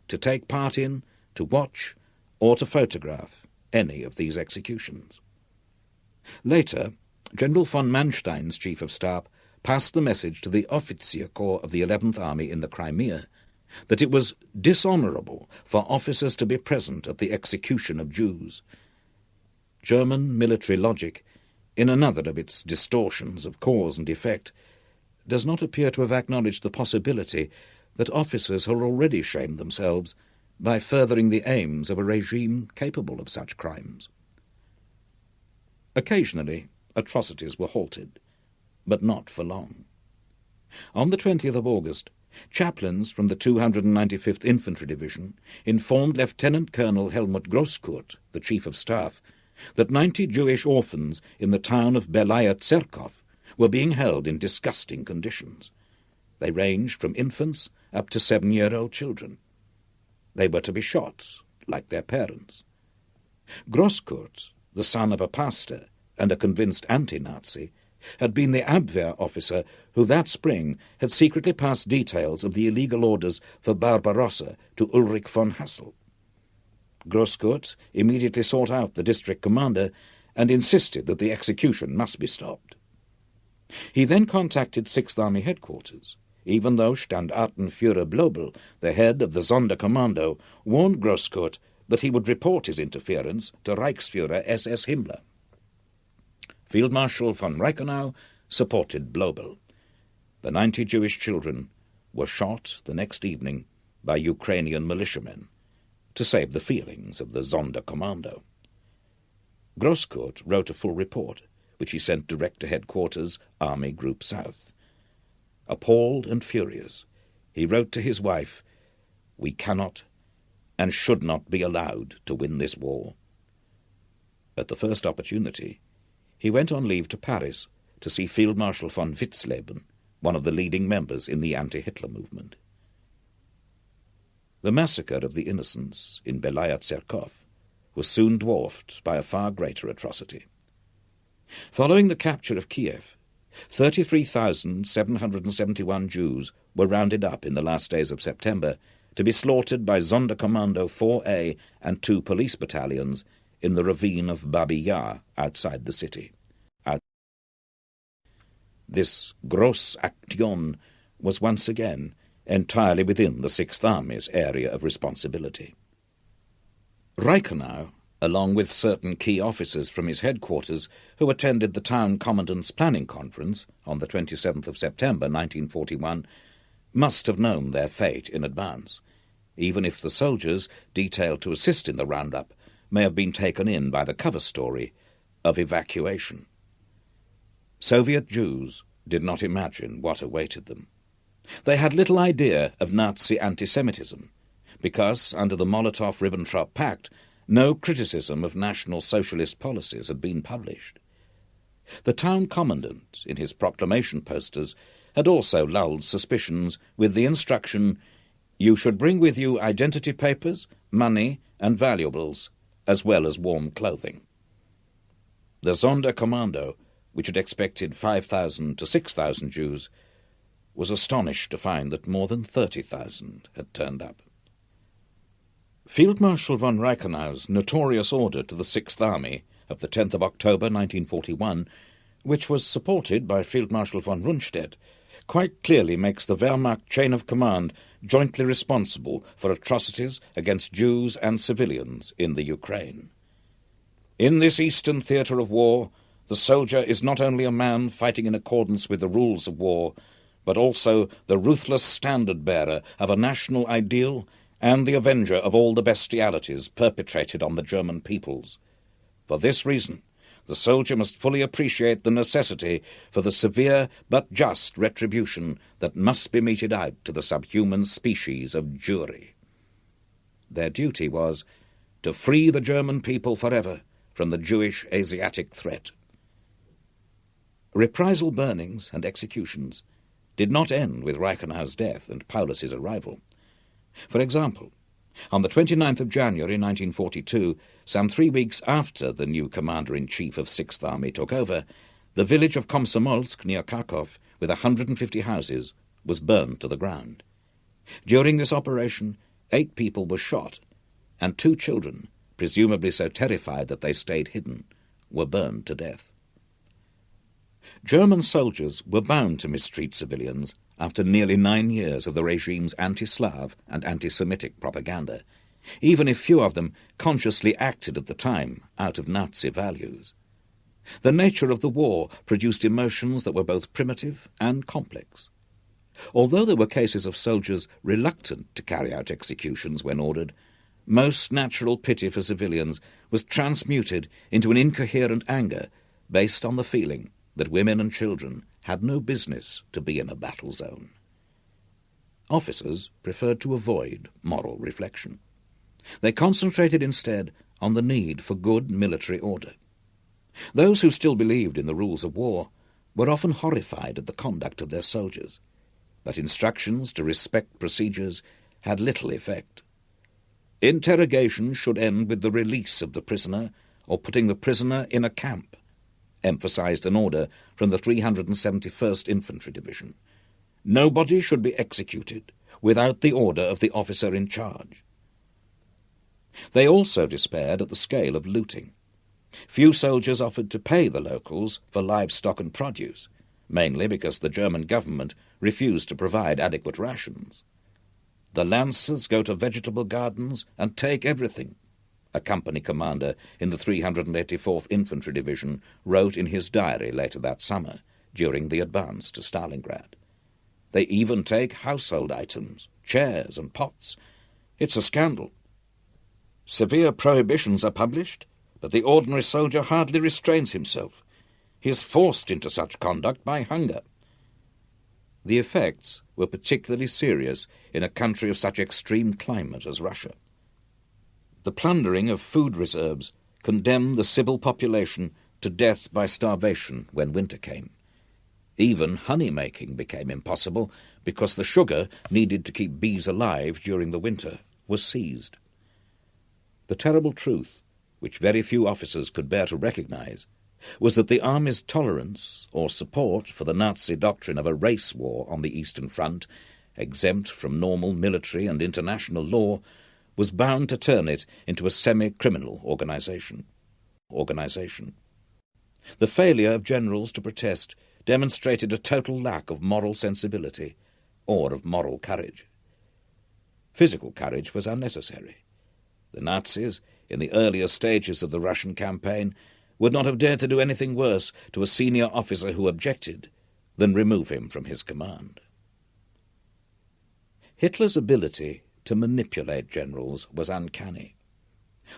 to take part in, to watch, or to photograph any of these executions. Later, General von Manstein's Chief of Staff passed the message to the Offizier Corps of the 11th Army in the Crimea that it was dishonourable for officers to be present at the execution of Jews. German military logic, in another of its distortions of cause and effect, does not appear to have acknowledged the possibility that officers had already shamed themselves by furthering the aims of a regime capable of such crimes. Occasionally, atrocities were halted, but not for long. On the 20th of August, chaplains from the 295th Infantry Division informed Lieutenant Colonel Helmut Grosskurt, the Chief of Staff, that 90 Jewish orphans in the town of Belaya Tserkov were being held in disgusting conditions. They ranged from infants up to 7-year-old children. They were to be shot, like their parents. Grosskurt, the son of a pastor and a convinced anti-Nazi, had been the Abwehr officer who that spring had secretly passed details of the illegal orders for Barbarossa to Ulrich von Hassel. Grosskurt immediately sought out the district commander and insisted that the execution must be stopped. He then contacted 6th Army Headquarters, even though Standartenführer Blobel, the head of the Sonderkommando, warned Grosskurt that he would report his interference to Reichsführer SS Himmler. Field Marshal von Reichenau supported Blobel. The 90 Jewish children were shot the next evening by Ukrainian militiamen to save the feelings of the Sonderkommando. Grosskurt wrote a full report, which he sent direct to headquarters, Army Group South. Appalled and furious, he wrote to his wife, "We cannot and should not be allowed to win this war." At the first opportunity, he went on leave to Paris to see Field Marshal von Witzleben, one of the leading members in the anti-Hitler movement. The massacre of the innocents in Belaya Tserkov was soon dwarfed by a far greater atrocity. Following the capture of Kiev, 33,771 Jews were rounded up in the last days of September to be slaughtered by Sonderkommando 4A and 2 police battalions in the ravine of Babi Yar outside the city. This Gross Aktion was once again entirely within the 6th Army's area of responsibility. Reichenau along with certain key officers from his headquarters who attended the town commandant's planning conference on the 27th of September 1941, must have known their fate in advance, even if the soldiers detailed to assist in the roundup may have been taken in by the cover story of evacuation. Soviet Jews did not imagine what awaited them. They had little idea of Nazi anti-Semitism, because under the Molotov-Ribbentrop Pact, no criticism of National Socialist policies had been published. The town commandant, in his proclamation posters, had also lulled suspicions with the instruction, "You should bring with you identity papers, money, and valuables, as well as warm clothing." The Sonderkommando, which had expected 5,000 to 6,000 Jews, was astonished to find that more than 30,000 had turned up. Field Marshal von Reichenau's notorious order to the Sixth Army of the 10th of October 1941, which was supported by Field Marshal von Rundstedt, quite clearly makes the Wehrmacht chain of command jointly responsible for atrocities against Jews and civilians in the Ukraine. In this eastern theatre of war, the soldier is not only a man fighting in accordance with the rules of war, but also the ruthless standard-bearer of a national ideal and the avenger of all the bestialities perpetrated on the German peoples. For this reason, the soldier must fully appreciate the necessity for the severe but just retribution that must be meted out to the subhuman species of Jewry. Their duty was to free the German people forever from the Jewish Asiatic threat. Reprisal burnings and executions did not end with Reichenau's death and Paulus's arrival. For example, on the 29th of January 1942, some 3 weeks after the new commander-in-chief of Sixth Army took over, the village of Komsomolsk near Kharkov, with 150 houses, was burned to the ground. During this operation, 8 people were shot, and 2 children, presumably so terrified that they stayed hidden, were burned to death. German soldiers were bound to mistreat civilians after nearly 9 years of the regime's anti-Slav and anti-Semitic propaganda, even if few of them consciously acted at the time out of Nazi values. The nature of the war produced emotions that were both primitive and complex. Although there were cases of soldiers reluctant to carry out executions when ordered, most natural pity for civilians was transmuted into an incoherent anger based on the feeling that women and children had no business to be in a battle zone. Officers preferred to avoid moral reflection. They concentrated instead on the need for good military order. Those who still believed in the rules of war were often horrified at the conduct of their soldiers, but instructions to respect procedures had little effect. Interrogation should end with the release of the prisoner or putting the prisoner in a camp, emphasized an order from the 371st Infantry Division. Nobody should be executed without the order of the officer in charge. They also despaired at the scale of looting. Few soldiers offered to pay the locals for livestock and produce, mainly because the German government refused to provide adequate rations. "The Lancers go to vegetable gardens and take everything," a company commander in the 384th Infantry Division wrote in his diary later that summer, during the advance to Stalingrad. "They even take household items, chairs and pots. It's a scandal. Severe prohibitions are published, but the ordinary soldier hardly restrains himself. He is forced into such conduct by hunger." The effects were particularly serious in a country of such extreme climate as Russia. The plundering of food reserves condemned the civil population to death by starvation when winter came. Even honey-making became impossible because the sugar needed to keep bees alive during the winter was seized. The terrible truth, which very few officers could bear to recognize, was that the Army's tolerance or support for the Nazi doctrine of a race war on the Eastern Front, exempt from normal military and international law, was bound to turn it into a semi-criminal organization. The failure of generals to protest demonstrated a total lack of moral sensibility or of moral courage. Physical courage was unnecessary. The Nazis, in the earlier stages of the Russian campaign, would not have dared to do anything worse to a senior officer who objected than remove him from his command. Hitler's ability to manipulate generals was uncanny.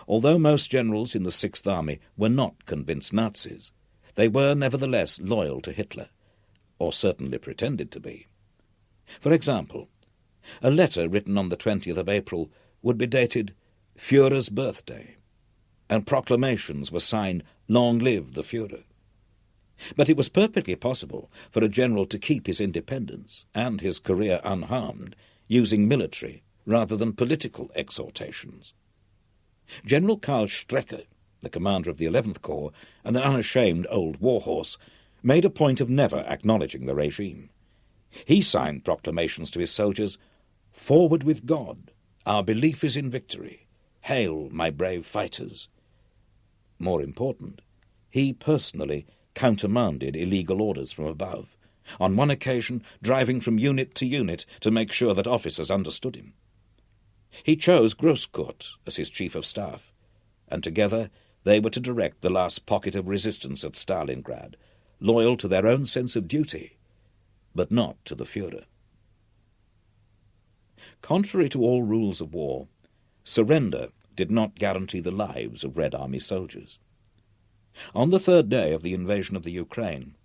Although most generals in the Sixth Army were not convinced Nazis, they were nevertheless loyal to Hitler, or certainly pretended to be. For example, a letter written on the 20th of April would be dated Führer's birthday, and proclamations were signed Long live the Führer. But it was perfectly possible for a general to keep his independence and his career unharmed using military rather than political exhortations. General Karl Strecker, the commander of the 11th Corps and an unashamed old warhorse, made a point of never acknowledging the regime. He signed proclamations to his soldiers, "Forward with God, our belief is in victory. Hail, my brave fighters." More important, he personally countermanded illegal orders from above, on one occasion driving from unit to unit to make sure that officers understood him. He chose Grosskurt as his chief of staff, and together they were to direct the last pocket of resistance at Stalingrad, loyal to their own sense of duty, but not to the Führer. Contrary to all rules of war, surrender did not guarantee the lives of Red Army soldiers. On the third day of the invasion of the Ukraine,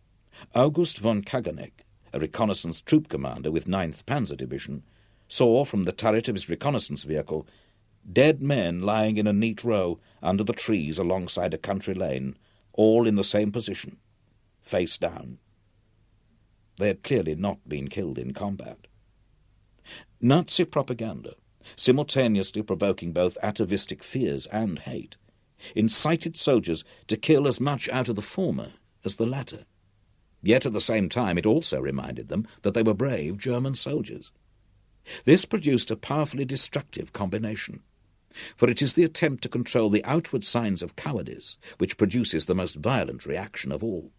August von Kaganek, a reconnaissance troop commander with 9th Panzer Division, saw from the turret of his reconnaissance vehicle dead men lying in a neat row under the trees alongside a country lane, all in the same position, face down. They had clearly not been killed in combat. Nazi propaganda, simultaneously provoking both atavistic fears and hate, incited soldiers to kill as much out of the former as the latter. Yet at the same time it also reminded them that they were brave German soldiers. This produced a powerfully destructive combination, for it is the attempt to control the outward signs of cowardice which produces the most violent reaction of all.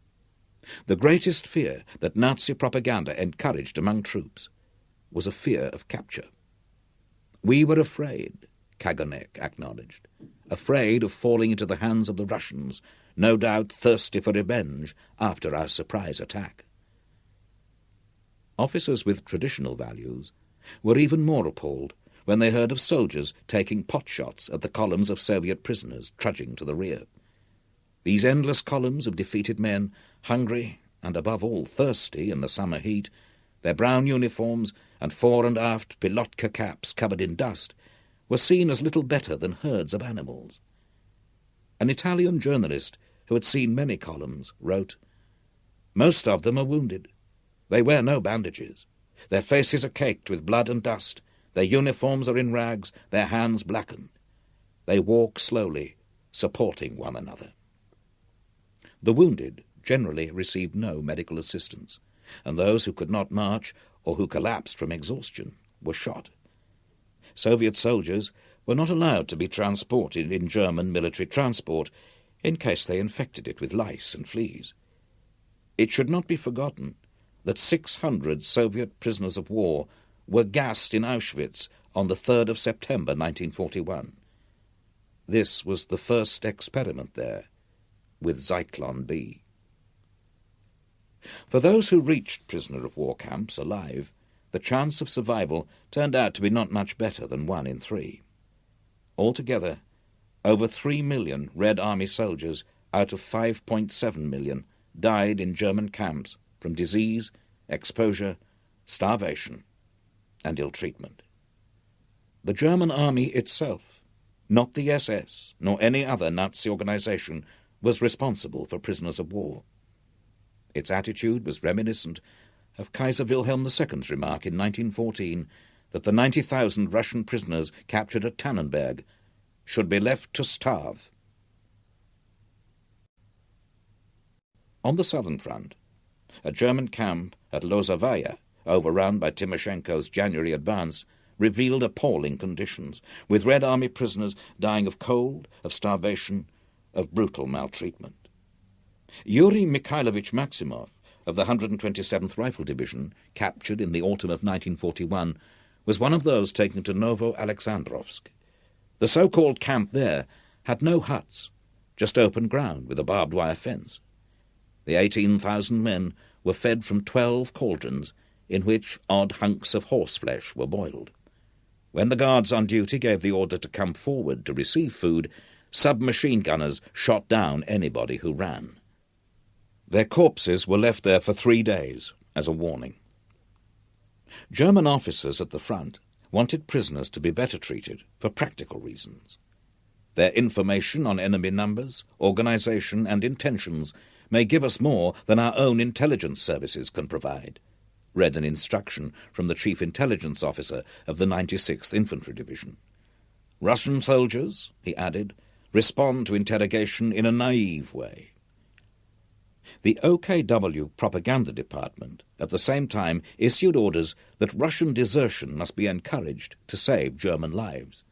The greatest fear that Nazi propaganda encouraged among troops was a fear of capture. "We were afraid," Kaganek acknowledged, "afraid of falling into the hands of the Russians, no doubt thirsty for revenge after our surprise attack." Officers with traditional values were even more appalled when they heard of soldiers taking potshots at the columns of Soviet prisoners trudging to the rear. These endless columns of defeated men, hungry and above all thirsty in the summer heat, their brown uniforms and fore and aft pilotka caps covered in dust, were seen as little better than herds of animals. An Italian journalist who had seen many columns wrote, "Most of them are wounded. They wear no bandages. Their faces are caked with blood and dust. Their uniforms are in rags, their hands blackened. They walk slowly, supporting one another." The wounded generally received no medical assistance, and those who could not march or who collapsed from exhaustion were shot. Soviet soldiers were not allowed to be transported in German military transport in case they infected it with lice and fleas. It should not be forgotten that 600 Soviet prisoners of war were gassed in Auschwitz on the 3rd of September 1941. This was the first experiment there with Zyklon B. For those who reached prisoner of war camps alive, the chance of survival turned out to be not much better than 1 in 3. Altogether, over 3 million Red Army soldiers out of 5.7 million died in German camps from disease, exposure, starvation, and ill-treatment. The German army itself, not the SS nor any other Nazi organization, was responsible for prisoners of war. Its attitude was reminiscent of Kaiser Wilhelm II's remark in 1914 that the 90,000 Russian prisoners captured at Tannenberg should be left to starve. On the southern front, a German camp at Lozovaya, overrun by Timoshenko's January advance, revealed appalling conditions, with Red Army prisoners dying of cold, of starvation, of brutal maltreatment. Yuri Mikhailovich Maximov of the 127th Rifle Division, captured in the autumn of 1941, was one of those taken to Novo-Alexandrovsk. The so-called camp there had no huts, just open ground with a barbed wire fence. The 18,000 men were fed from 12 cauldrons in which odd hunks of horseflesh were boiled. When the guards on duty gave the order to come forward to receive food, submachine gunners shot down anybody who ran. Their corpses were left there for 3 days as a warning. German officers at the front wanted prisoners to be better treated for practical reasons. Their information on enemy numbers, organization, and intentions may give us more than our own intelligence services can provide, read an instruction from the Chief Intelligence Officer of the 96th Infantry Division. Russian soldiers, he added, respond to interrogation in a naive way. The OKW Propaganda Department at the same time issued orders that Russian desertion must be encouraged to save German lives.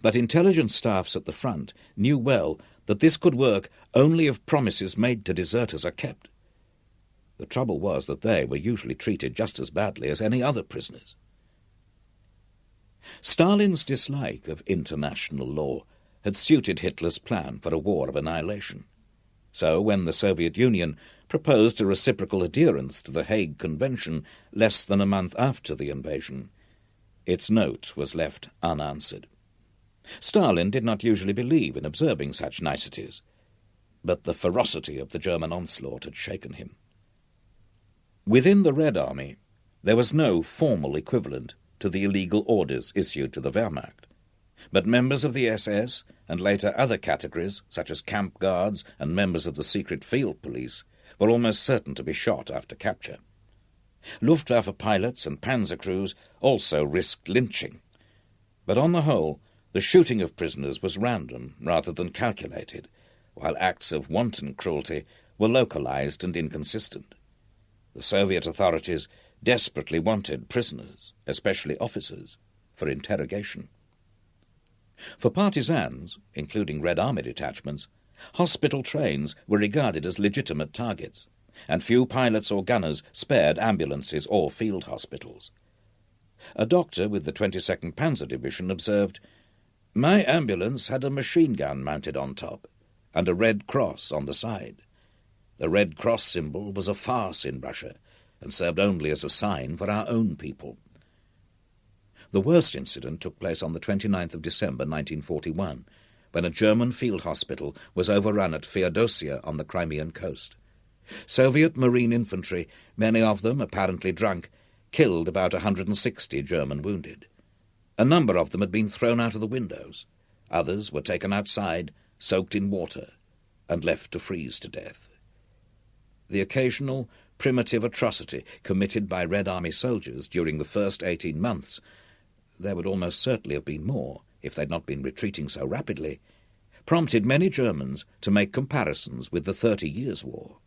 But intelligence staffs at the front knew well that this could work only if promises made to deserters are kept. The trouble was that they were usually treated just as badly as any other prisoners. Stalin's dislike of international law had suited Hitler's plan for a war of annihilation. So when the Soviet Union proposed a reciprocal adherence to the Hague Convention less than a month after the invasion, its note was left unanswered. Stalin did not usually believe in observing such niceties, but the ferocity of the German onslaught had shaken him. Within the Red Army, there was no formal equivalent to the illegal orders issued to the Wehrmacht, but members of the SS and later other categories, such as camp guards and members of the secret field police, were almost certain to be shot after capture. Luftwaffe pilots and panzer crews also risked lynching, but on the whole, the shooting of prisoners was random rather than calculated, while acts of wanton cruelty were localized and inconsistent. The Soviet authorities desperately wanted prisoners, especially officers, for interrogation. For partisans, including Red Army detachments, hospital trains were regarded as legitimate targets, and few pilots or gunners spared ambulances or field hospitals. A doctor with the 22nd Panzer Division observed, "My ambulance had a machine gun mounted on top, and a red cross on the side. The Red Cross symbol was a farce in Russia, and served only as a sign for our own people." The worst incident took place on the 29th of December 1941, when a German field hospital was overrun at Feodosia on the Crimean coast. Soviet marine infantry, many of them apparently drunk, killed about 160 German wounded. A number of them had been thrown out of the windows. Others were taken outside, soaked in water, and left to freeze to death. The occasional primitive atrocity committed by Red Army soldiers during the first 18 months, there would almost certainly have been more if they'd not been retreating so rapidly, prompted many Germans to make comparisons with the 30 Years' War.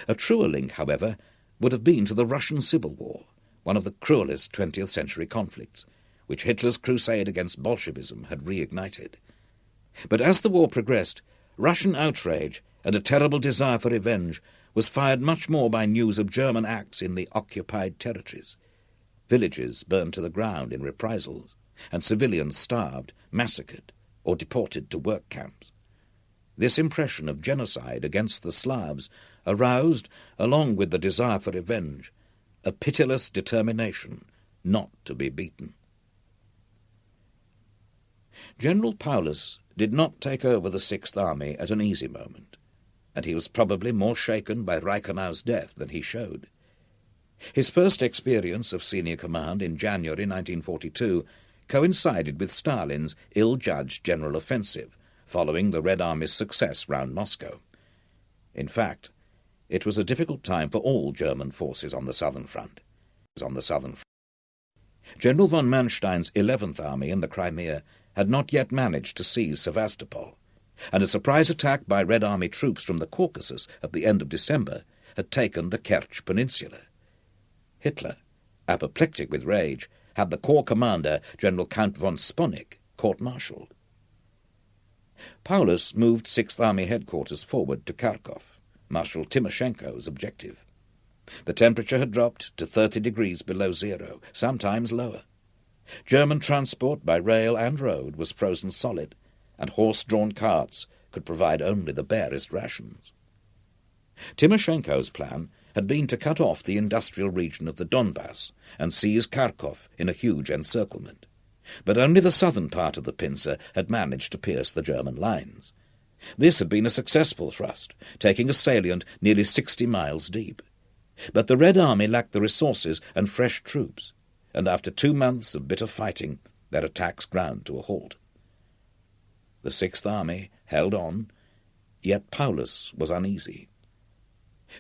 A truer link, however, would have been to the Russian Civil War, one of the cruelest 20th century conflicts, which Hitler's crusade against Bolshevism had reignited. But as the war progressed, Russian outrage and a terrible desire for revenge was fired much more by news of German acts in the occupied territories. Villages burned to the ground in reprisals, and civilians starved, massacred, or deported to work camps. This impression of genocide against the Slavs aroused, along with the desire for revenge, a pitiless determination not to be beaten. General Paulus did not take over the Sixth Army at an easy moment, and he was probably more shaken by Reichenau's death than he showed. His first experience of senior command in January 1942 coincided with Stalin's ill-judged general offensive, following the Red Army's success round Moscow. In fact, it was a difficult time for all German forces on the southern front. General von Manstein's 11th Army in the Crimea had not yet managed to seize Sevastopol, and a surprise attack by Red Army troops from the Caucasus at the end of December had taken the Kerch Peninsula. Hitler, apoplectic with rage, had the corps commander, General Count von Sponik, court-martialed. Paulus moved 6th Army headquarters forward to Kharkov, Marshal Timoshenko's objective. The temperature had dropped to 30 degrees below zero, sometimes lower. German transport by rail and road was frozen solid, and horse-drawn carts could provide only the barest rations. Timoshenko's plan had been to cut off the industrial region of the Donbass and seize Kharkov in a huge encirclement, but only the southern part of the pincer had managed to pierce the German lines. This had been a successful thrust, taking a salient nearly 60 miles deep. But the Red Army lacked the resources and fresh troops, and after 2 months of bitter fighting, their attacks ground to a halt. The Sixth Army held on, yet Paulus was uneasy.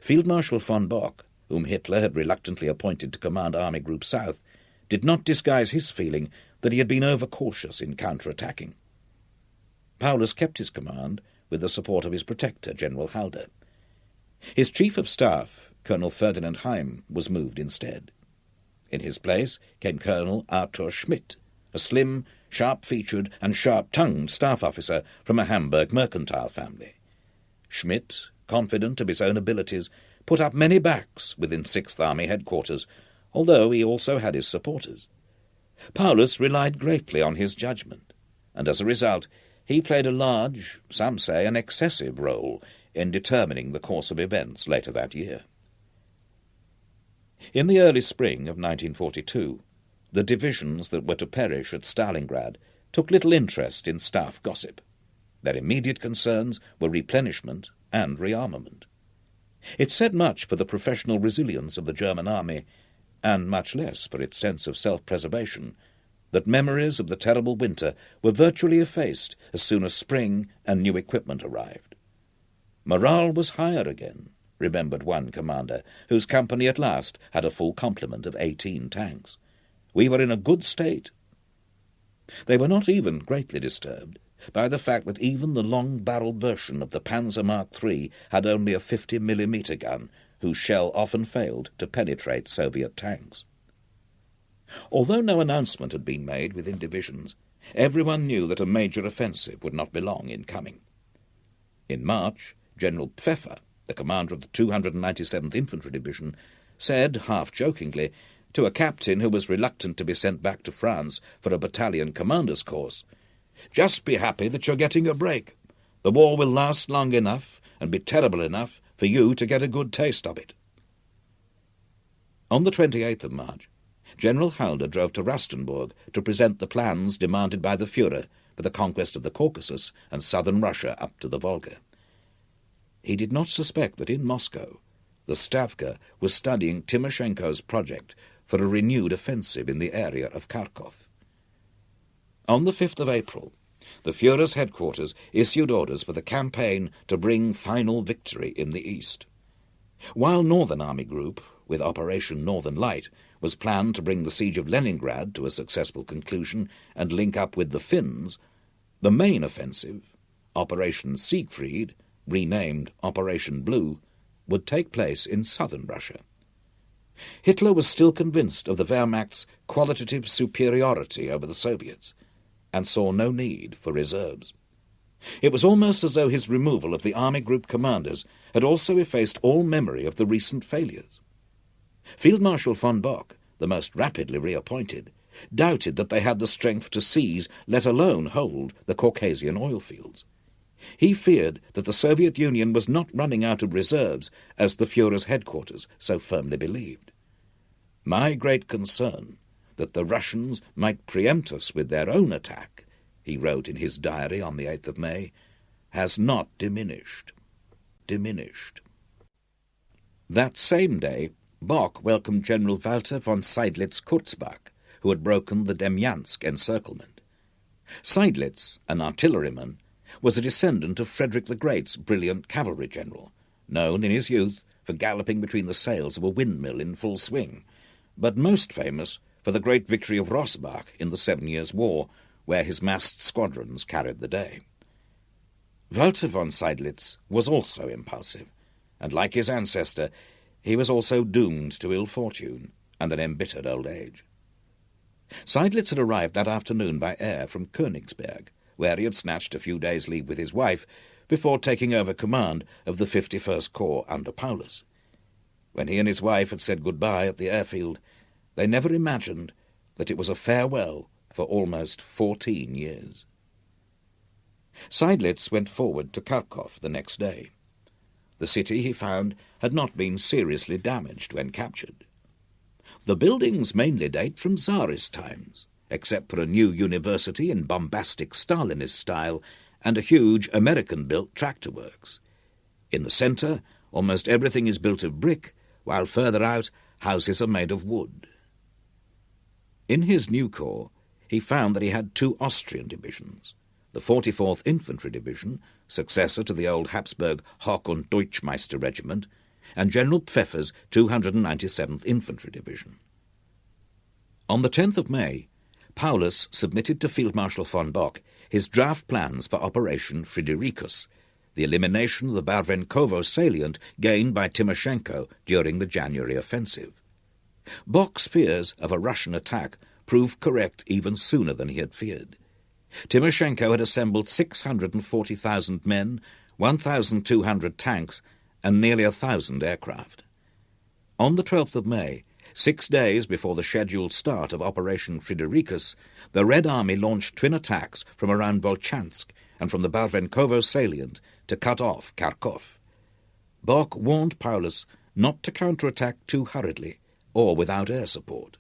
Field Marshal von Bock, whom Hitler had reluctantly appointed to command Army Group South, did not disguise his feeling that he had been overcautious in counter-attacking. Paulus kept his command with the support of his protector, General Halder. His chief of staff, Colonel Ferdinand Heim, was moved instead. In his place came Colonel Arthur Schmidt, a slim, sharp-featured and sharp-tongued staff officer from a Hamburg mercantile family. Schmidt, confident of his own abilities, put up many backs within Sixth Army headquarters, although he also had his supporters. Paulus relied greatly on his judgment, and as a result he played a large, some say an excessive role in determining the course of events later that year. In the early spring of 1942, the divisions that were to perish at Stalingrad took little interest in staff gossip. Their immediate concerns were replenishment and rearmament. It said much for the professional resilience of the German army, and much less for its sense of self-preservation, that memories of the terrible winter were virtually effaced as soon as spring and new equipment arrived. Morale was higher again, remembered one commander, whose company at last had a full complement of 18 tanks. We were in a good state. They were not even greatly disturbed by the fact that even the long-barreled version of the Panzer Mark III had only a 50mm gun, whose shell often failed to penetrate Soviet tanks. Although no announcement had been made within divisions, everyone knew that a major offensive would not be long in coming. In March, General Pfeffer, the commander of the 297th Infantry Division, said, half-jokingly, to a captain who was reluctant to be sent back to France for a battalion commander's course, "Just be happy that you're getting a break. The war will last long enough and be terrible enough for you to get a good taste of it." On the 28th of March, General Halder drove to Rastenburg to present the plans demanded by the Führer for the conquest of the Caucasus and southern Russia up to the Volga. He did not suspect that in Moscow the Stavka was studying Timoshenko's project for a renewed offensive in the area of Kharkov. On the 5th of April, the Führer's headquarters issued orders for the campaign to bring final victory in the east. While Northern Army Group, with Operation Northern Light, was planned to bring the siege of Leningrad to a successful conclusion and link up with the Finns, the main offensive, Operation Siegfried, renamed Operation Blue, would take place in southern Russia. Hitler was still convinced of the Wehrmacht's qualitative superiority over the Soviets, and saw no need for reserves. It was almost as though his removal of the Army Group commanders had also effaced all memory of the recent failures. Field Marshal von Bock, the most rapidly reappointed, doubted that they had the strength to seize, let alone hold, the Caucasian oil fields. He feared that the Soviet Union was not running out of reserves, as the Führer's headquarters so firmly believed. "My great concern, that the Russians might preempt us with their own attack," he wrote in his diary on the 8th of May, "has not diminished. That same day, Bock welcomed General Walter von Seydlitz-Kurzbach, who had broken the Demyansk encirclement. Seydlitz, an artilleryman, was a descendant of Frederick the Great's brilliant cavalry general, known in his youth for galloping between the sails of a windmill in full swing, but most famous for the great victory of Rossbach in the 7 Years' War, where his massed squadrons carried the day. Walter von Seydlitz was also impulsive, and like his ancestor, he was also doomed to ill fortune and an embittered old age. Seydlitz had arrived that afternoon by air from Königsberg, where he had snatched a few days' leave with his wife before taking over command of the 51st Corps under Paulus. When he and his wife had said goodbye at the airfield, they never imagined that it was a farewell for almost 14 years. Seydlitz went forward to Kharkov the next day. The city, he found, had not been seriously damaged when captured. The buildings mainly date from Tsarist times, except for a new university in bombastic Stalinist style and a huge American-built tractor works. In the centre, almost everything is built of brick, while further out, houses are made of wood. In his new corps, he found that he had two Austrian divisions, the 44th Infantry Division, successor to the old Habsburg Hock- und Deutschmeister Regiment, and General Pfeffer's 297th Infantry Division. On the 10th of May, Paulus submitted to Field Marshal von Bock his draft plans for Operation Friderikus, the elimination of the Barvenkovo salient gained by Timoshenko during the January offensive. Bock's fears of a Russian attack proved correct even sooner than he had feared. Timoshenko had assembled 640,000 men, 1,200 tanks, and nearly 1,000 aircraft. On the 12th of May, 6 days before the scheduled start of Operation Friderikus, the Red Army launched twin attacks from around Volchansk and from the Barvenkovo salient to cut off Kharkov. Bock warned Paulus not to counterattack too hurriedly or without air support.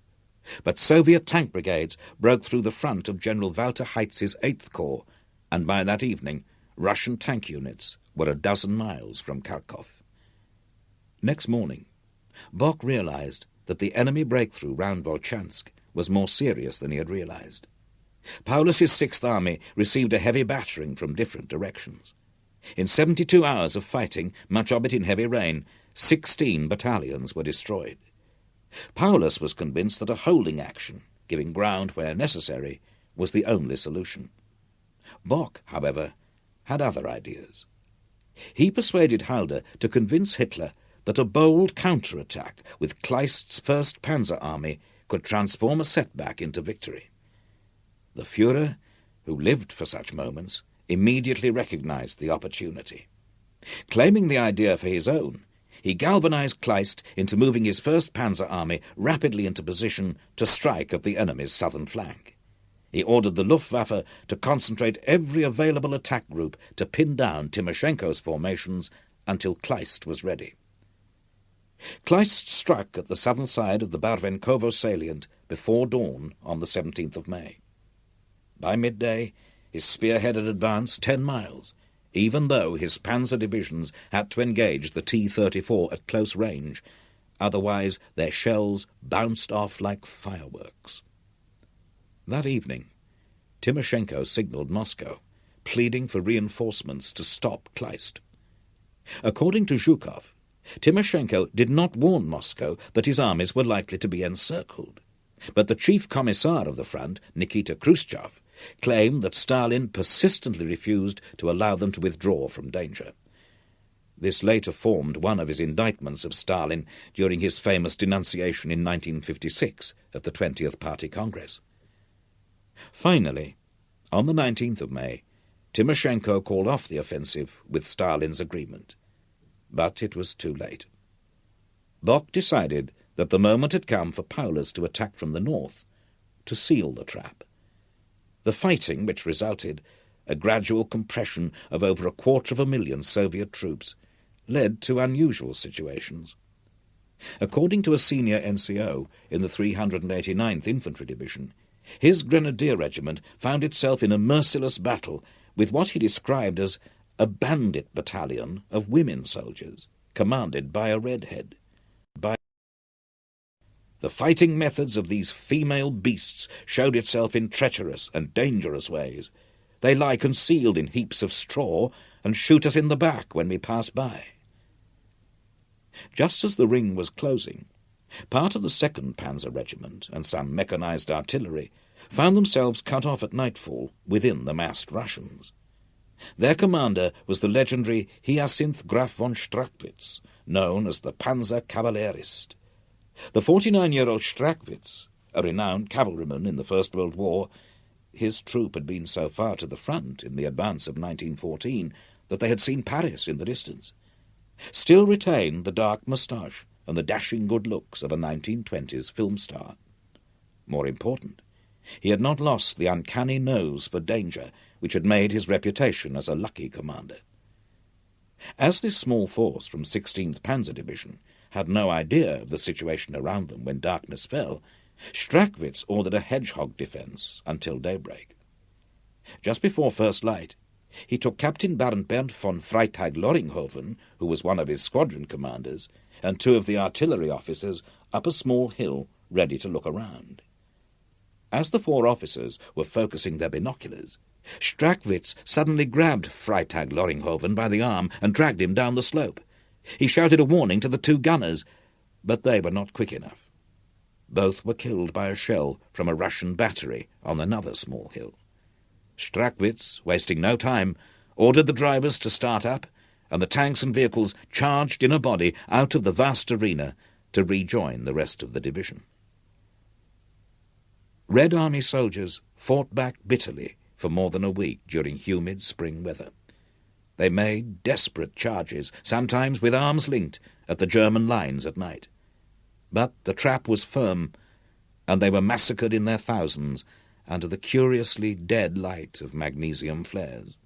But Soviet tank brigades broke through the front of General Walter Heitz's 8th Corps, and by that evening Russian tank units were a dozen miles from Kharkov. Next morning, Bock realized that the enemy breakthrough round Volchansk was more serious than he had realized. Paulus's 6th Army received a heavy battering from different directions. In 72 hours of fighting, much of it in heavy rain, 16 battalions were destroyed. Paulus was convinced that a holding action, giving ground where necessary, was the only solution. Bock, however, had other ideas. He persuaded Halder to convince Hitler that a bold counterattack with Kleist's 1st Panzer Army could transform a setback into victory. The Führer, who lived for such moments, immediately recognized the opportunity. Claiming the idea for his own, he galvanized Kleist into moving his 1st Panzer Army rapidly into position to strike at the enemy's southern flank. He ordered the Luftwaffe to concentrate every available attack group to pin down Timoshenko's formations until Kleist was ready. Kleist struck at the southern side of the Barvenkovo salient before dawn on the 17th of May. By midday, his spearheaded advance 10 miles, even though his panzer divisions had to engage the T-34 at close range, otherwise their shells bounced off like fireworks. That evening, Timoshenko signaled Moscow, pleading for reinforcements to stop Kleist. According to Zhukov, Timoshenko did not warn Moscow that his armies were likely to be encircled, but the chief commissar of the front, Nikita Khrushchev, claimed that Stalin persistently refused to allow them to withdraw from danger. This later formed one of his indictments of Stalin during his famous denunciation in 1956 at the 20th Party Congress. Finally, on the 19th of May, Timoshenko called off the offensive with Stalin's agreement. But it was too late. Bock decided that the moment had come for Paulus to attack from the north, to seal the trap. The fighting which resulted, a gradual compression of over 250,000 Soviet troops, led to unusual situations. According to a senior NCO in the 389th Infantry Division, his Grenadier Regiment found itself in a merciless battle with what he described as a bandit battalion of women soldiers, commanded by a redhead. The fighting methods of these female beasts showed itself in treacherous and dangerous ways. They lie concealed in heaps of straw and shoot us in the back when we pass by. Just as the ring was closing, part of the 2nd Panzer Regiment and some mechanized artillery found themselves cut off at nightfall within the massed Russians. Their commander was the legendary Hyacinth Graf von Strachwitz, known as the Panzer Kavallerist. The 49-year-old Strachwitz, a renowned cavalryman in the First World War, his troop had been so far to the front in the advance of 1914 that they had seen Paris in the distance, still retained the dark moustache and the dashing good looks of a 1920s film star. More important, he had not lost the uncanny nose for danger which had made his reputation as a lucky commander. As this small force from 16th Panzer Division had no idea of the situation around them when darkness fell, Strachwitz ordered a hedgehog defence until daybreak. Just before first light, he took Captain Baron Bernd von Freytag-Loringhoven, who was one of his squadron commanders, and 2 of the artillery officers up a small hill ready to look around. As the 4 officers were focusing their binoculars, Strachwitz suddenly grabbed Freytag-Loringhoven by the arm and dragged him down the slope. He shouted a warning to the 2 gunners, but they were not quick enough. Both were killed by a shell from a Russian battery on another small hill. Strachwitz, wasting no time, ordered the drivers to start up, and the tanks and vehicles charged in a body out of the vast arena to rejoin the rest of the division. Red Army soldiers fought back bitterly for more than a week during humid spring weather. They made desperate charges, sometimes with arms linked, at the German lines at night. But the trap was firm, and they were massacred in their thousands under the curiously dead light of magnesium flares.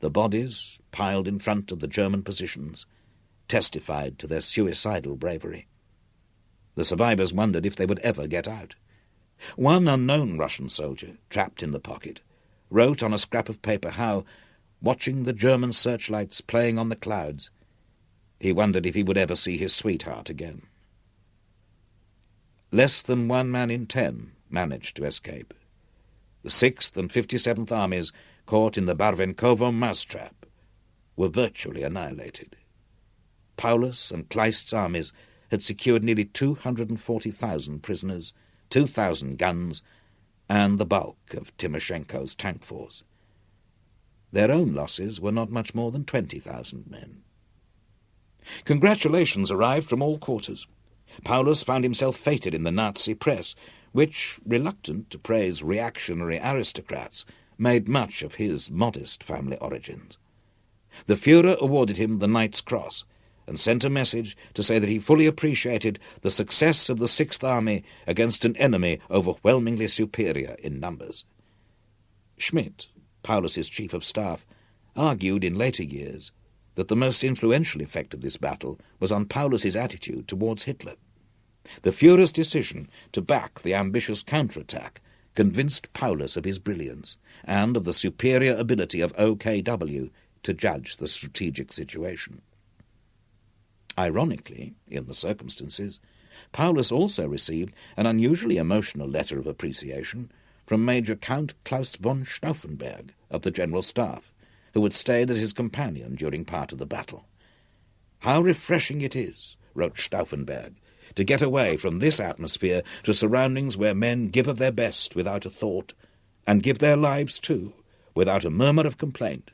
The bodies, piled in front of the German positions, testified to their suicidal bravery. The survivors wondered if they would ever get out. One unknown Russian soldier, trapped in the pocket, wrote on a scrap of paper how, watching the German searchlights playing on the clouds, he wondered if he would ever see his sweetheart again. Less than 1 man in 10 managed to escape. The 6th and 57th Armies, caught in the Barvenkovo mousetrap, were virtually annihilated. Paulus and Kleist's armies had secured nearly 240,000 prisoners, 2,000 guns, and the bulk of Timoshenko's tank force. Their own losses were not much more than 20,000 men. Congratulations arrived from all quarters. Paulus found himself feted in the Nazi press, which, reluctant to praise reactionary aristocrats, made much of his modest family origins. The Führer awarded him the Knight's Cross and sent a message to say that he fully appreciated the success of the 6th Army against an enemy overwhelmingly superior in numbers. Schmidt, Paulus's chief of staff, argued in later years that the most influential effect of this battle was on Paulus's attitude towards Hitler. The Führer's decision to back the ambitious counterattack convinced Paulus of his brilliance and of the superior ability of OKW to judge the strategic situation. Ironically, in the circumstances, Paulus also received an unusually emotional letter of appreciation from Major Count Klaus von Stauffenberg of the General Staff, who had stayed as his companion during part of the battle. "How refreshing it is," wrote Stauffenberg, "to get away from this atmosphere to surroundings where men give of their best without a thought, and give their lives too, without a murmur of complaint,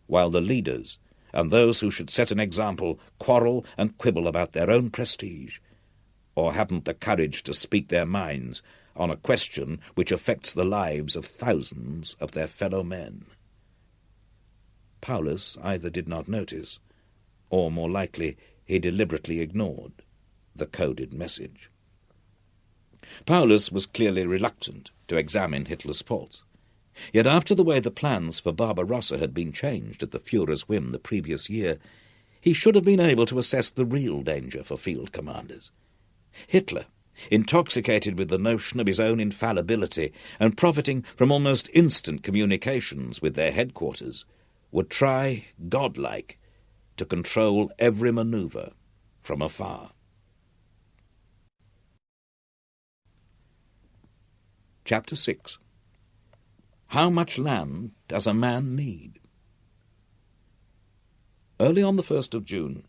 while the leaders, and those who should set an example, quarrel and quibble about their own prestige, or haven't the courage to speak their minds on a question which affects the lives of thousands of their fellow men." Paulus either did not notice, or more likely he deliberately ignored, the coded message. Paulus was clearly reluctant to examine Hitler's faults. Yet after the way the plans for Barbarossa had been changed at the Führer's whim the previous year, he should have been able to assess the real danger for field commanders. Hitler, intoxicated with the notion of his own infallibility and profiting from almost instant communications with their headquarters, would try, godlike, to control every manoeuvre from afar. Chapter 6. How much land does a man need? Early on the 1st of June,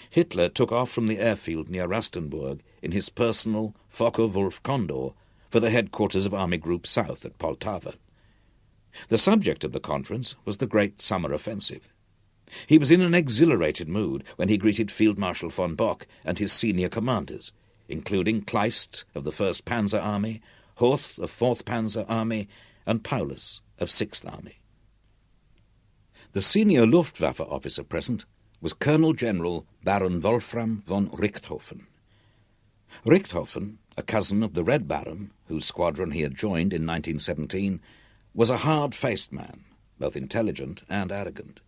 Hitler took off from the airfield near Rastenburg in his personal Focke-Wulf Condor for the headquarters of Army Group South at Poltava. The subject of the conference was the great summer offensive. He was in an exhilarated mood when he greeted Field Marshal von Bock and his senior commanders, including Kleist of the 1st Panzer Army, Hoth of 4th Panzer Army, and Paulus of 6th Army. The senior Luftwaffe officer present was Colonel General Baron Wolfram von Richthofen. Richthofen, a cousin of the Red Baron, whose squadron he had joined in 1917, was a hard-faced man, both intelligent and arrogant.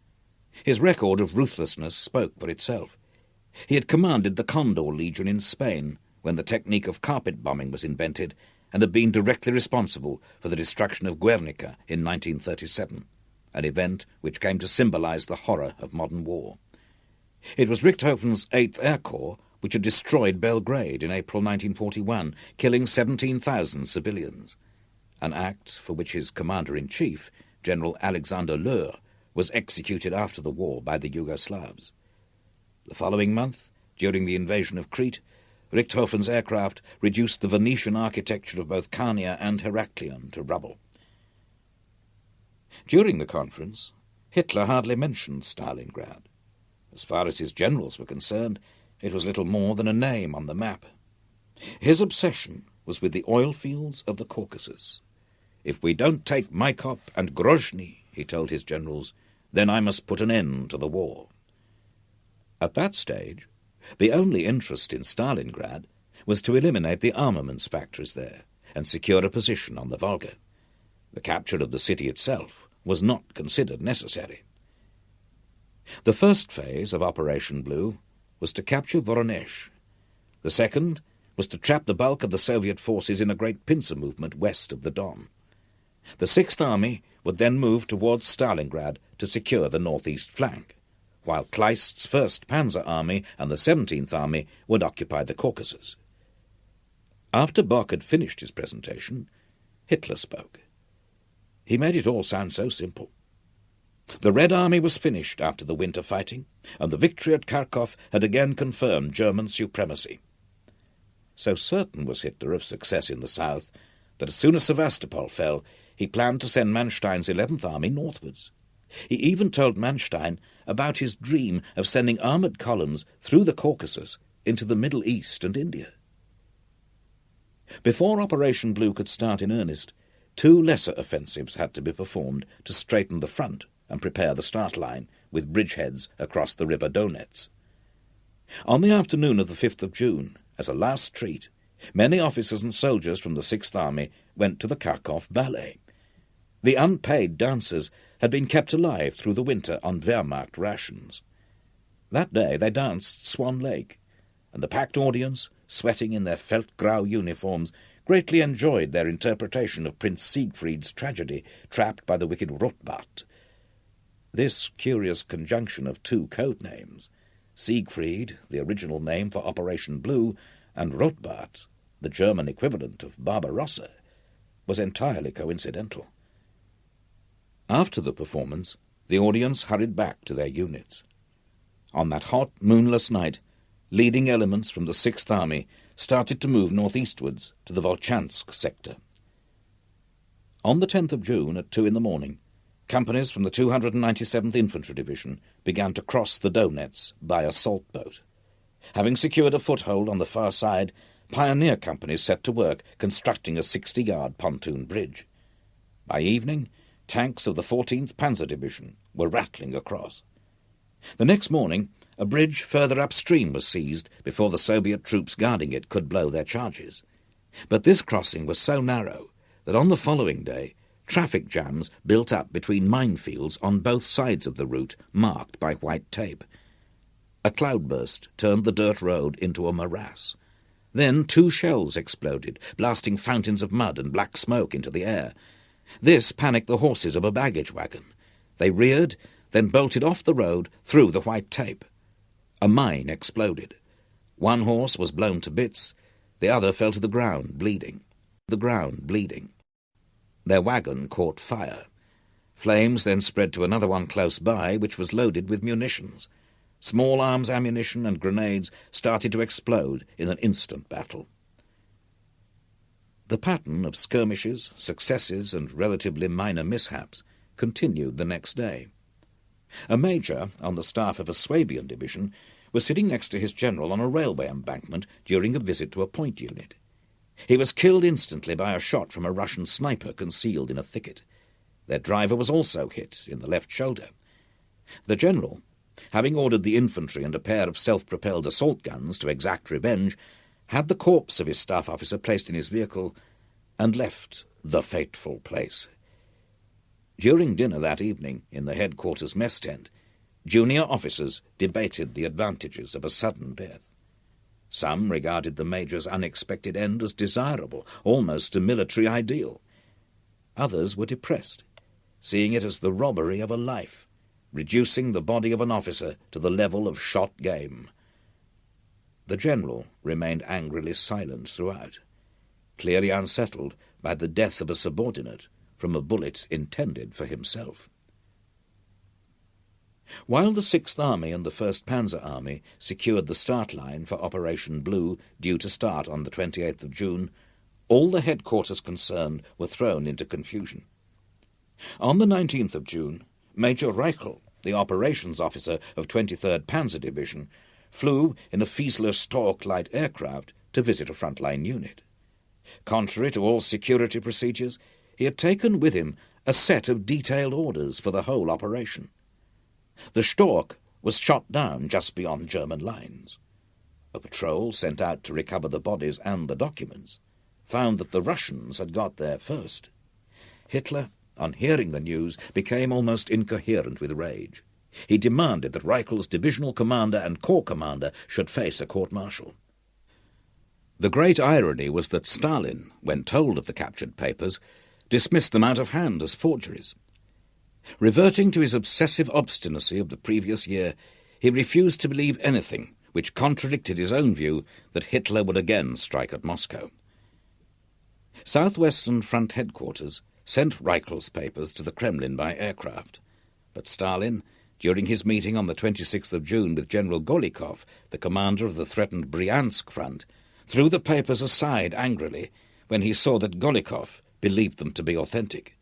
His record of ruthlessness spoke for itself. He had commanded the Condor Legion in Spain when the technique of carpet bombing was invented, and had been directly responsible for the destruction of Guernica in 1937, an event which came to symbolize the horror of modern war. It was Richthofen's 8th Air Corps which had destroyed Belgrade in April 1941, killing 17,000 civilians, an act for which his commander-in-chief, General Alexander Löhr, was executed after the war by the Yugoslavs. The following month, during the invasion of Crete, Richthofen's aircraft reduced the Venetian architecture of both Carnia and Heraklion to rubble. During the conference, Hitler hardly mentioned Stalingrad. As far as his generals were concerned, it was little more than a name on the map. His obsession was with the oil fields of the Caucasus. "If we don't take Maikop and Grozny," he told his generals, "then I must put an end to the war." At that stage, the only interest in Stalingrad was to eliminate the armaments factories there and secure a position on the Volga. The capture of the city itself was not considered necessary. The first phase of Operation Blue was to capture Voronezh. The second was to trap the bulk of the Soviet forces in a great pincer movement west of the Don. The Sixth Army would then move towards Stalingrad to secure the northeast flank, while Kleist's 1st Panzer Army and the 17th Army would occupy the Caucasus. After Bock had finished his presentation, Hitler spoke. He made it all sound so simple. The Red Army was finished after the winter fighting, and the victory at Kharkov had again confirmed German supremacy. So certain was Hitler of success in the south that as soon as Sevastopol fell, he planned to send Manstein's 11th Army northwards. He even told Manstein about his dream of sending armoured columns through the Caucasus into the Middle East and India. Before Operation Blue could start in earnest, 2 lesser offensives had to be performed to straighten the front and prepare the start line, with bridgeheads across the river Donets. On the afternoon of the 5th of June, as a last treat, many officers and soldiers from the Sixth Army went to the Kharkov ballet. The unpaid dancers had been kept alive through the winter on Wehrmacht rations. That day they danced Swan Lake, and the packed audience, sweating in their Feldgrau uniforms, greatly enjoyed their interpretation of Prince Siegfried's tragedy, trapped by the wicked Rotbart. This curious conjunction of 2 code names, Siegfried, the original name for Operation Blue, and Rotbart, the German equivalent of Barbarossa, was entirely coincidental. After the performance, the audience hurried back to their units. On that hot, moonless night, leading elements from the Sixth Army started to move northeastwards to the Volchansk sector. On the 10th of June at 2 in the morning, companies from the 297th Infantry Division began to cross the Donets by a salt boat. Having secured a foothold on the far side, pioneer companies set to work constructing a 60-yard pontoon bridge. By evening, tanks of the 14th Panzer Division were rattling across. The next morning, a bridge further upstream was seized before the Soviet troops guarding it could blow their charges. But this crossing was so narrow that on the following day, traffic jams built up between minefields on both sides of the route marked by white tape. A cloudburst turned the dirt road into a morass. Then 2 shells exploded, blasting fountains of mud and black smoke into the air. This panicked the horses of a baggage wagon. They reared, then bolted off the road through the white tape. A mine exploded. 1 horse was blown to bits, the other fell to the ground, bleeding. Their wagon caught fire. Flames then spread to another one close by, which was loaded with munitions. Small arms ammunition and grenades started to explode in an instant battle. The pattern of skirmishes, successes, and relatively minor mishaps continued the next day. A major on the staff of a Swabian division was sitting next to his general on a railway embankment during a visit to a point unit. He was killed instantly by a shot from a Russian sniper concealed in a thicket. Their driver was also hit in the left shoulder. The general, having ordered the infantry and a pair of self-propelled assault guns to exact revenge, had the corpse of his staff officer placed in his vehicle and left the fateful place. During dinner that evening in the headquarters mess tent, junior officers debated the advantages of a sudden death. Some regarded the Major's unexpected end as desirable, almost a military ideal. Others were depressed, seeing it as the robbery of a life, reducing the body of an officer to the level of shot game. The general remained angrily silent throughout, clearly unsettled by the death of a subordinate from a bullet intended for himself. While the 6th Army and the 1st Panzer Army secured the start line for Operation Blue, due to start on the 28th of June, all the headquarters concerned were thrown into confusion. On the 19th of June, Major Reichel, the operations officer of 23rd Panzer Division, flew in a Fiesler Stork light aircraft to visit a frontline unit. Contrary to all security procedures, he had taken with him a set of detailed orders for the whole operation. The Stork was shot down just beyond German lines. A patrol sent out to recover the bodies and the documents found that the Russians had got there first. Hitler, on hearing the news, became almost incoherent with rage. He demanded that Reichel's divisional commander and corps commander should face a court-martial. The great irony was that Stalin, when told of the captured papers, dismissed them out of hand as forgeries. Reverting to his obsessive obstinacy of the previous year, he refused to believe anything which contradicted his own view that Hitler would again strike at Moscow. Southwestern Front Headquarters sent Reichel's papers to the Kremlin by aircraft, but Stalin, during his meeting on the 26th of June with General Golikov, the commander of the threatened Bryansk front, threw the papers aside angrily when he saw that Golikov believed them to be authentic.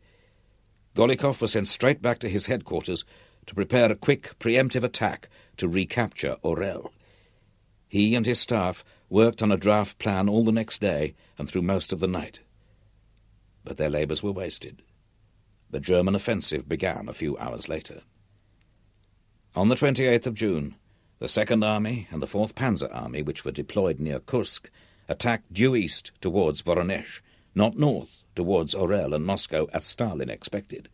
Golikov was sent straight back to his headquarters to prepare a quick, preemptive attack to recapture Orel. He and his staff worked on a draft plan all the next day and through most of the night. But their labours were wasted. The German offensive began a few hours later. On the 28th of June, the 2nd Army and the 4th Panzer Army, which were deployed near Kursk, attacked due east towards Voronezh, not north towards Orel and Moscow as Stalin expected.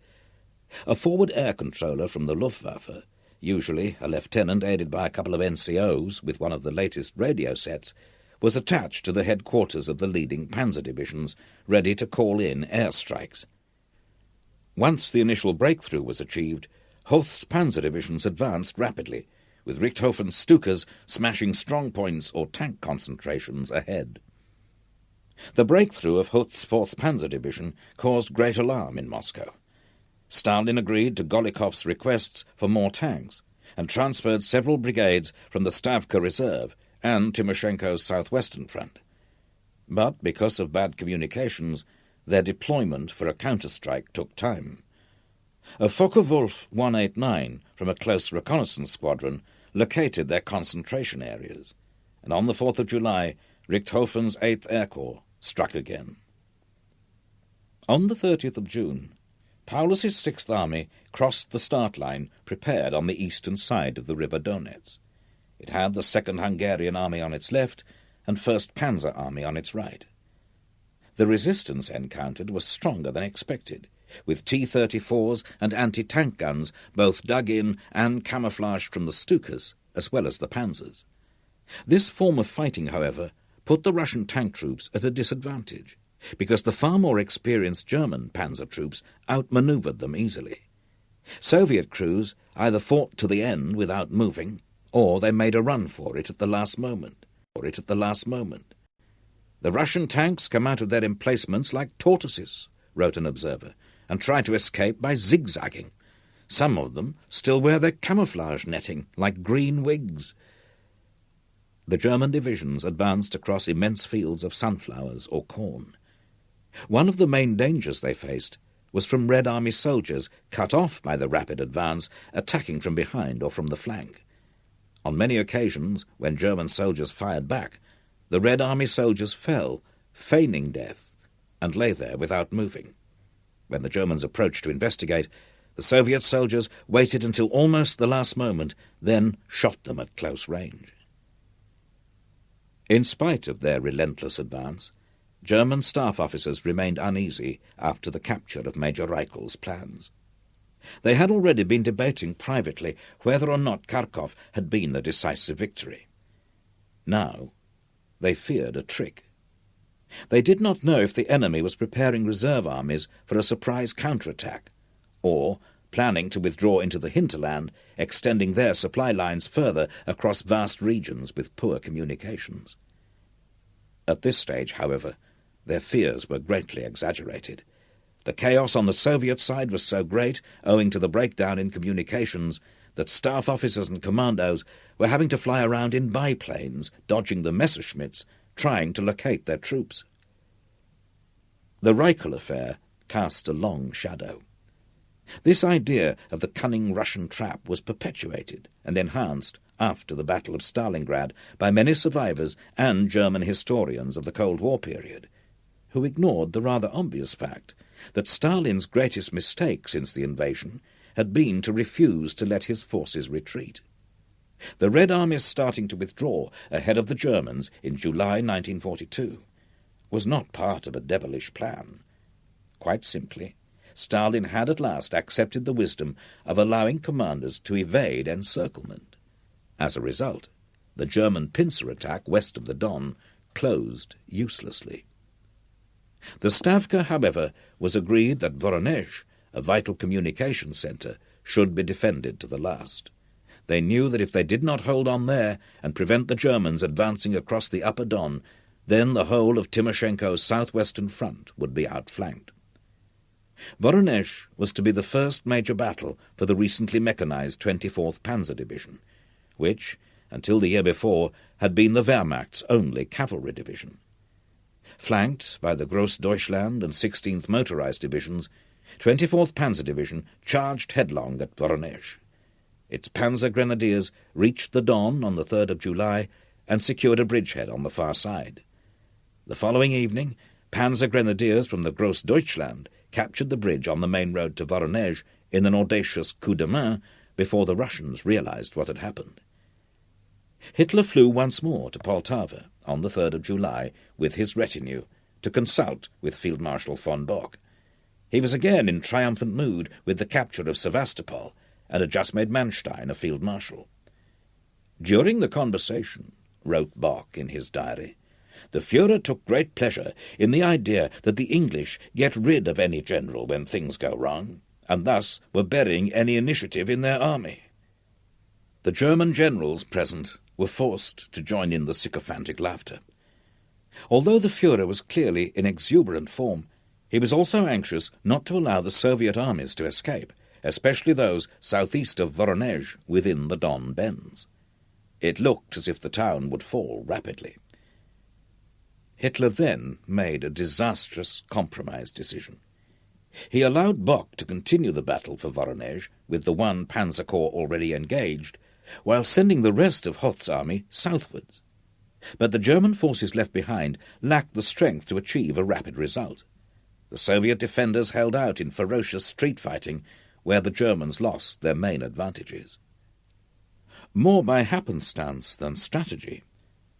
A forward air controller from the Luftwaffe, usually a lieutenant aided by a couple of NCOs with one of the latest radio sets, was attached to the headquarters of the leading panzer divisions, ready to call in airstrikes. Once the initial breakthrough was achieved, Hoth's panzer divisions advanced rapidly, with Richthofen's Stukas smashing strong points or tank concentrations ahead. The breakthrough of Hoth's 4th Panzer Division caused great alarm in Moscow. Stalin agreed to Golikov's requests for more tanks and transferred several brigades from the Stavka Reserve and Timoshenko's southwestern front. But because of bad communications, their deployment for a counterstrike took time. A Focke-Wulf 189 from a close reconnaissance squadron located their concentration areas, and on the 4th of July, Richthofen's 8th Air Corps struck again. On the 30th of June, Paulus's 6th Army crossed the start line prepared on the eastern side of the River Donets. It had the 2nd Hungarian Army on its left and 1st Panzer Army on its right. The resistance encountered was stronger than expected, with T-34s and anti-tank guns both dug in and camouflaged from the Stukas as well as the panzers. This form of fighting, however, put the Russian tank troops at a disadvantage, because the far more experienced German panzer troops outmaneuvered them easily. Soviet crews either fought to the end without moving, or they made a run for it at the last moment. The Russian tanks come out of their emplacements like tortoises, wrote an observer, and try to escape by zigzagging. Some of them still wear their camouflage netting like green wigs. The German divisions advanced across immense fields of sunflowers or corn. One of the main dangers they faced was from Red Army soldiers cut off by the rapid advance, attacking from behind or from the flank. On many occasions, when German soldiers fired back, the Red Army soldiers fell, feigning death, and lay there without moving. When the Germans approached to investigate, the Soviet soldiers waited until almost the last moment, then shot them at close range. In spite of their relentless advance, German staff officers remained uneasy after the capture of Major Reichel's plans. They had already been debating privately whether or not Kharkov had been a decisive victory. Now they feared a trick. They did not know if the enemy was preparing reserve armies for a surprise counterattack, or planning to withdraw into the hinterland, extending their supply lines further across vast regions with poor communications. At this stage, however, their fears were greatly exaggerated. The chaos on the Soviet side was so great, owing to the breakdown in communications, that staff officers and commandos were having to fly around in biplanes, dodging the Messerschmitts, trying to locate their troops. The Reichel affair cast a long shadow. This idea of the cunning Russian trap was perpetuated and enhanced after the Battle of Stalingrad by many survivors and German historians of the Cold War period, who ignored the rather obvious fact that Stalin's greatest mistake since the invasion had been to refuse to let his forces retreat. The Red Army's starting to withdraw ahead of the Germans in July 1942 was not part of a devilish plan. Quite simply, Stalin had at last accepted the wisdom of allowing commanders to evade encirclement. As a result, the German pincer attack west of the Don closed uselessly. The Stavka, however, was agreed that Voronezh, a vital communication centre, should be defended to the last. They knew that if they did not hold on there and prevent the Germans advancing across the upper Don, then the whole of Timoshenko's southwestern front would be outflanked. Voronezh was to be the first major battle for the recently mechanized 24th Panzer Division, which, until the year before, had been the Wehrmacht's only cavalry division. Flanked by the Grossdeutschland and 16th Motorized Divisions, 24th Panzer Division charged headlong at Voronezh. Its Panzer Grenadiers reached the Don on the 3rd of July and secured a bridgehead on the far side. The following evening, Panzer Grenadiers from the Grossdeutschland captured the bridge on the main road to Voronezh in an audacious coup de main before the Russians realized what had happened. Hitler flew once more to Poltava on the 3rd of July with his retinue to consult with Field Marshal von Bock. He was again in triumphant mood with the capture of Sevastopol and had just made Manstein a Field Marshal. During the conversation, wrote Bock in his diary, the Führer took great pleasure in the idea that the English get rid of any general when things go wrong, and thus were burying any initiative in their army. The German generals present were forced to join in the sycophantic laughter. Although the Führer was clearly in exuberant form, he was also anxious not to allow the Soviet armies to escape, especially those southeast of Voronezh within the Don bends. It looked as if the town would fall rapidly. Hitler then made a disastrous compromise decision. He allowed Bock to continue the battle for Voronezh with the 1 Panzer Corps already engaged, while sending the rest of Hoth's army southwards. But the German forces left behind lacked the strength to achieve a rapid result. The Soviet defenders held out in ferocious street fighting, where the Germans lost their main advantages. More by happenstance than strategy,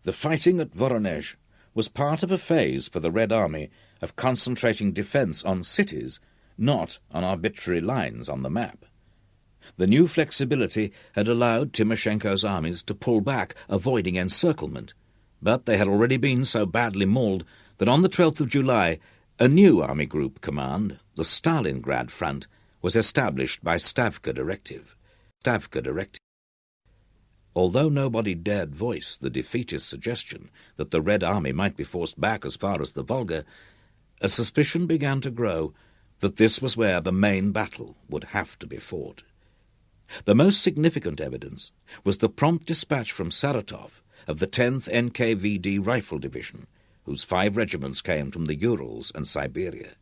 the fighting at Voronezh was part of a phase for the Red Army of concentrating defence on cities, not on arbitrary lines on the map. The new flexibility had allowed Timoshenko's armies to pull back, avoiding encirclement, but they had already been so badly mauled that on the 12th of July a new army group command, the Stalingrad Front, was established by Stavka Directive. Although nobody dared voice the defeatist suggestion that the Red Army might be forced back as far as the Volga, a suspicion began to grow that this was where the main battle would have to be fought. The most significant evidence was the prompt dispatch from Saratov of the 10th NKVD Rifle Division, whose 5 regiments came from the Urals and Siberia.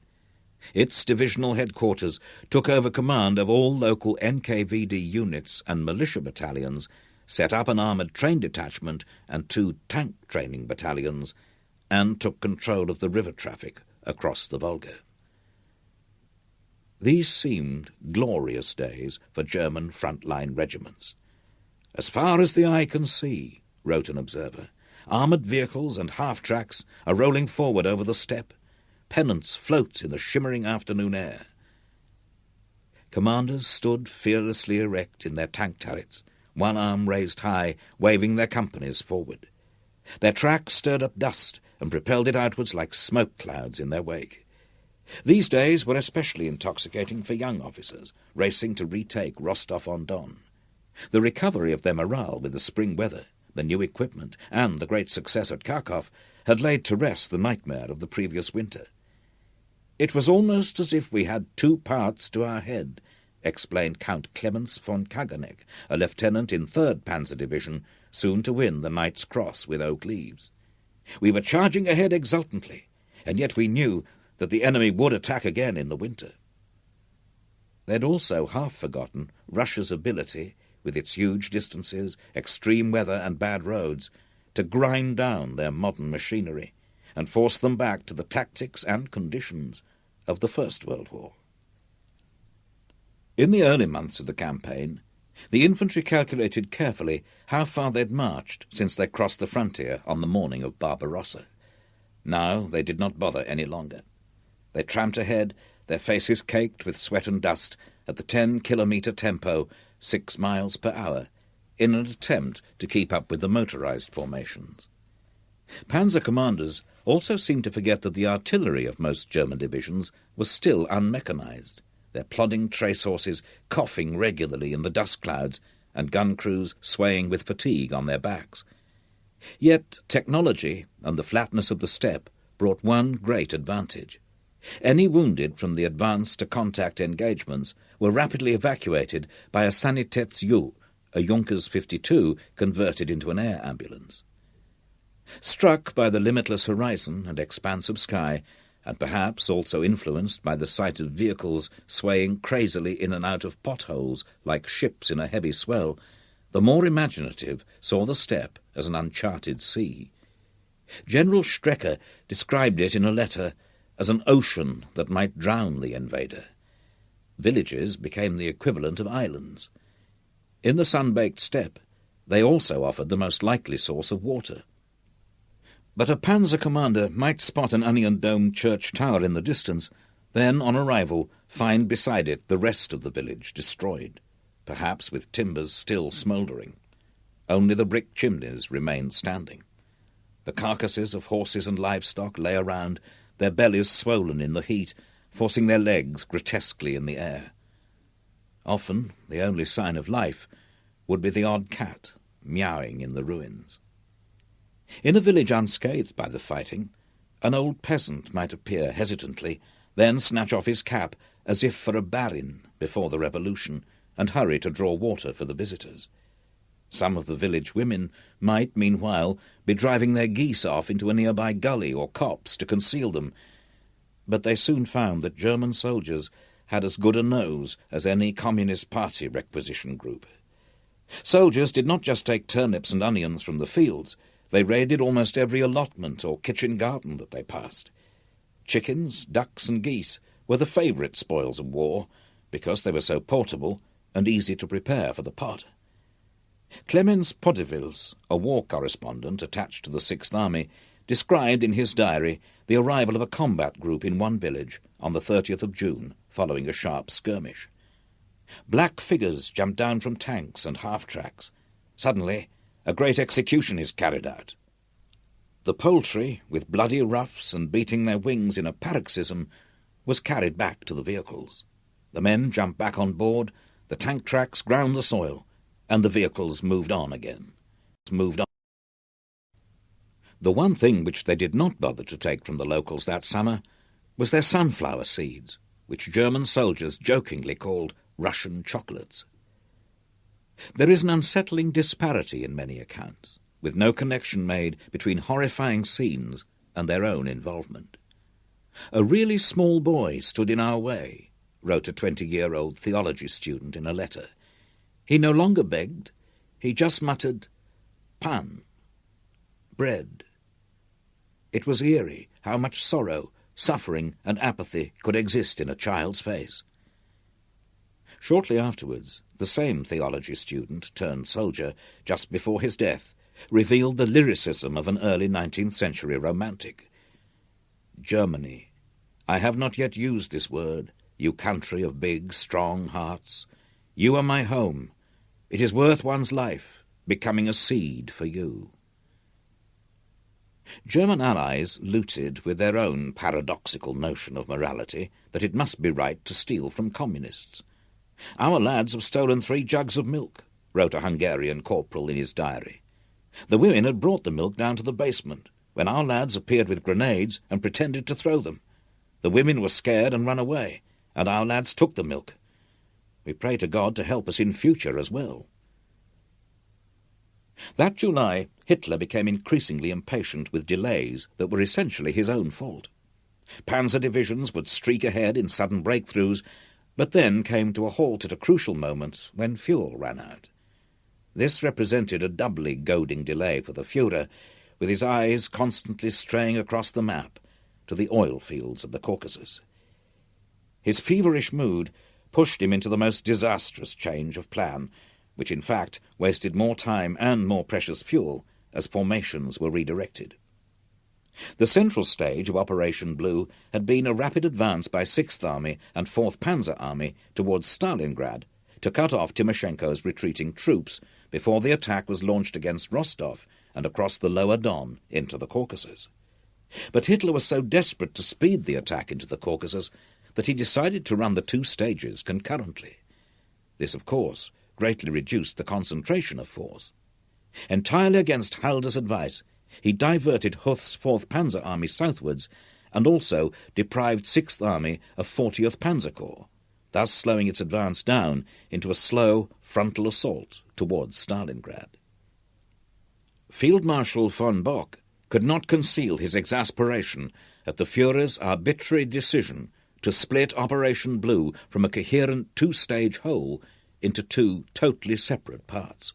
Its divisional headquarters took over command of all local NKVD units and militia battalions, set up an armoured train detachment and 2 tank training battalions, and took control of the river traffic across the Volga. These seemed glorious days for German front-line regiments. "As far as the eye can see," wrote an observer, "armoured vehicles and half-tracks are rolling forward over the steppe. Pennants float in the shimmering afternoon air." Commanders stood fearlessly erect in their tank turrets, one arm raised high, waving their companies forward. Their tracks stirred up dust and propelled it outwards like smoke clouds in their wake. These days were especially intoxicating for young officers, racing to retake Rostov-on-Don. The recovery of their morale with the spring weather, the new equipment, and the great success at Kharkov had laid to rest the nightmare of the previous winter. "It was almost as if we had two parts to our head," explained Count Clemens von Kaganek, a lieutenant in 3rd Panzer Division, soon to win the Knight's Cross with oak leaves. "We were charging ahead exultantly, and yet we knew that the enemy would attack again in the winter." They'd also half forgotten Russia's ability, with its huge distances, extreme weather and bad roads, to grind down their modern machinery and force them back to the tactics and conditions of the First World War. In the early months of the campaign, the infantry calculated carefully how far they'd marched since they crossed the frontier on the morning of Barbarossa. Now they did not bother any longer. They tramped ahead, their faces caked with sweat and dust, at the 10-kilometre tempo, 6 miles per hour, in an attempt to keep up with the motorized formations. Panzer commanders also seemed to forget that the artillery of most German divisions was still unmechanized, their plodding trace horses coughing regularly in the dust clouds and gun crews swaying with fatigue on their backs. Yet technology and the flatness of the steppe brought one great advantage. Any wounded from the advance to contact engagements were rapidly evacuated by a Sanitäts-U, a Junkers 52 converted into an air ambulance. Struck by the limitless horizon and expanse of sky, and perhaps also influenced by the sight of vehicles swaying crazily in and out of potholes like ships in a heavy swell, the more imaginative saw the steppe as an uncharted sea. General Strecker described it in a letter as an ocean that might drown the invader. Villages became the equivalent of islands. In the sun-baked steppe, they also offered the most likely source of water. But a panzer commander might spot an onion-domed church tower in the distance, then, on arrival, find beside it the rest of the village destroyed, perhaps with timbers still smouldering. Only the brick chimneys remained standing. The carcasses of horses and livestock lay around, their bellies swollen in the heat, forcing their legs grotesquely in the air. Often the only sign of life would be the odd cat meowing in the ruins. In a village unscathed by the fighting, an old peasant might appear hesitantly, then snatch off his cap as if for a barin before the revolution, and hurry to draw water for the visitors. Some of the village women might, meanwhile, be driving their geese off into a nearby gully or copse to conceal them, but they soon found that German soldiers had as good a nose as any Communist Party requisition group. Soldiers did not just take turnips and onions from the fields, they raided almost every allotment or kitchen garden that they passed. Chickens, ducks and geese were the favourite spoils of war, because they were so portable and easy to prepare for the pot. Clemens Podevils, a war correspondent attached to the Sixth Army, described in his diary the arrival of a combat group in one village on the 30th of June, following a sharp skirmish. Black figures jumped down from tanks and half-tracks. Suddenly, a great execution is carried out. The poultry, with bloody ruffs and beating their wings in a paroxysm, was carried back to the vehicles. The men jumped back on board, the tank tracks ground the soil, and the vehicles moved on again. The one thing which they did not bother to take from the locals that summer was their sunflower seeds, which German soldiers jokingly called Russian chocolates. There is an unsettling disparity in many accounts, with no connection made between horrifying scenes and their own involvement. "A really small boy stood in our way," wrote a 20-year-old theology student in a letter. "He no longer begged, he just muttered, 'Pan,' bread." It was eerie how much sorrow, suffering and apathy could exist in a child's face. Shortly afterwards, the same theology student turned soldier, just before his death, revealed the lyricism of an early 19th century romantic. "Germany, I have not yet used this word, You country of big, strong hearts, you are my home. It is worth one's life, becoming a seed for you. German allies looted with their own paradoxical notion of morality that it must be right to steal from communists. "Our lads have stolen 3 jugs of milk," wrote a Hungarian corporal in his diary. "The women had brought the milk down to the basement, when our lads appeared with grenades and pretended to throw them. The women were scared and ran away, and our lads took the milk. We pray to God to help us in future as well." That July, Hitler became increasingly impatient with delays that were essentially his own fault. Panzer divisions would streak ahead in sudden breakthroughs, but then came to a halt at a crucial moment when fuel ran out. This represented a doubly goading delay for the Führer, with his eyes constantly straying across the map to the oil fields of the Caucasus. His feverish mood pushed him into the most disastrous change of plan, which in fact wasted more time and more precious fuel as formations were redirected. The central stage of Operation Blue had been a rapid advance by 6th Army and 4th Panzer Army towards Stalingrad to cut off Timoshenko's retreating troops before the attack was launched against Rostov and across the lower Don into the Caucasus. But Hitler was so desperate to speed the attack into the Caucasus that he decided to run the 2 stages concurrently. This, of course, greatly reduced the concentration of force. Entirely against Halder's advice, he diverted Huth's 4th Panzer Army southwards and also deprived 6th Army of 40th Panzer Corps, thus slowing its advance down into a slow frontal assault towards Stalingrad. Field Marshal von Bock could not conceal his exasperation at the Führer's arbitrary decision to split Operation Blue from a coherent 2-stage whole into 2 totally separate parts.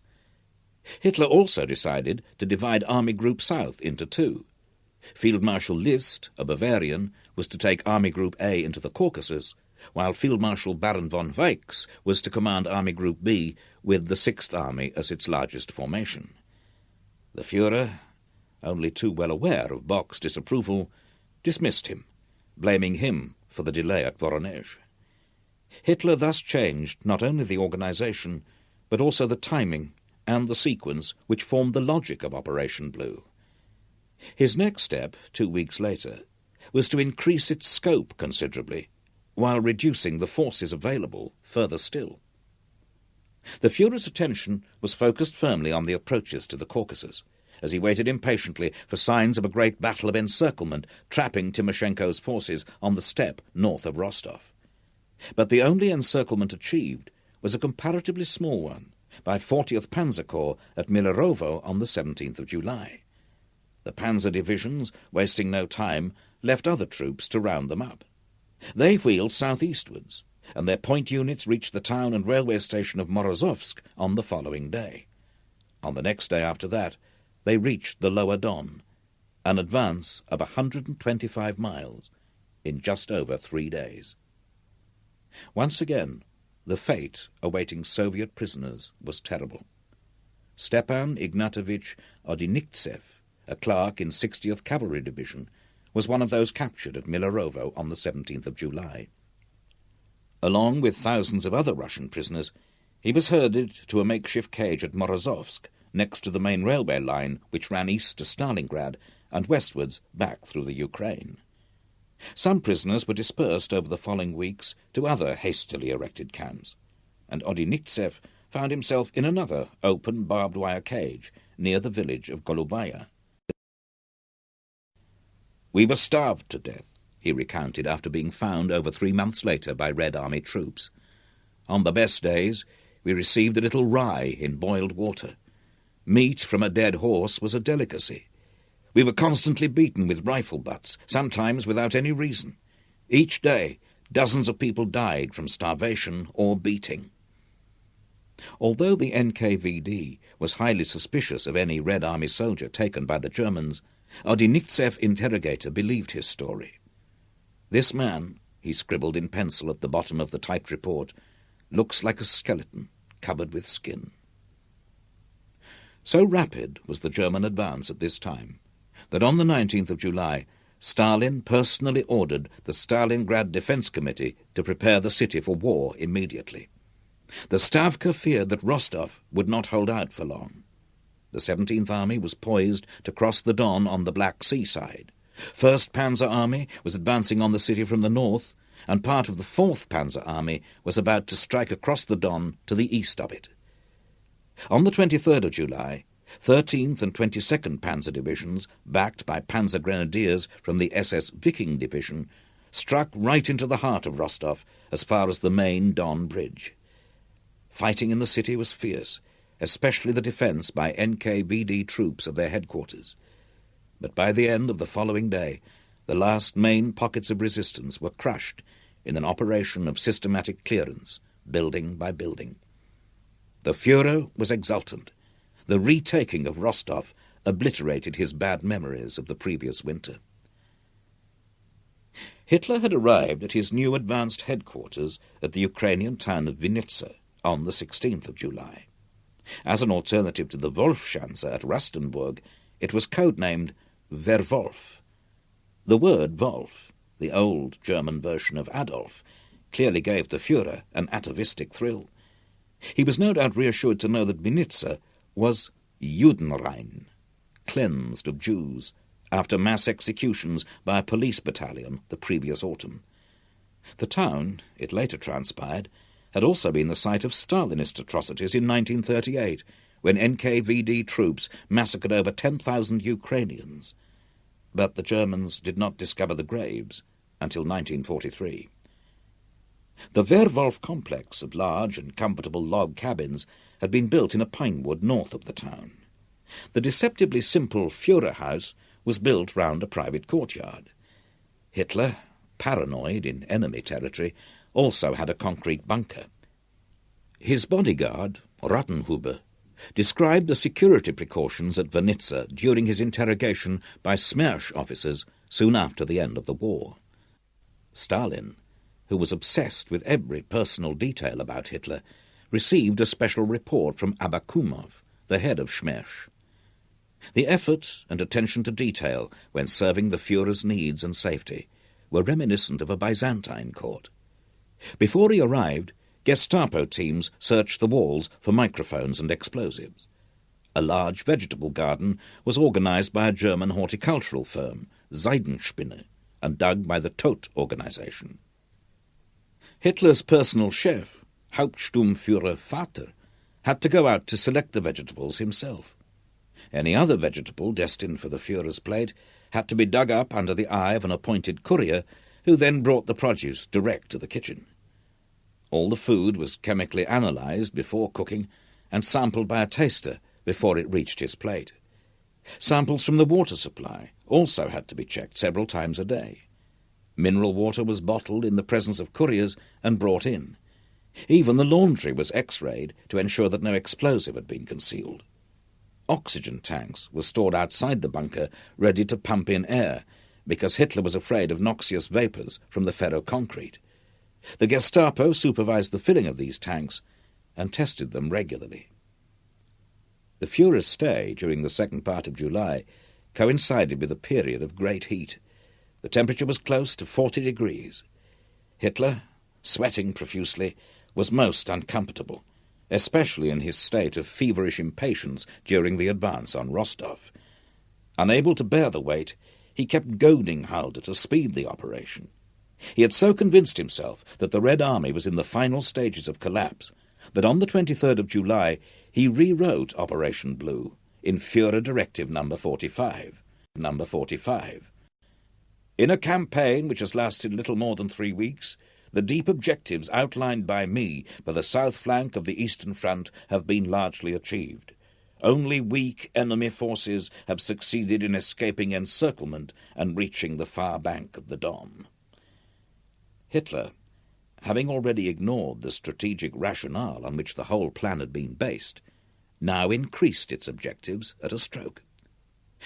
Hitler also decided to divide Army Group South into 2. Field Marshal List, a Bavarian, was to take Army Group A into the Caucasus, while Field Marshal Baron von Weichs was to command Army Group B with the 6th Army as its largest formation. The Führer, only too well aware of Bock's disapproval, dismissed him, blaming him for the delay at Voronezh. Hitler thus changed not only the organization, but also the timing and the sequence which formed the logic of Operation Blue. His next step, 2 weeks later, was to increase its scope considerably, while reducing the forces available further still. The Führer's attention was focused firmly on the approaches to the Caucasus, as he waited impatiently for signs of a great battle of encirclement trapping Timoshenko's forces on the steppe north of Rostov. But the only encirclement achieved was a comparatively small one by 40th Panzer Corps at Milerovo on the 17th of July. The panzer divisions, wasting no time, left other troops to round them up. They wheeled southeastwards, and their point units reached the town and railway station of Morozovsk on the following day. On the next day after that, they reached the lower Don, an advance of 125 miles in just over 3 days. Once again, the fate awaiting Soviet prisoners was terrible. Stepan Ignatovich Odinikhtsev, a clerk in 60th Cavalry Division, was one of those captured at Milerovo on the 17th of July. Along with thousands of other Russian prisoners, he was herded to a makeshift cage at Morozovsk, next to the main railway line which ran east to Stalingrad and westwards back through the Ukraine. Some prisoners were dispersed over the following weeks to other hastily erected camps, and Odinikhtsev found himself in another open barbed wire cage near the village of Golubaya. "We were starved to death," he recounted after being found over 3 months later by Red Army troops. "On the best days, we received a little rye in boiled water. Meat from a dead horse was a delicacy. We were constantly beaten with rifle butts, sometimes without any reason. Each day, dozens of people died from starvation or beating." Although the NKVD was highly suspicious of any Red Army soldier taken by the Germans, Odinikhtsev interrogator believed his story. "This man," he scribbled in pencil at the bottom of the typed report, "looks like a skeleton covered with skin." So rapid was the German advance at this time that on the 19th of July, Stalin personally ordered the Stalingrad Defense Committee to prepare the city for war immediately. The Stavka feared that Rostov would not hold out for long. The 17th Army was poised to cross the Don on the Black Sea side. 1st Panzer Army was advancing on the city from the north, and part of the 4th Panzer Army was about to strike across the Don to the east of it. On the 23rd of July, 13th and 22nd Panzer Divisions, backed by Panzer Grenadiers from the SS Viking Division, struck right into the heart of Rostov as far as the main Don Bridge. Fighting in the city was fierce, especially the defence by NKVD troops of their headquarters. But by the end of the following day, the last main pockets of resistance were crushed in an operation of systematic clearance, building by building. The Führer was exultant. The retaking of Rostov obliterated his bad memories of the previous winter. Hitler had arrived at his new advanced headquarters at the Ukrainian town of Vinnytsia on the 16th of July. As an alternative to the Wolfschanze at Rastenburg, it was codenamed Werwolf. The word Wolf, the old German version of Adolf, clearly gave the Führer an atavistic thrill. He was no doubt reassured to know that Vinnytsia was Judenrein, cleansed of Jews, after mass executions by a police battalion the previous autumn. The town, it later transpired, had also been the site of Stalinist atrocities in 1938, when NKVD troops massacred over 10,000 Ukrainians. But the Germans did not discover the graves until 1943. The Werwolf complex of large and comfortable log cabins had been built in a pine wood north of the town. The deceptively simple Führer house was built round a private courtyard. Hitler, paranoid in enemy territory, also had a concrete bunker. His bodyguard, Rattenhuber, described the security precautions at Vinnytsia during his interrogation by Smersh officers soon after the end of the war. Stalin, who was obsessed with every personal detail about Hitler, received a special report from Abakumov, the head of Smersh. The effort and attention to detail when serving the Führer's needs and safety were reminiscent of a Byzantine court. Before he arrived, Gestapo teams searched the walls for microphones and explosives. A large vegetable garden was organized by a German horticultural firm, Seidenspinne, and dug by the Todt organization. Hitler's personal chef, Hauptsturmführer Vater, had to go out to select the vegetables himself. Any other vegetable destined for the Führer's plate had to be dug up under the eye of an appointed courier, who then brought the produce direct to the kitchen. All the food was chemically analyzed before cooking and sampled by a taster before it reached his plate. Samples from the water supply also had to be checked several times a day. Mineral water was bottled in the presence of couriers and brought in. Even the laundry was X-rayed to ensure that no explosive had been concealed. Oxygen tanks were stored outside the bunker, ready to pump in air, because Hitler was afraid of noxious vapours from the ferroconcrete. The Gestapo supervised the filling of these tanks and tested them regularly. The Führer's stay during the second part of July coincided with a period of great heat. The temperature was close to 40 degrees. Hitler, sweating profusely, was most uncomfortable, especially in his state of feverish impatience during the advance on Rostov. Unable to bear the weight, he kept goading Halder to speed the operation. He had so convinced himself that the Red Army was in the final stages of collapse that on the 23rd of July he rewrote Operation Blue in Führer Directive No. 45. In a campaign which has lasted little more than 3 weeks, the deep objectives outlined by me for the south flank of the Eastern Front have been largely achieved. Only weak enemy forces have succeeded in escaping encirclement and reaching the far bank of the Don. Hitler, having already ignored the strategic rationale on which the whole plan had been based, now increased its objectives at a stroke.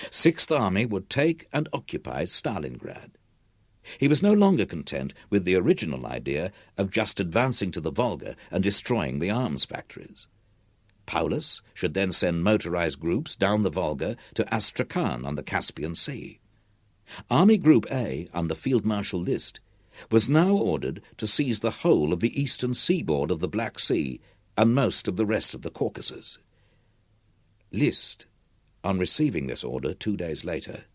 6th Army would take and occupy Stalingrad. He was no longer content with the original idea of just advancing to the Volga and destroying the arms factories. Paulus should then send motorized groups down the Volga to Astrakhan on the Caspian Sea. Army Group A, under Field Marshal List, was now ordered to seize the whole of the eastern seaboard of the Black Sea and most of the rest of the Caucasus. List, on receiving this order 2 days later,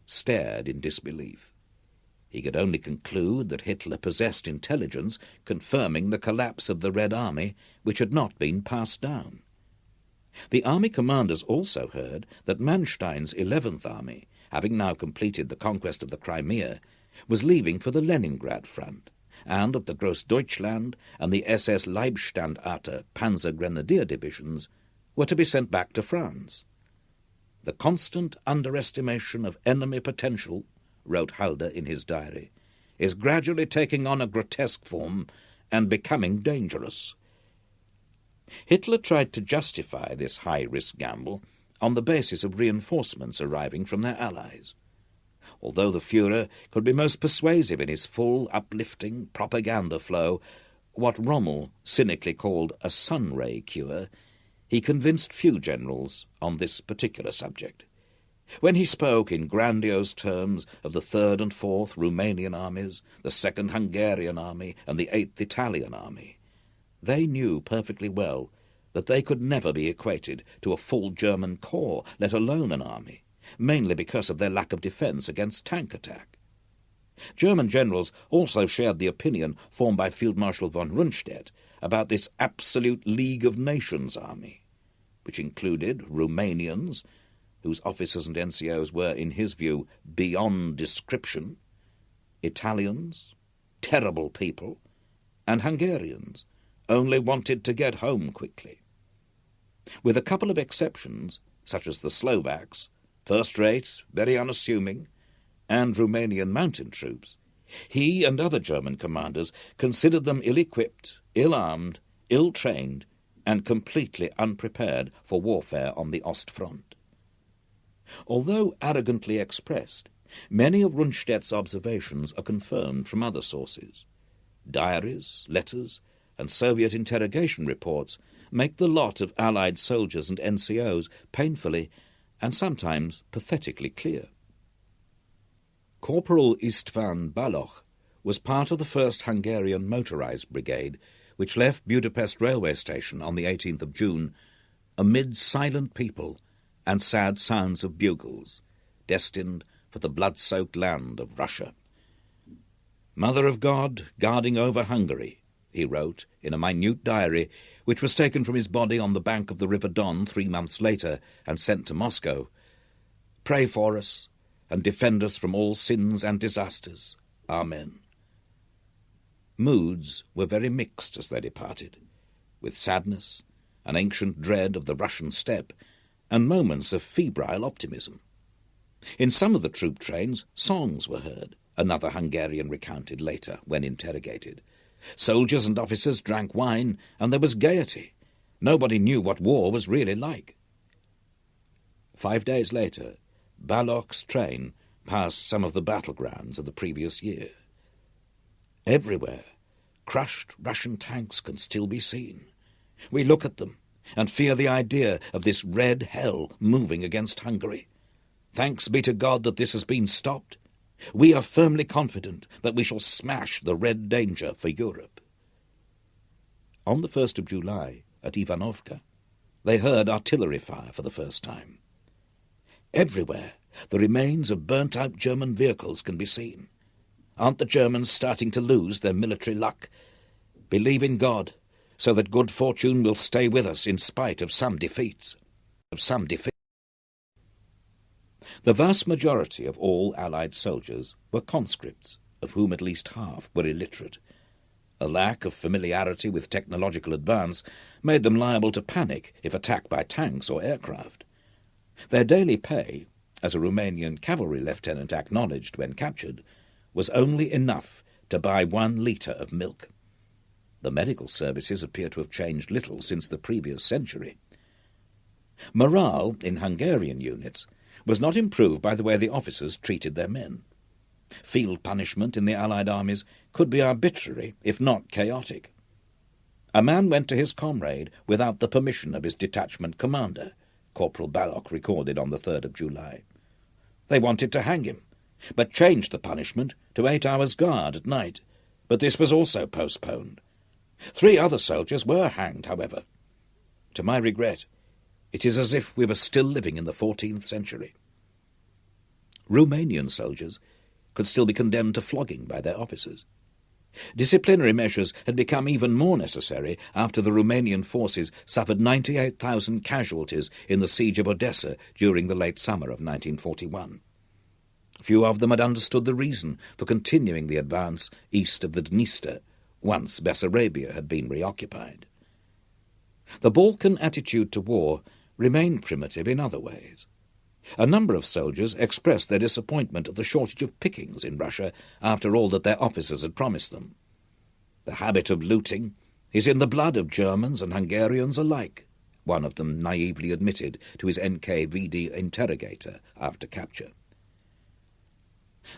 stared in disbelief. He could only conclude that Hitler possessed intelligence confirming the collapse of the Red Army, which had not been passed down. The army commanders also heard that Manstein's 11th Army, having now completed the conquest of the Crimea, was leaving for the Leningrad front, and that the Grossdeutschland and the SS Leibstandarte Panzer Grenadier divisions were to be sent back to France. "The constant underestimation of enemy potential," wrote Halder in his diary, "is gradually taking on a grotesque form and becoming dangerous." Hitler tried to justify this high-risk gamble on the basis of reinforcements arriving from their allies. Although the Führer could be most persuasive in his full, uplifting propaganda flow, what Rommel cynically called a sun-ray cure, he convinced few generals on this particular subject. When he spoke in grandiose terms of the 3rd and 4th Romanian armies, the 2nd Hungarian Army, and the 8th Italian Army, they knew perfectly well that they could never be equated to a full German corps, let alone an army, mainly because of their lack of defence against tank attack. German generals also shared the opinion formed by Field Marshal von Rundstedt about this absolute League of Nations army, which included Romanians, whose officers and NCOs were, in his view, beyond description, Italians, terrible people, and Hungarians, only wanted to get home quickly. With a couple of exceptions, such as the Slovaks, first-rate, very unassuming, and Romanian mountain troops, he and other German commanders considered them ill-equipped, ill-armed, ill-trained, and completely unprepared for warfare on the Ostfront. Although arrogantly expressed, many of Rundstedt's observations are confirmed from other sources. Diaries, letters, and Soviet interrogation reports make the lot of Allied soldiers and NCOs painfully and sometimes pathetically clear. Corporal István Baloch was part of the 1st Hungarian motorized brigade, which left Budapest railway station on the 18th of June amid silent people and sad sounds of bugles, destined for the blood-soaked land of Russia. "Mother of God, guarding over Hungary," he wrote in a minute diary which was taken from his body on the bank of the River Don 3 months later and sent to Moscow. "Pray for us and defend us from all sins and disasters. Amen." Moods were very mixed as they departed, with sadness, an ancient dread of the Russian steppe, and moments of febrile optimism. In some of the troop trains, songs were heard, another Hungarian recounted later when interrogated. Soldiers and officers drank wine, and there was gaiety. Nobody knew what war was really like. 5 days later, Baloch's train passed some of the battlegrounds of the previous year. Everywhere, crushed Russian tanks can still be seen. We look at them and fear the idea of this red hell moving against Hungary. Thanks be to God that this has been stopped. We are firmly confident that we shall smash the red danger for Europe. On the 1st of July, at Ivanovka, they heard artillery fire for the first time. Everywhere, the remains of burnt-out German vehicles can be seen. Aren't the Germans starting to lose their military luck? Believe in God, so that good fortune will stay with us in spite of some defeats. The vast majority of all Allied soldiers were conscripts, of whom at least half were illiterate. A lack of familiarity with technological advance made them liable to panic if attacked by tanks or aircraft. Their daily pay, as a Romanian cavalry lieutenant acknowledged when captured, was only enough to buy 1 litre of milk. The medical services appear to have changed little since the previous century. Morale in Hungarian units was not improved by the way the officers treated their men. Field punishment in the Allied armies could be arbitrary, if not chaotic. A man went to his comrade without the permission of his detachment commander, Corporal Baloch recorded on the 3rd of July. They wanted to hang him, but changed the punishment to 8 hours guard at night, but this was also postponed. 3 other soldiers were hanged, however. To my regret, it is as if we were still living in the 14th century. Romanian soldiers could still be condemned to flogging by their officers. Disciplinary measures had become even more necessary after the Romanian forces suffered 98,000 casualties in the siege of Odessa during the late summer of 1941. Few of them had understood the reason for continuing the advance east of the Dniester, once Bessarabia had been reoccupied. The Balkan attitude to war remained primitive in other ways. A number of soldiers expressed their disappointment at the shortage of pickings in Russia after all that their officers had promised them. The habit of looting is in the blood of Germans and Hungarians alike, one of them naively admitted to his NKVD interrogator after capture.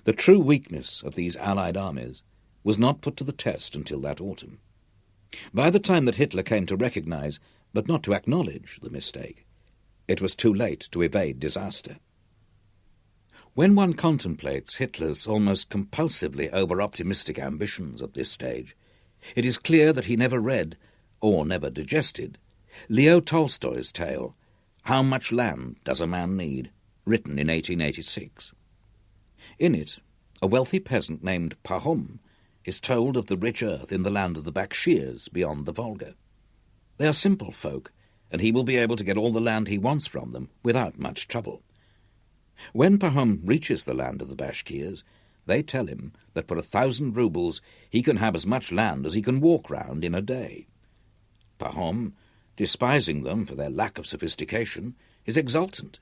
The true weakness of these Allied armies was not put to the test until that autumn. By the time that Hitler came to recognize, but not to acknowledge, the mistake, it was too late to evade disaster. When one contemplates Hitler's almost compulsively over-optimistic ambitions at this stage, it is clear that he never read, or never digested, Leo Tolstoy's tale, How Much Land Does a Man Need?, written in 1886. In it, a wealthy peasant named Pahom is told of the rich earth in the land of the Bakshirs beyond the Volga. They are simple folk, and he will be able to get all the land he wants from them without much trouble. When Pahom reaches the land of the Bashkirs, they tell him that for 1,000 rubles he can have as much land as he can walk round in a day. Pahom, despising them for their lack of sophistication, is exultant.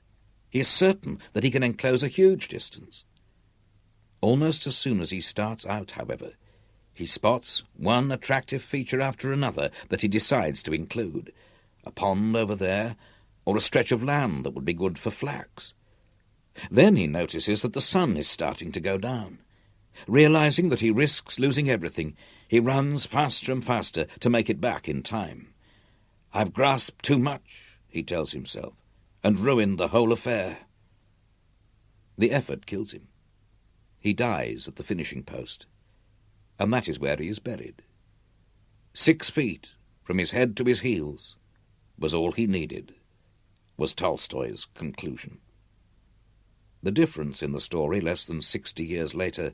He is certain that he can enclose a huge distance. Almost as soon as he starts out, however, he spots one attractive feature after another that he decides to include. A pond over there, or a stretch of land that would be good for flax. Then he notices that the sun is starting to go down. Realizing that he risks losing everything, he runs faster and faster to make it back in time. I've grasped too much, he tells himself, and ruined the whole affair. The effort kills him. He dies at the finishing post, and that is where he is buried. 6 feet, from his head to his heels, was all he needed, was Tolstoy's conclusion. The difference in the story, less than 60 years later,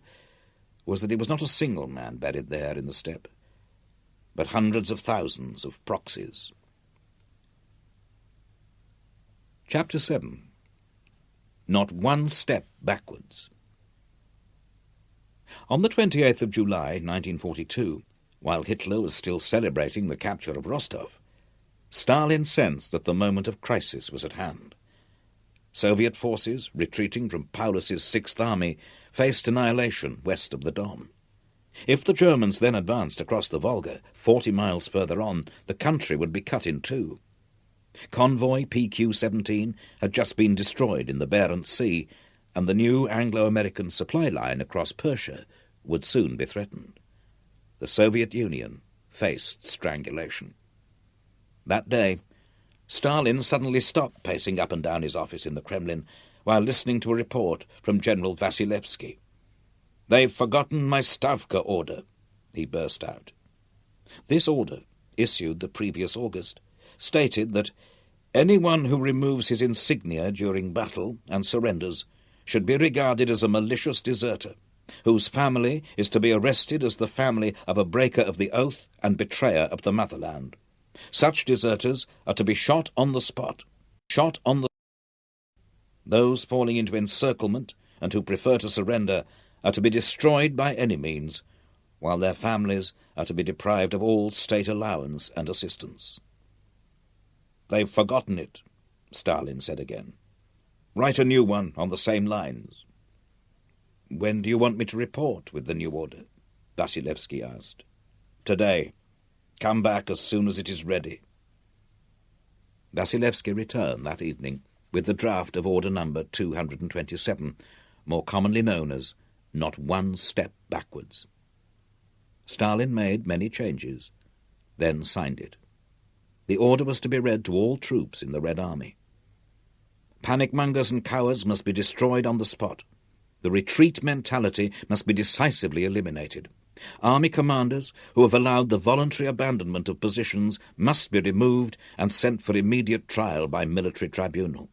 was that it was not a single man buried there in the steppe, but hundreds of thousands of proxies. Chapter 7. Not one step backwards. On the 28th of July, 1942, while Hitler was still celebrating the capture of Rostov, Stalin sensed that the moment of crisis was at hand. Soviet forces, retreating from Paulus's Sixth Army, faced annihilation west of the Don. If the Germans then advanced across the Volga, 40 miles further on, the country would be cut in two. Convoy PQ-17 had just been destroyed in the Barents Sea, and the new Anglo-American supply line across Persia would soon be threatened. The Soviet Union faced strangulation. That day, Stalin suddenly stopped pacing up and down his office in the Kremlin while listening to a report from General Vasilevsky. "They've forgotten my Stavka order," he burst out. This order, issued the previous August, stated that anyone who removes his insignia during battle and surrenders should be regarded as a malicious deserter, whose family is to be arrested as the family of a breaker of the oath and betrayer of the motherland. Such deserters are to be shot on the spot. Those falling into encirclement and who prefer to surrender are to be destroyed by any means, while their families are to be deprived of all state allowance and assistance. "They've forgotten it," Stalin said again. "Write a new one on the same lines." "When do you want me to report with the new order?" Vasilevsky asked. "Today. Come back as soon as it is ready." Vasilevsky returned that evening with the draft of Order Number 227, more commonly known as Not One Step Backwards. Stalin made many changes, then signed it. The order was to be read to all troops in the Red Army. "Panic-mongers and cowards must be destroyed on the spot. The retreat mentality must be decisively eliminated. Army commanders who have allowed the voluntary abandonment of positions must be removed and sent for immediate trial by military tribunal.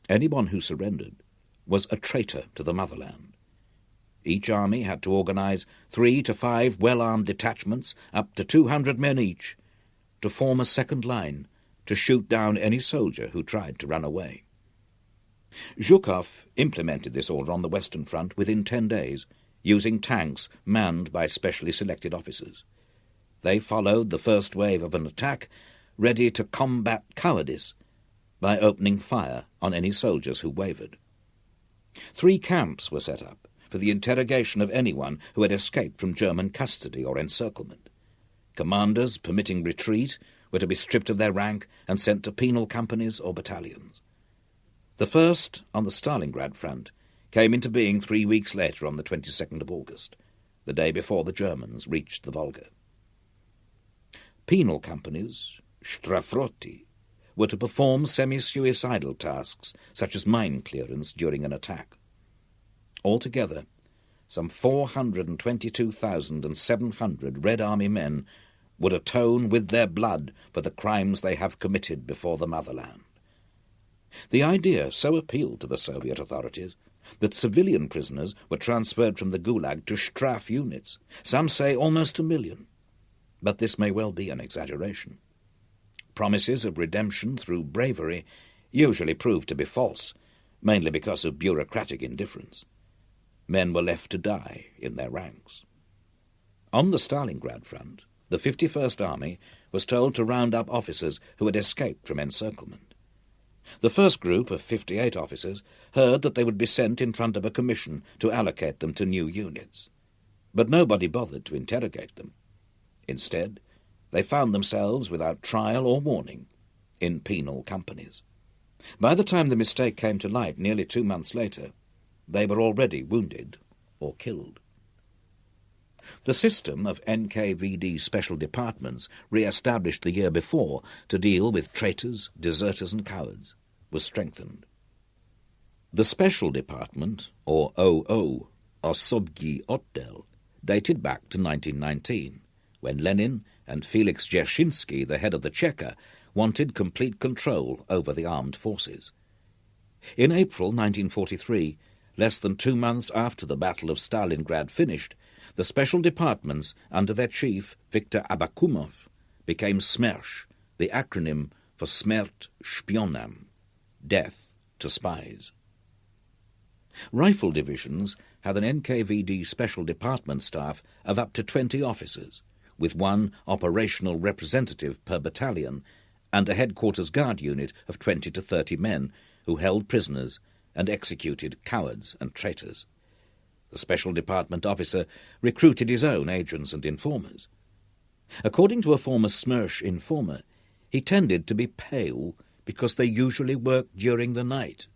Anyone who surrendered was a traitor to the motherland. Each army had to organize 3 to 5 well-armed detachments, up to 200 men each, to form a second line to shoot down any soldier who tried to run away. Zhukov implemented this order on the Western Front within 10 days, using tanks manned by specially selected officers. They followed the first wave of an attack, ready to combat cowardice by opening fire on any soldiers who wavered. 3 camps were set up for the interrogation of anyone who had escaped from German custody or encirclement. Commanders permitting retreat were to be stripped of their rank and sent to penal companies or battalions. The first, on the Stalingrad front, came into being 3 weeks later on the 22nd of August, the day before the Germans reached the Volga. Penal companies, Strafroty, were to perform semi-suicidal tasks such as mine clearance during an attack. Altogether, some 422,700 Red Army men would atone with their blood for the crimes they have committed before the motherland. The idea so appealed to the Soviet authorities that civilian prisoners were transferred from the Gulag to Straf units, some say almost 1 million. But this may well be an exaggeration. Promises of redemption through bravery usually prove to be false, mainly because of bureaucratic indifference. Men were left to die in their ranks. On the Stalingrad front, the 51st Army was told to round up officers who had escaped from encirclement. The first group of 58 officers heard that they would be sent in front of a commission to allocate them to new units. But nobody bothered to interrogate them. Instead, they found themselves without trial or warning in penal companies. By the time the mistake came to light nearly 2 months later, they were already wounded or killed. The system of NKVD special departments, re-established the year before to deal with traitors, deserters and cowards, was strengthened. The Special Department, or OO, Osobny Oddel, dated back to 1919, when Lenin and Felix Dzerzhinsky, the head of the Cheka, wanted complete control over the armed forces. In April 1943, less than 2 months after the Battle of Stalingrad finished, the special departments, under their chief, Viktor Abakumov, became SMERSH, the acronym for Smert Spionam, death to spies. Rifle divisions had an NKVD special department staff of up to 20 officers, with 1 operational representative per battalion, and a headquarters guard unit of 20 to 30 men who held prisoners and executed cowards and traitors. The special department officer recruited his own agents and informers. According to a former SMERSH informer, he tended to be pale because they usually worked during the night,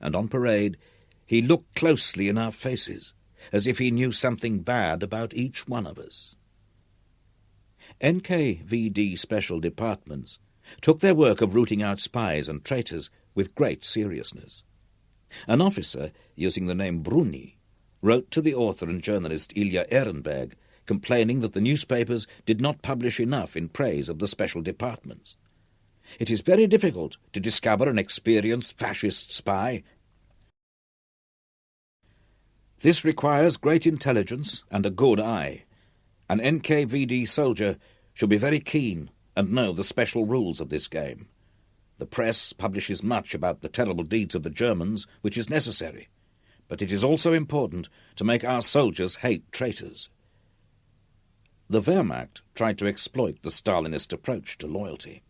and on parade he looked closely in our faces, as if he knew something bad about each one of us. NKVD special departments took their work of rooting out spies and traitors with great seriousness. An officer, using the name Bruni, wrote to the author and journalist Ilya Ehrenberg, complaining that the newspapers did not publish enough in praise of the special departments. It is very difficult to discover an experienced fascist spy. This requires great intelligence and a good eye. An NKVD soldier should be very keen and know the special rules of this game. The press publishes much about the terrible deeds of the Germans, which is necessary, but it is also important to make our soldiers hate traitors. The Wehrmacht tried to exploit the Stalinist approach to loyalty.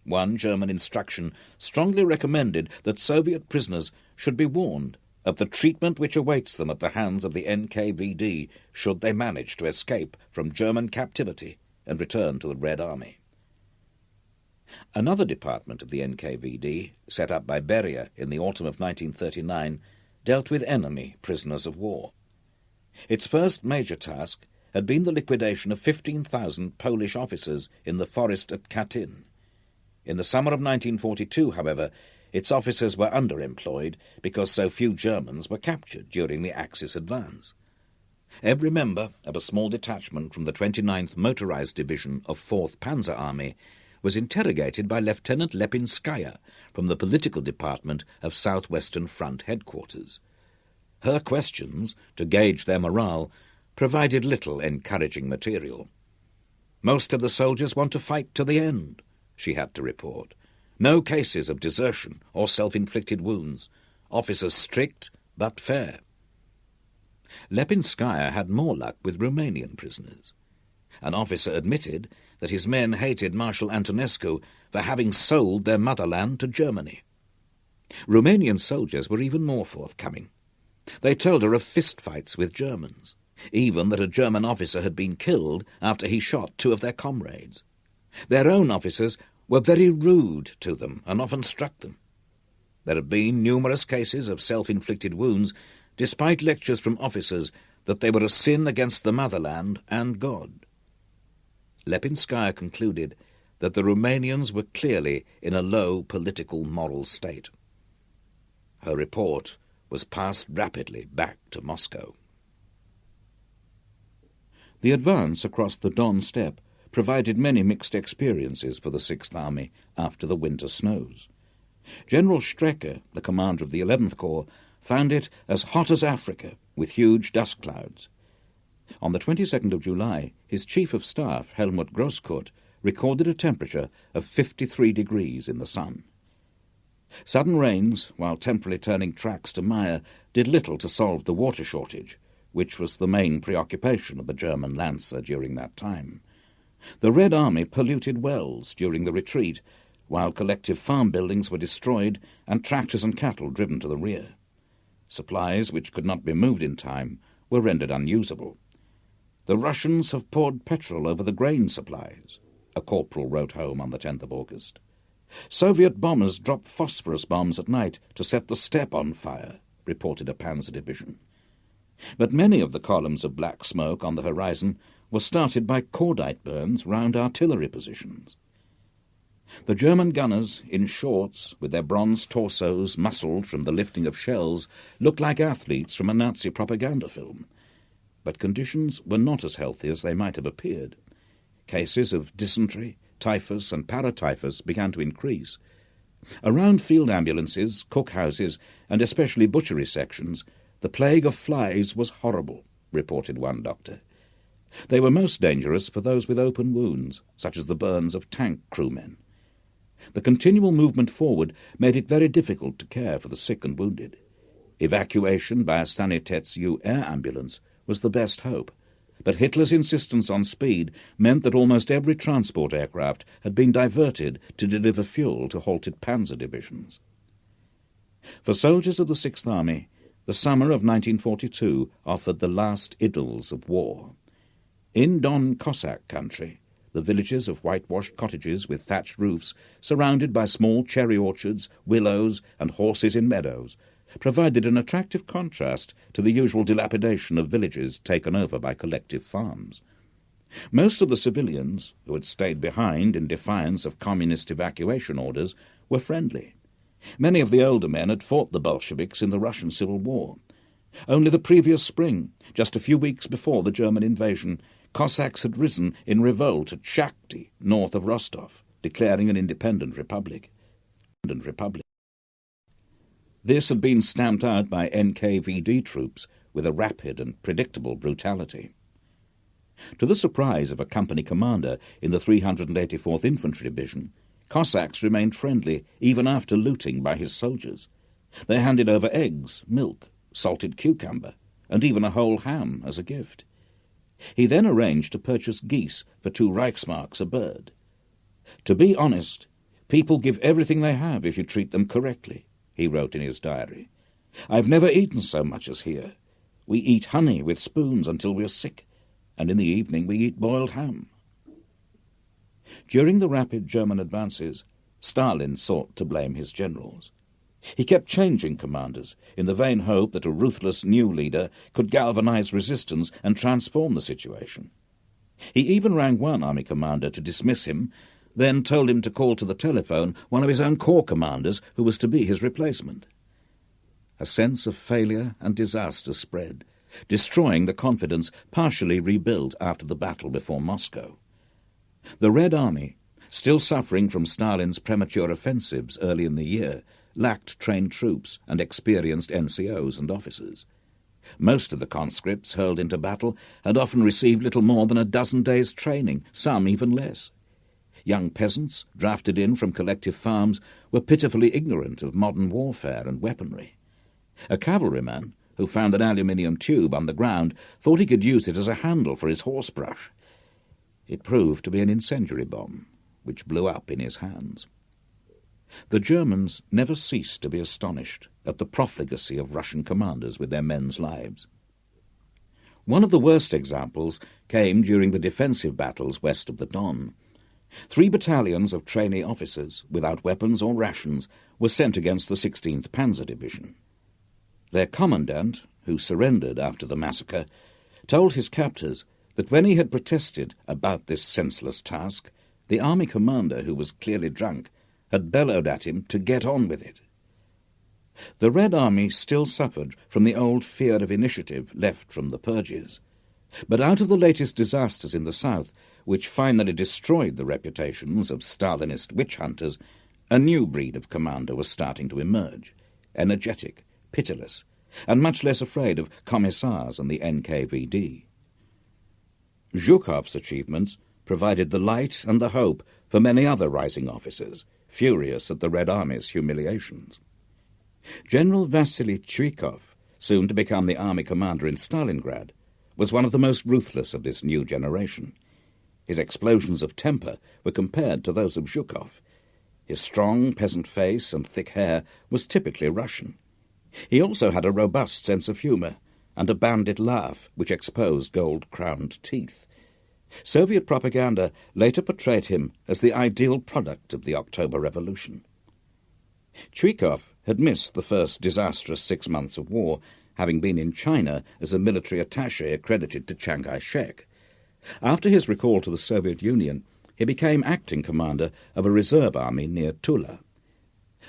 One German instruction strongly recommended that Soviet prisoners should be warned of the treatment which awaits them at the hands of the NKVD should they manage to escape from German captivity and return to the Red Army. Another department of the NKVD, set up by Beria in the autumn of 1939, dealt with enemy prisoners of war. Its first major task had been the liquidation of 15,000 Polish officers in the forest at Katyn. In the summer of 1942, however, its officers were underemployed because so few Germans were captured during the Axis advance. Every member of a small detachment from the 29th Motorized Division of 4th Panzer Army was interrogated by Lieutenant Lepinskaya from the political department of Southwestern Front headquarters. Her questions, to gauge their morale, provided little encouraging material. "Most of the soldiers want to fight to the end," she had to report. "No cases of desertion or self-inflicted wounds. Officers strict but fair." Lepinskaya had more luck with Romanian prisoners. An officer admitted that his men hated Marshal Antonescu for having sold their motherland to Germany. Romanian soldiers were even more forthcoming. They told her of fistfights with Germans, even that a German officer had been killed after he shot two of their comrades. Their own officers were very rude to them and often struck them. There had been numerous cases of self-inflicted wounds, despite lectures from officers that they were a sin against the motherland and God. Lepinskaya concluded that the Romanians were clearly in a low political moral state. Her report was passed rapidly back to Moscow. The advance across the Don steppe provided many mixed experiences for the Sixth Army after the winter snows. General Strecker, the commander of the 11th Corps, found it as hot as Africa, with huge dust clouds. On the 22nd of July, his chief of staff, Helmut Grosskurt, recorded a temperature of 53 degrees in the sun. Sudden rains, while temporarily turning tracks to mire, did little to solve the water shortage, which was the main preoccupation of the German Lancer during that time. The Red Army polluted wells during the retreat, while collective farm buildings were destroyed and tractors and cattle driven to the rear. Supplies, which could not be moved in time, were rendered unusable. "The Russians have poured petrol over the grain supplies," a corporal wrote home on the 10th of August. "Soviet bombers dropped phosphorus bombs at night to set the steppe on fire," reported a panzer division. But many of the columns of black smoke on the horizon were started by cordite burns round artillery positions. The German gunners, in shorts, with their bronze torsos muscled from the lifting of shells, looked like athletes from a Nazi propaganda film. But conditions were not as healthy as they might have appeared. Cases of dysentery, typhus and paratyphus began to increase. Around field ambulances, cookhouses, and especially butchery sections, the plague of flies was horrible, reported one doctor. They were most dangerous for those with open wounds, such as the burns of tank crewmen. The continual movement forward made it very difficult to care for the sick and wounded. Evacuation by a Sanitetz U air ambulance was the best hope, but Hitler's insistence on speed meant that almost every transport aircraft had been diverted to deliver fuel to halted panzer divisions. For soldiers of the Sixth Army, the summer of 1942 offered the last idylls of war. In Don Cossack country, the villages of whitewashed cottages with thatched roofs, surrounded by small cherry orchards, willows, and horses in meadows, provided an attractive contrast to the usual dilapidation of villages taken over by collective farms. Most of the civilians, who had stayed behind in defiance of communist evacuation orders, were friendly. Many of the older men had fought the Bolsheviks in the Russian Civil War. Only the previous spring, just a few weeks before the German invasion, Cossacks had risen in revolt at Shakhty, north of Rostov, declaring an independent republic. This had been stamped out by NKVD troops with a rapid and predictable brutality. To the surprise of a company commander in the 384th Infantry Division, Cossacks remained friendly even after looting by his soldiers. They handed over eggs, milk, salted cucumber, and even a whole ham as a gift. He then arranged to purchase geese for 2 Reichsmarks a bird. "To be honest, people give everything they have if you treat them correctly," he wrote in his diary. "I've never eaten so much as here. We eat honey with spoons until we're sick, and in the evening we eat boiled ham." During the rapid German advances, Stalin sought to blame his generals. He kept changing commanders in the vain hope that a ruthless new leader could galvanize resistance and transform the situation. He even rang one army commander to dismiss him, then told him to call to the telephone one of his own corps commanders who was to be his replacement. A sense of failure and disaster spread, destroying the confidence partially rebuilt after the battle before Moscow. The Red Army, still suffering from Stalin's premature offensives early in the year, lacked trained troops and experienced NCOs and officers. Most of the conscripts hurled into battle had often received little more than a dozen days' training, some even less. Young peasants, drafted in from collective farms, were pitifully ignorant of modern warfare and weaponry. A cavalryman, who found an aluminium tube on the ground, thought he could use it as a handle for his horsebrush. It proved to be an incendiary bomb, which blew up in his hands. The Germans never ceased to be astonished at the profligacy of Russian commanders with their men's lives. One of the worst examples came during the defensive battles west of the Don. 3 battalions of trainee officers, without weapons or rations, were sent against the 16th Panzer Division. Their commandant, who surrendered after the massacre, told his captors that when he had protested about this senseless task, the army commander, who was clearly drunk, had bellowed at him to get on with it. The Red Army still suffered from the old fear of initiative left from the purges. But out of the latest disasters in the south, which finally destroyed the reputations of Stalinist witch-hunters, a new breed of commander was starting to emerge, energetic, pitiless, and much less afraid of commissars and the NKVD. Zhukov's achievements provided the light and the hope for many other rising officers, furious at the Red Army's humiliations. General Vasily Chuikov, soon to become the army commander in Stalingrad, was one of the most ruthless of this new generation. His explosions of temper were compared to those of Zhukov. His strong peasant face and thick hair was typically Russian. He also had a robust sense of humour and a bandit laugh which exposed gold-crowned teeth. Soviet propaganda later portrayed him as the ideal product of the October Revolution. Chuikov had missed the first disastrous 6 months of war, having been in China as a military attaché accredited to Chiang Kai-shek. After his recall to the Soviet Union, he became acting commander of a reserve army near Tula.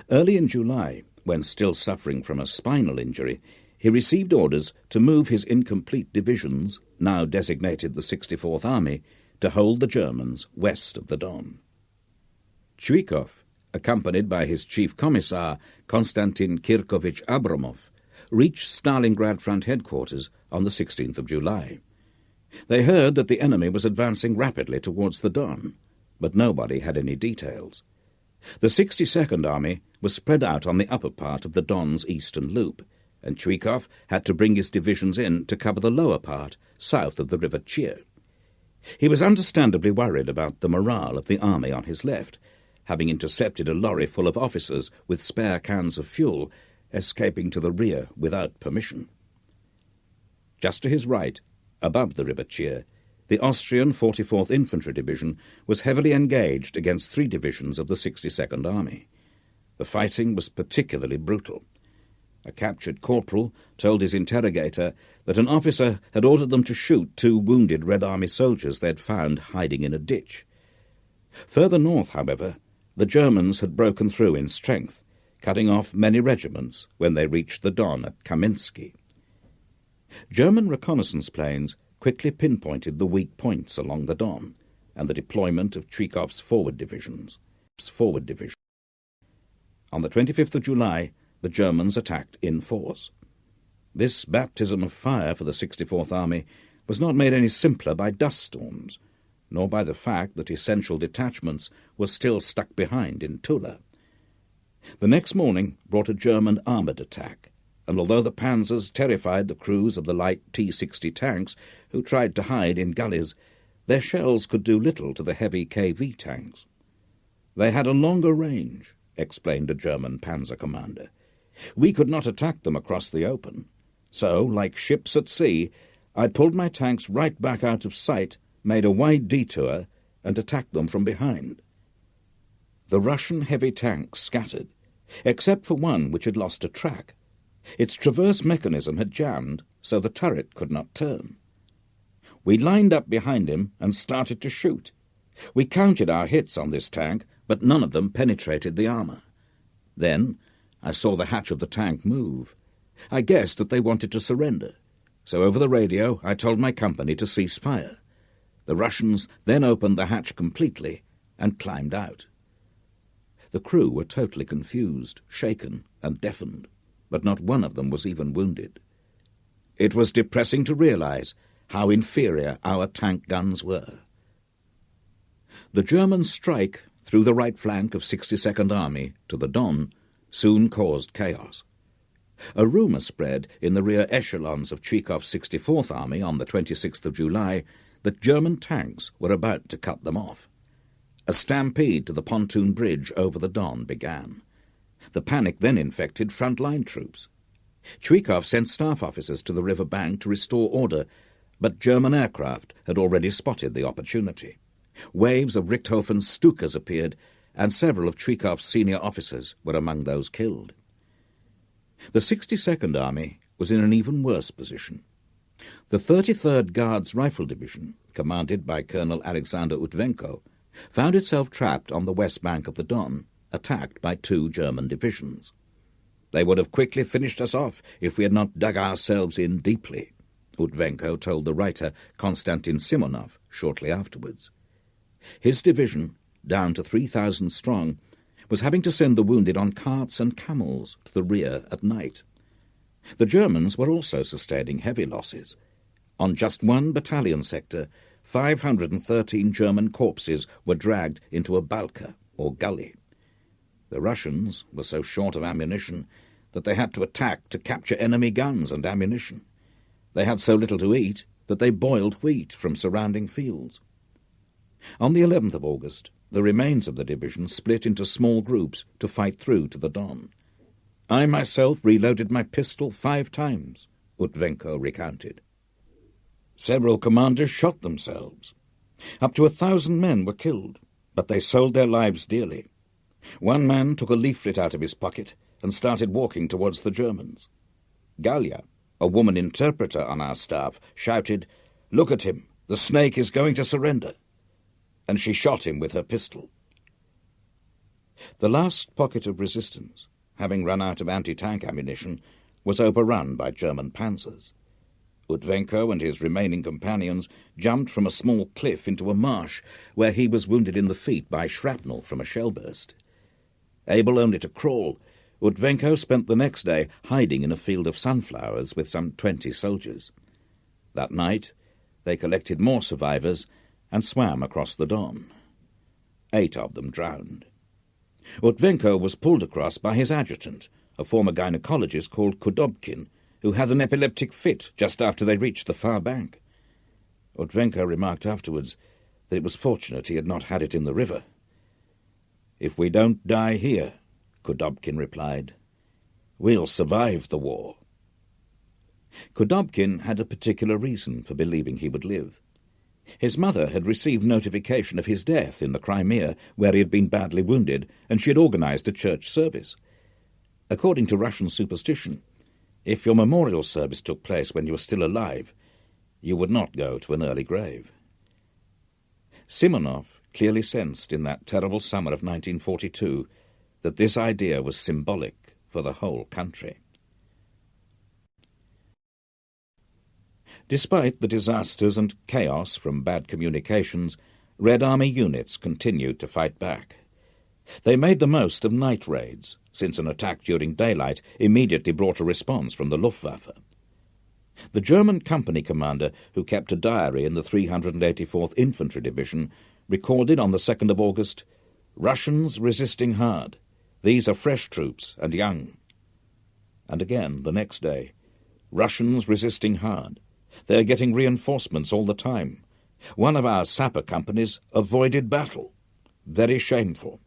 Early in July, when still suffering from a spinal injury, he received orders to move his incomplete divisions, now designated the 64th Army, to hold the Germans west of the Don. Chuikov, accompanied by his chief commissar, Konstantin Kirkovich Abramov, reached Stalingrad front headquarters on the 16th of July. They heard that the enemy was advancing rapidly towards the Don, but nobody had any details. The 62nd Army was spread out on the upper part of the Don's eastern loop, and Chuikov had to bring his divisions in to cover the lower part, south of the River Chir. He was understandably worried about the morale of the army on his left, having intercepted a lorry full of officers with spare cans of fuel, escaping to the rear without permission. Just to his right, above the River Chir, the Austrian 44th Infantry Division was heavily engaged against 3 divisions of the 62nd Army. The fighting was particularly brutal. A captured corporal told his interrogator that an officer had ordered them to shoot 2 wounded Red Army soldiers they had found hiding in a ditch. Further north, however, the Germans had broken through in strength, cutting off many regiments when they reached the Don at Kaminsky. German reconnaissance planes quickly pinpointed the weak points along the Don and the deployment of Chuikov's forward divisions. On the 25th of July, the Germans attacked in force. This baptism of fire for the 64th Army was not made any simpler by dust storms, nor by the fact that essential detachments were still stuck behind in Tula. The next morning brought a German armoured attack, and although the panzers terrified the crews of the light T-60 tanks who tried to hide in gullies, their shells could do little to the heavy KV tanks. They had a longer range, explained a German panzer commander. We could not attack them across the open. So, like ships at sea, I pulled my tanks right back out of sight, made a wide detour, and attacked them from behind. The Russian heavy tanks scattered, except for one which had lost a track. Its traverse mechanism had jammed, so the turret could not turn. We lined up behind him and started to shoot. We counted our hits on this tank, but none of them penetrated the armour. Then I saw the hatch of the tank move. I guessed that they wanted to surrender, so over the radio I told my company to cease fire. The Russians then opened the hatch completely and climbed out. The crew were totally confused, shaken and deafened, but not one of them was even wounded. It was depressing to realize how inferior our tank guns were. The German strike through the right flank of 62nd Army to the Don soon caused chaos. A rumour spread in the rear echelons of Tchikov's 64th Army on the 26th of July that German tanks were about to cut them off. A stampede to the pontoon bridge over the Don began. The panic then infected front-line troops. Tchikov sent staff officers to the river bank to restore order, but German aircraft had already spotted the opportunity. Waves of Richthofen's Stukas appeared, and several of Tchikov's senior officers were among those killed. The 62nd Army was in an even worse position. The 33rd Guards Rifle Division, commanded by Colonel Alexander Utvenko, found itself trapped on the west bank of the Don, attacked by 2 German divisions. They would have quickly finished us off if we had not dug ourselves in deeply, Utvenko told the writer Konstantin Simonov shortly afterwards. His division, down to 3,000 strong, was having to send the wounded on carts and camels to the rear at night. The Germans were also sustaining heavy losses. On just one battalion sector, 513 German corpses were dragged into a balka, or gully. The Russians were so short of ammunition that they had to attack to capture enemy guns and ammunition. They had so little to eat that they boiled wheat from surrounding fields. On the 11th of August, the remains of the division split into small groups to fight through to the Don. I myself reloaded my pistol 5 times, Utvenko recounted. Several commanders shot themselves. Up to 1,000 men were killed, but they sold their lives dearly. One man took a leaflet out of his pocket and started walking towards the Germans. Galia, a woman interpreter on our staff, shouted, "Look at him, the snake is going to surrender," and she shot him with her pistol. The last pocket of resistance, having run out of anti-tank ammunition, was overrun by German panzers. Utvenko and his remaining companions jumped from a small cliff into a marsh where he was wounded in the feet by shrapnel from a shell burst. Able only to crawl, Utvenko spent the next day hiding in a field of sunflowers with some 20 soldiers. That night, they collected more survivors and swam across the Don. 8 of them drowned. Utvenko was pulled across by his adjutant, a former gynecologist called Kudobkin, who had an epileptic fit just after they reached the far bank. Utvenko remarked afterwards that it was fortunate he had not had it in the river. "If we don't die here," Kudobkin replied, "we'll survive the war." Kudobkin had a particular reason for believing he would live. His mother had received notification of his death in the Crimea, where he had been badly wounded, and she had organized a church service. According to Russian superstition, if your memorial service took place when you were still alive, you would not go to an early grave. Simonov clearly sensed in that terrible summer of 1942 that this idea was symbolic for the whole country. Despite the disasters and chaos from bad communications, Red Army units continued to fight back. They made the most of night raids, since an attack during daylight immediately brought a response from the Luftwaffe. The German company commander, who kept a diary in the 384th Infantry Division, recorded on the 2nd of August, "Russians resisting hard. These are fresh troops and young." And again the next day, "Russians resisting hard. They are getting reinforcements all the time. One of our sapper companies avoided battle. Very shameful."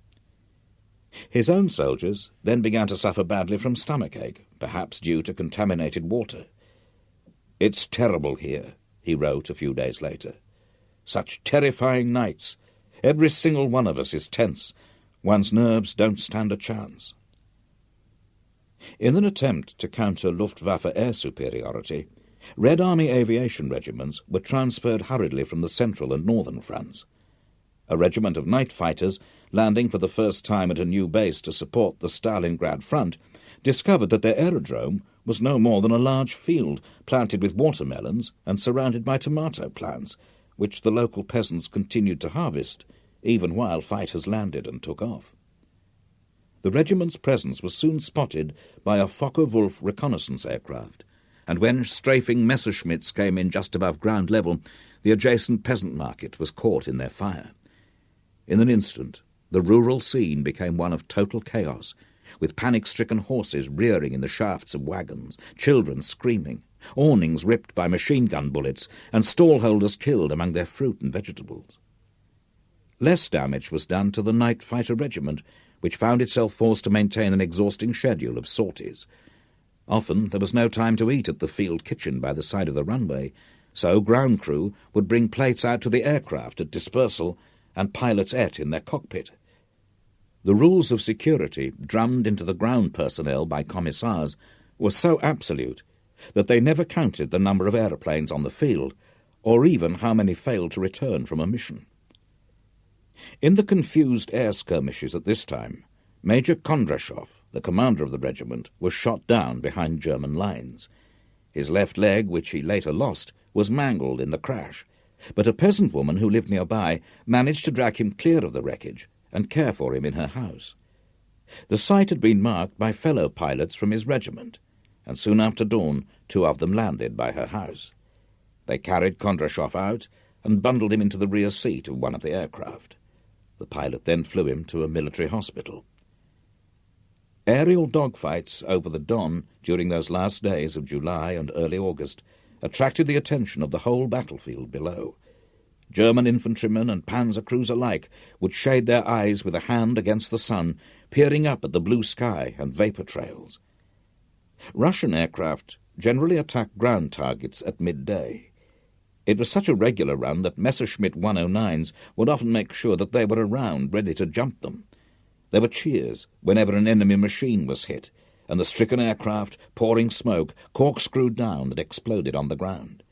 His own soldiers then began to suffer badly from stomachache, perhaps due to contaminated water. "It's terrible here," he wrote a few days later. "Such terrifying nights. Every single one of us is tense. One's nerves don't stand a chance." In an attempt to counter Luftwaffe air superiority, Red Army aviation regiments were transferred hurriedly from the central and northern fronts. A regiment of night fighters, landing for the first time at a new base to support the Stalingrad front, discovered that their aerodrome was no more than a large field planted with watermelons and surrounded by tomato plants, which the local peasants continued to harvest, even while fighters landed and took off. The regiment's presence was soon spotted by a Focke-Wulf reconnaissance aircraft, and when strafing Messerschmitts came in just above ground level, the adjacent peasant market was caught in their fire. In an instant, the rural scene became one of total chaos, with panic-stricken horses rearing in the shafts of wagons, children screaming, awnings ripped by machine-gun bullets, and stallholders killed among their fruit and vegetables. Less damage was done to the night fighter regiment, which found itself forced to maintain an exhausting schedule of sorties. Often there was no time to eat at the field kitchen by the side of the runway, so ground crew would bring plates out to the aircraft at dispersal, and pilots ate in their cockpit. The rules of security drummed into the ground personnel by commissars were so absolute that they never counted the number of aeroplanes on the field, or even how many failed to return from a mission. In the confused air skirmishes at this time, Major Kondrashov, the commander of the regiment, was shot down behind German lines. His left leg, which he later lost, was mangled in the crash, but a peasant woman who lived nearby managed to drag him clear of the wreckage and care for him in her house. The site had been marked by fellow pilots from his regiment, and soon after dawn 2 of them landed by her house. They carried Kondrashov out and bundled him into the rear seat of one of the aircraft. The pilot then flew him to a military hospital. Aerial dogfights over the Don during those last days of July and early August attracted the attention of the whole battlefield below. German infantrymen and panzer crews alike would shade their eyes with a hand against the sun, peering up at the blue sky and vapour trails. Russian aircraft generally attacked ground targets at midday. It was such a regular run that Messerschmitt 109s would often make sure that they were around, ready to jump them. There were cheers whenever an enemy machine was hit, and the stricken aircraft, pouring smoke, corkscrewed down and exploded on the ground.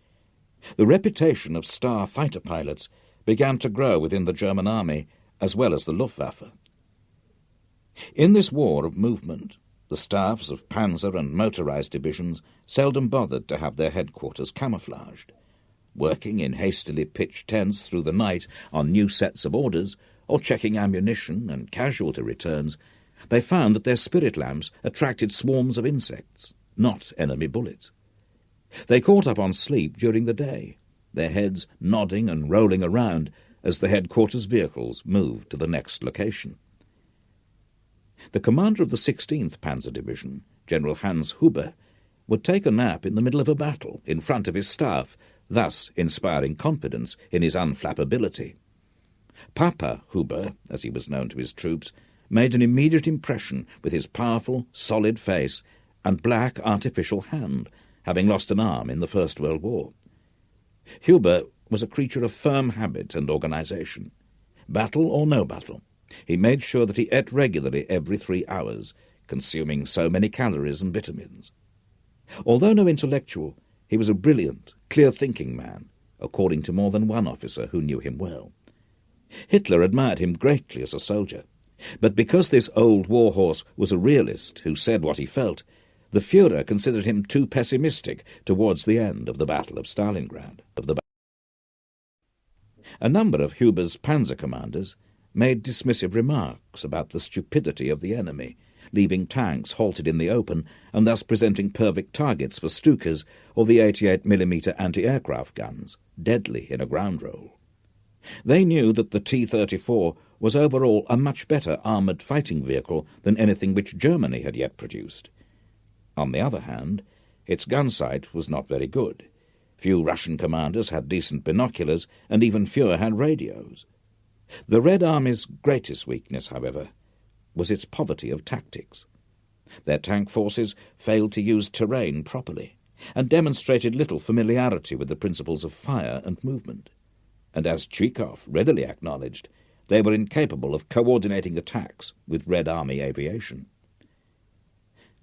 The reputation of star fighter pilots began to grow within the German army as well as the Luftwaffe. In this war of movement, the staffs of panzer and motorized divisions seldom bothered to have their headquarters camouflaged. Working in hastily pitched tents through the night on new sets of orders, or checking ammunition and casualty returns, they found that their spirit lamps attracted swarms of insects, not enemy bullets. They caught up on sleep during the day, their heads nodding and rolling around as the headquarters vehicles moved to the next location. The commander of the 16th Panzer Division, General Hans Huber, would take a nap in the middle of a battle in front of his staff, thus inspiring confidence in his unflappability. Papa Huber, as he was known to his troops, made an immediate impression with his powerful, solid face and black artificial hand, having lost an arm in the First World War. Huber was a creature of firm habit and organization. Battle or no battle, he made sure that he ate regularly every 3 hours, consuming so many calories and vitamins. Although no intellectual, he was a brilliant, clear-thinking man, according to more than one officer who knew him well. Hitler admired him greatly as a soldier, but because this old warhorse was a realist who said what he felt, the Führer considered him too pessimistic towards the end of the Battle of Stalingrad. A number of Huber's panzer commanders made dismissive remarks about the stupidity of the enemy, leaving tanks halted in the open and thus presenting perfect targets for Stukas or the 88mm anti-aircraft guns, deadly in a ground roll. They knew that the T-34 was overall a much better armoured fighting vehicle than anything which Germany had yet produced. On the other hand, its gun sight was not very good. Few Russian commanders had decent binoculars, and even fewer had radios. The Red Army's greatest weakness, however, was its poverty of tactics. Their tank forces failed to use terrain properly, and demonstrated little familiarity with the principles of fire and movement. And as Zhukov readily acknowledged, they were incapable of coordinating attacks with Red Army aviation.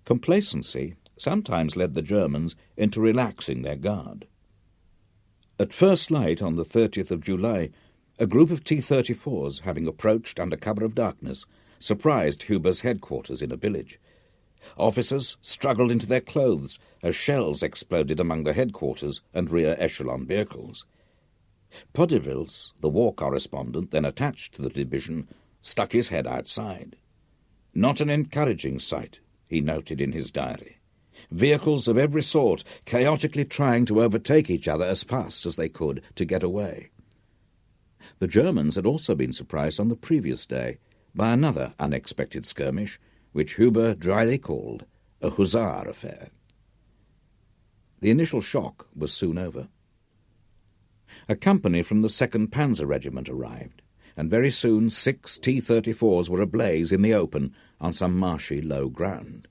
Complacency sometimes led the Germans into relaxing their guard. At first light on the 30th of July, A group of T-34s, having approached under cover of darkness, surprised Huber's headquarters in a village. Officers struggled into their clothes as shells exploded among the headquarters and rear echelon vehicles. Podevils, the war correspondent then attached to the division, stuck his head outside. Not an encouraging sight, he noted in his diary. Vehicles of every sort chaotically trying to overtake each other as fast as they could to get away. The Germans had also been surprised on the previous day by another unexpected skirmish, which Huber dryly called a hussar affair. The initial shock was soon over. A company from the 2nd Panzer Regiment arrived, and very soon 6 T-34s were ablaze in the open on some marshy low ground.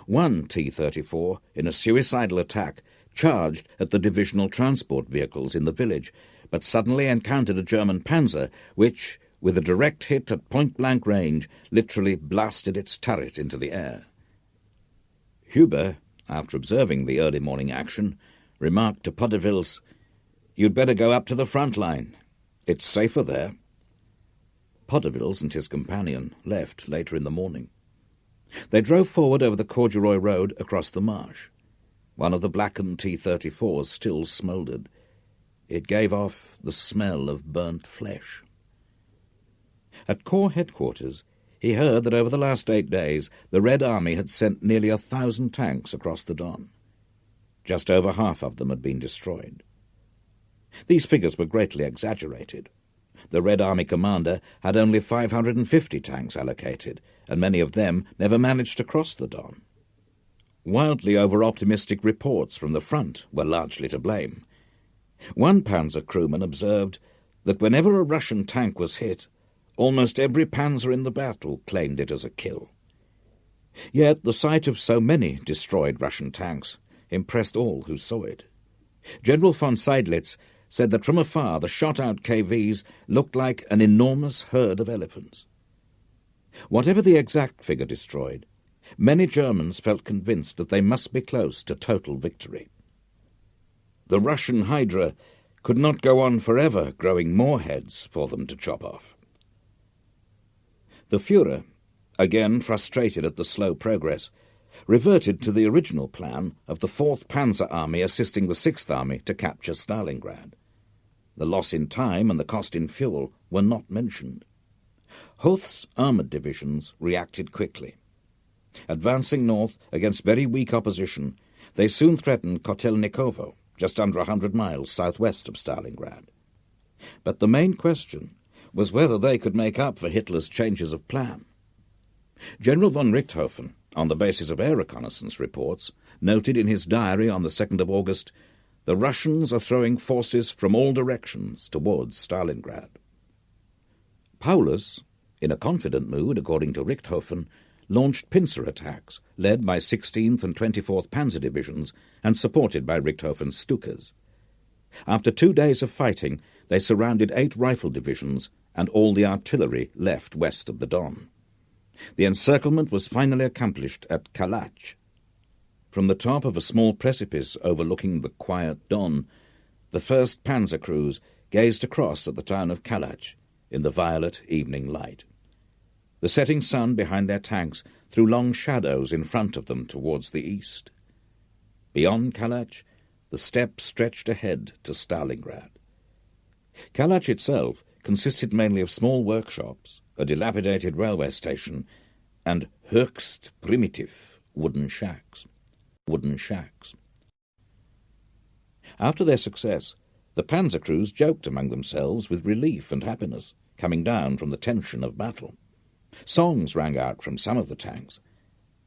One T-34, in a suicidal attack, charged at the divisional transport vehicles in the village, but suddenly encountered a German panzer which, with a direct hit at point-blank range, literally blasted its turret into the air. Huber, after observing the early morning action, remarked to Podevils, "You'd better go up to the front line. It's safer there." Podevils and his companion left later in the morning. They drove forward over the corduroy road across the marsh. One of the blackened T-34s still smouldered. It gave off the smell of burnt flesh. At Corps headquarters, he heard that over the last 8 days the Red Army had sent nearly 1,000 tanks across the Don. Just over half of them had been destroyed. These figures were greatly exaggerated. The Red Army commander had only 550 tanks allocated, and many of them never managed to cross the Don. Wildly over-optimistic reports from the front were largely to blame. One panzer crewman observed that whenever a Russian tank was hit, almost every panzer in the battle claimed it as a kill. Yet the sight of so many destroyed Russian tanks impressed all who saw it. General von Seydlitz said that from afar the shot-out KVs looked like an enormous herd of elephants. Whatever the exact figure destroyed, many Germans felt convinced that they must be close to total victory. The Russian Hydra could not go on forever growing more heads for them to chop off. The Führer, again frustrated at the slow progress, reverted to the original plan of the 4th Panzer Army assisting the 6th Army to capture Stalingrad. The loss in time and the cost in fuel were not mentioned. Hoth's armoured divisions reacted quickly. Advancing north against very weak opposition, they soon threatened Kotelnikovo, just under 100 miles southwest of Stalingrad. But the main question was whether they could make up for Hitler's changes of plan. General von Richthofen, on the basis of air reconnaissance reports, noted in his diary on the 2nd of August, "The Russians are throwing forces from all directions towards Stalingrad." Paulus, in a confident mood according to Richthofen, launched pincer attacks led by 16th and 24th Panzer Divisions and supported by Richthofen's Stukas. After 2 days of fighting, they surrounded 8 rifle divisions and all the artillery left west of the Don. The encirclement was finally accomplished at Kalach. From the top of a small precipice overlooking the quiet Don, the 1st Panzer crews gazed across at the town of Kalach in the violet evening light. The setting sun behind their tanks threw long shadows in front of them towards the east. Beyond Kalach, the steppe stretched ahead to Stalingrad. Kalach itself consisted mainly of small workshops, a dilapidated railway station, and höchst primitive wooden shacks. After their success, the panzer crews joked among themselves with relief and happiness, coming down from the tension of battle. Songs rang out from some of the tanks,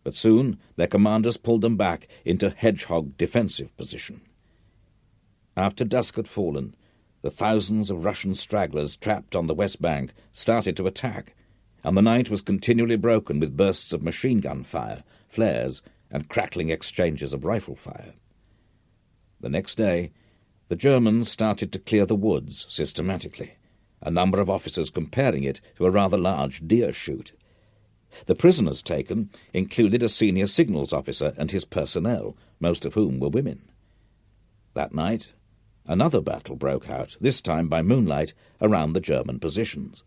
but soon their commanders pulled them back into hedgehog defensive position. After dusk had fallen, the thousands of Russian stragglers trapped on the west bank started to attack, and the night was continually broken with bursts of machine gun fire, flares, and crackling exchanges of rifle fire. The next day, the Germans started to clear the woods systematically, a number of officers comparing it to a rather large deer shoot. The prisoners taken included a senior signals officer and his personnel, most of whom were women. That night, Another battle broke out, this time by moonlight, around the German positions.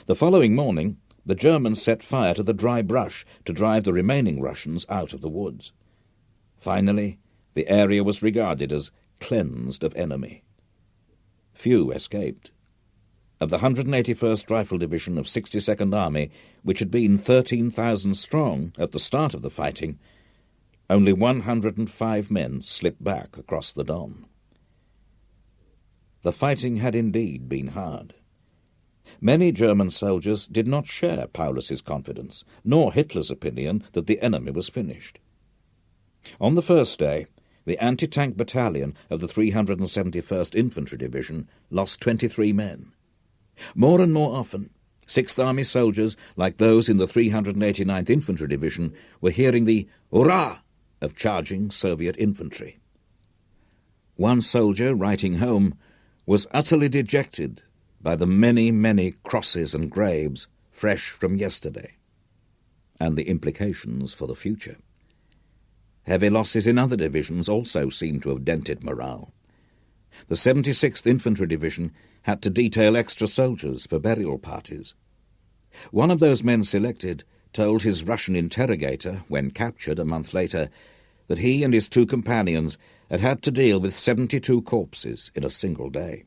The following morning, the Germans set fire to the dry brush to drive the remaining Russians out of the woods. Finally, the area was regarded as cleansed of enemy. Few escaped. Of the 181st Rifle Division of 62nd Army, which had been 13,000 strong at the start of the fighting, only 105 men slipped back across the Don. The fighting had indeed been hard. Many German soldiers did not share Paulus's confidence, nor Hitler's opinion that the enemy was finished. On the first day, the anti-tank battalion of the 371st Infantry Division lost 23 men. More and more often, Sixth Army soldiers, like those in the 389th Infantry Division, were hearing the hurrah of charging Soviet infantry. One soldier, writing home, was utterly dejected by the many, many crosses and graves fresh from yesterday, and the implications for the future. Heavy losses in other divisions also seemed to have dented morale. The 76th Infantry Division had to detail extra soldiers for burial parties. One of those men selected told his Russian interrogator, when captured a month later, that he and his two companions had to deal with 72 corpses in a single day.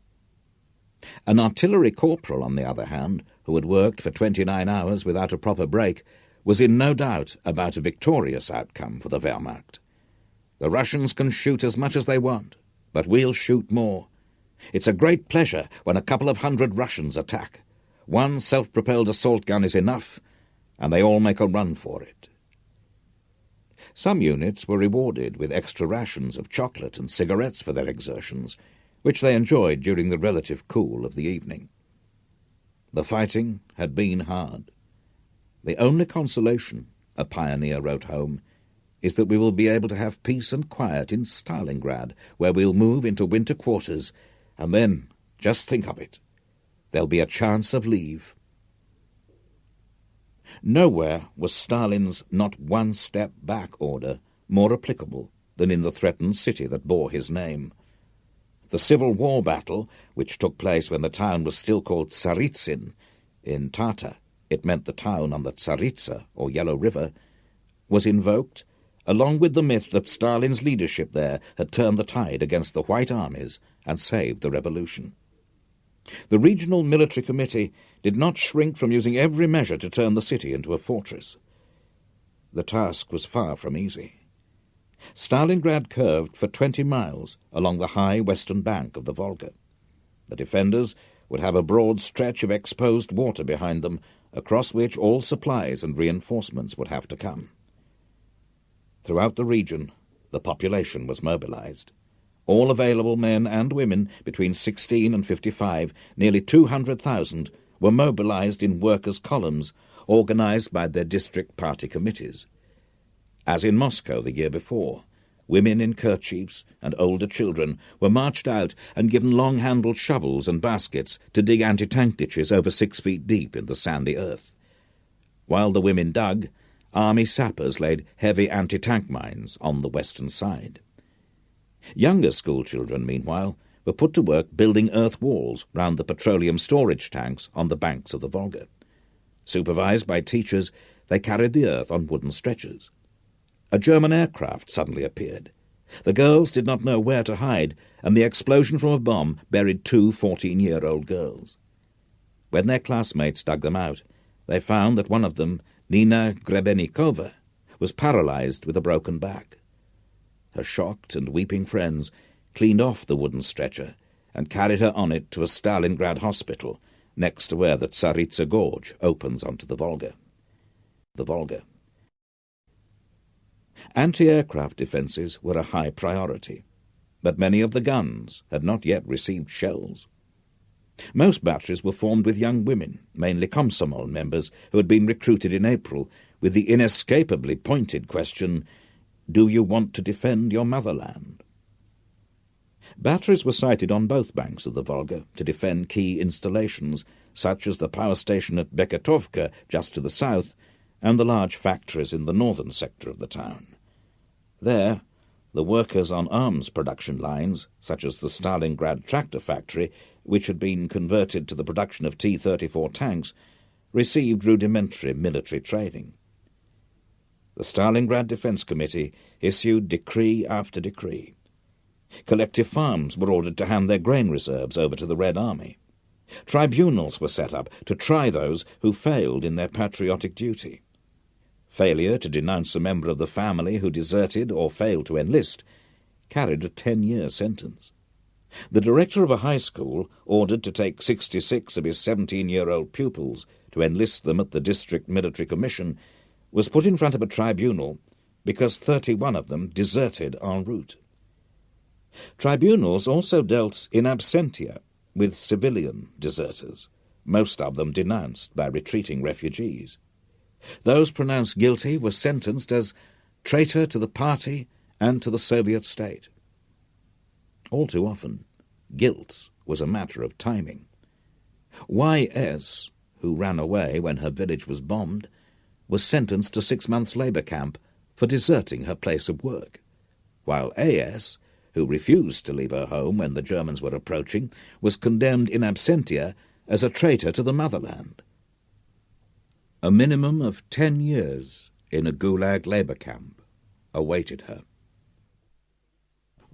An artillery corporal, on the other hand, who had worked for 29 hours without a proper break, was in no doubt about a victorious outcome for the Wehrmacht. The Russians can shoot as much as they want, but we'll shoot more. It's a great pleasure when a couple of hundred Russians attack. One self-propelled assault gun is enough, and they all make a run for it. Some units were rewarded with extra rations of chocolate and cigarettes for their exertions, which they enjoyed during the relative cool of the evening. The fighting had been hard. The only consolation, a pioneer wrote home, is that we will be able to have peace and quiet in Stalingrad, where we'll move into winter quarters, and then, just think of it, there'll be a chance of leave. Nowhere was Stalin's not one step back order more applicable than in the threatened city that bore his name. The Civil War battle, which took place when the town was still called Tsaritsyn, in Tatar, it meant the town on the Tsaritsa, or Yellow River, was invoked, along with the myth that Stalin's leadership there had turned the tide against the White Armies and saved the revolution. The Regional Military Committee did not shrink from using every measure to turn the city into a fortress. The task was far from easy. Stalingrad curved for 20 miles along the high western bank of the Volga. The defenders would have a broad stretch of exposed water behind them, across which all supplies and reinforcements would have to come. Throughout the region, the population was mobilized. All available men and women between 16 and 55, nearly 200,000, were mobilized in workers' columns organized by their district party committees. As in Moscow the year before, women in kerchiefs and older children were marched out and given long-handled shovels and baskets to dig anti-tank ditches over 6 feet deep in the sandy earth. While the women dug, army sappers laid heavy anti-tank mines on the western side. Younger schoolchildren, meanwhile, were put to work building earth walls round the petroleum storage tanks on the banks of the Volga. Supervised by teachers, they carried the earth on wooden stretchers. A German aircraft suddenly appeared. The girls did not know where to hide, and the explosion from a bomb buried 2 14-year-old girls. When their classmates dug them out, they found that one of them, Nina Grebenikova, was paralyzed with a broken back. Her shocked and weeping friends cleaned off the wooden stretcher and carried her on it to a Stalingrad hospital next to where the Tsaritsa Gorge opens onto the Volga. Anti-aircraft defences were a high priority, but many of the guns had not yet received shells. Most batteries were formed with young women, mainly Komsomol members who had been recruited in April, with the inescapably pointed question, "Do you want to defend your motherland?" Batteries were sited on both banks of the Volga to defend key installations, such as the power station at Beketovka just to the south, and the large factories in the northern sector of the town. There, the workers on arms production lines, such as the Stalingrad tractor factory, which had been converted to the production of T-34 tanks, received rudimentary military training. The Stalingrad Defense Committee issued decree after decree. Collective farms were ordered to hand their grain reserves over to the Red Army. Tribunals were set up to try those who failed in their patriotic duty. Failure to denounce a member of the family who deserted or failed to enlist carried a 10-year sentence. The director of a high school ordered to take 66 of his 17-year-old pupils to enlist them at the district military commission was put in front of a tribunal because 31 of them deserted en route. Tribunals also dealt in absentia with civilian deserters, most of them denounced by retreating refugees. Those pronounced guilty were sentenced as traitor to the party and to the Soviet state. All too often, guilt was a matter of timing. Y.S., who ran away when her village was bombed, was sentenced to 6 months' labour camp for deserting her place of work, while A.S., who refused to leave her home when the Germans were approaching, was condemned in absentia as a traitor to the motherland. A minimum of 10 years in a Gulag labour camp awaited her.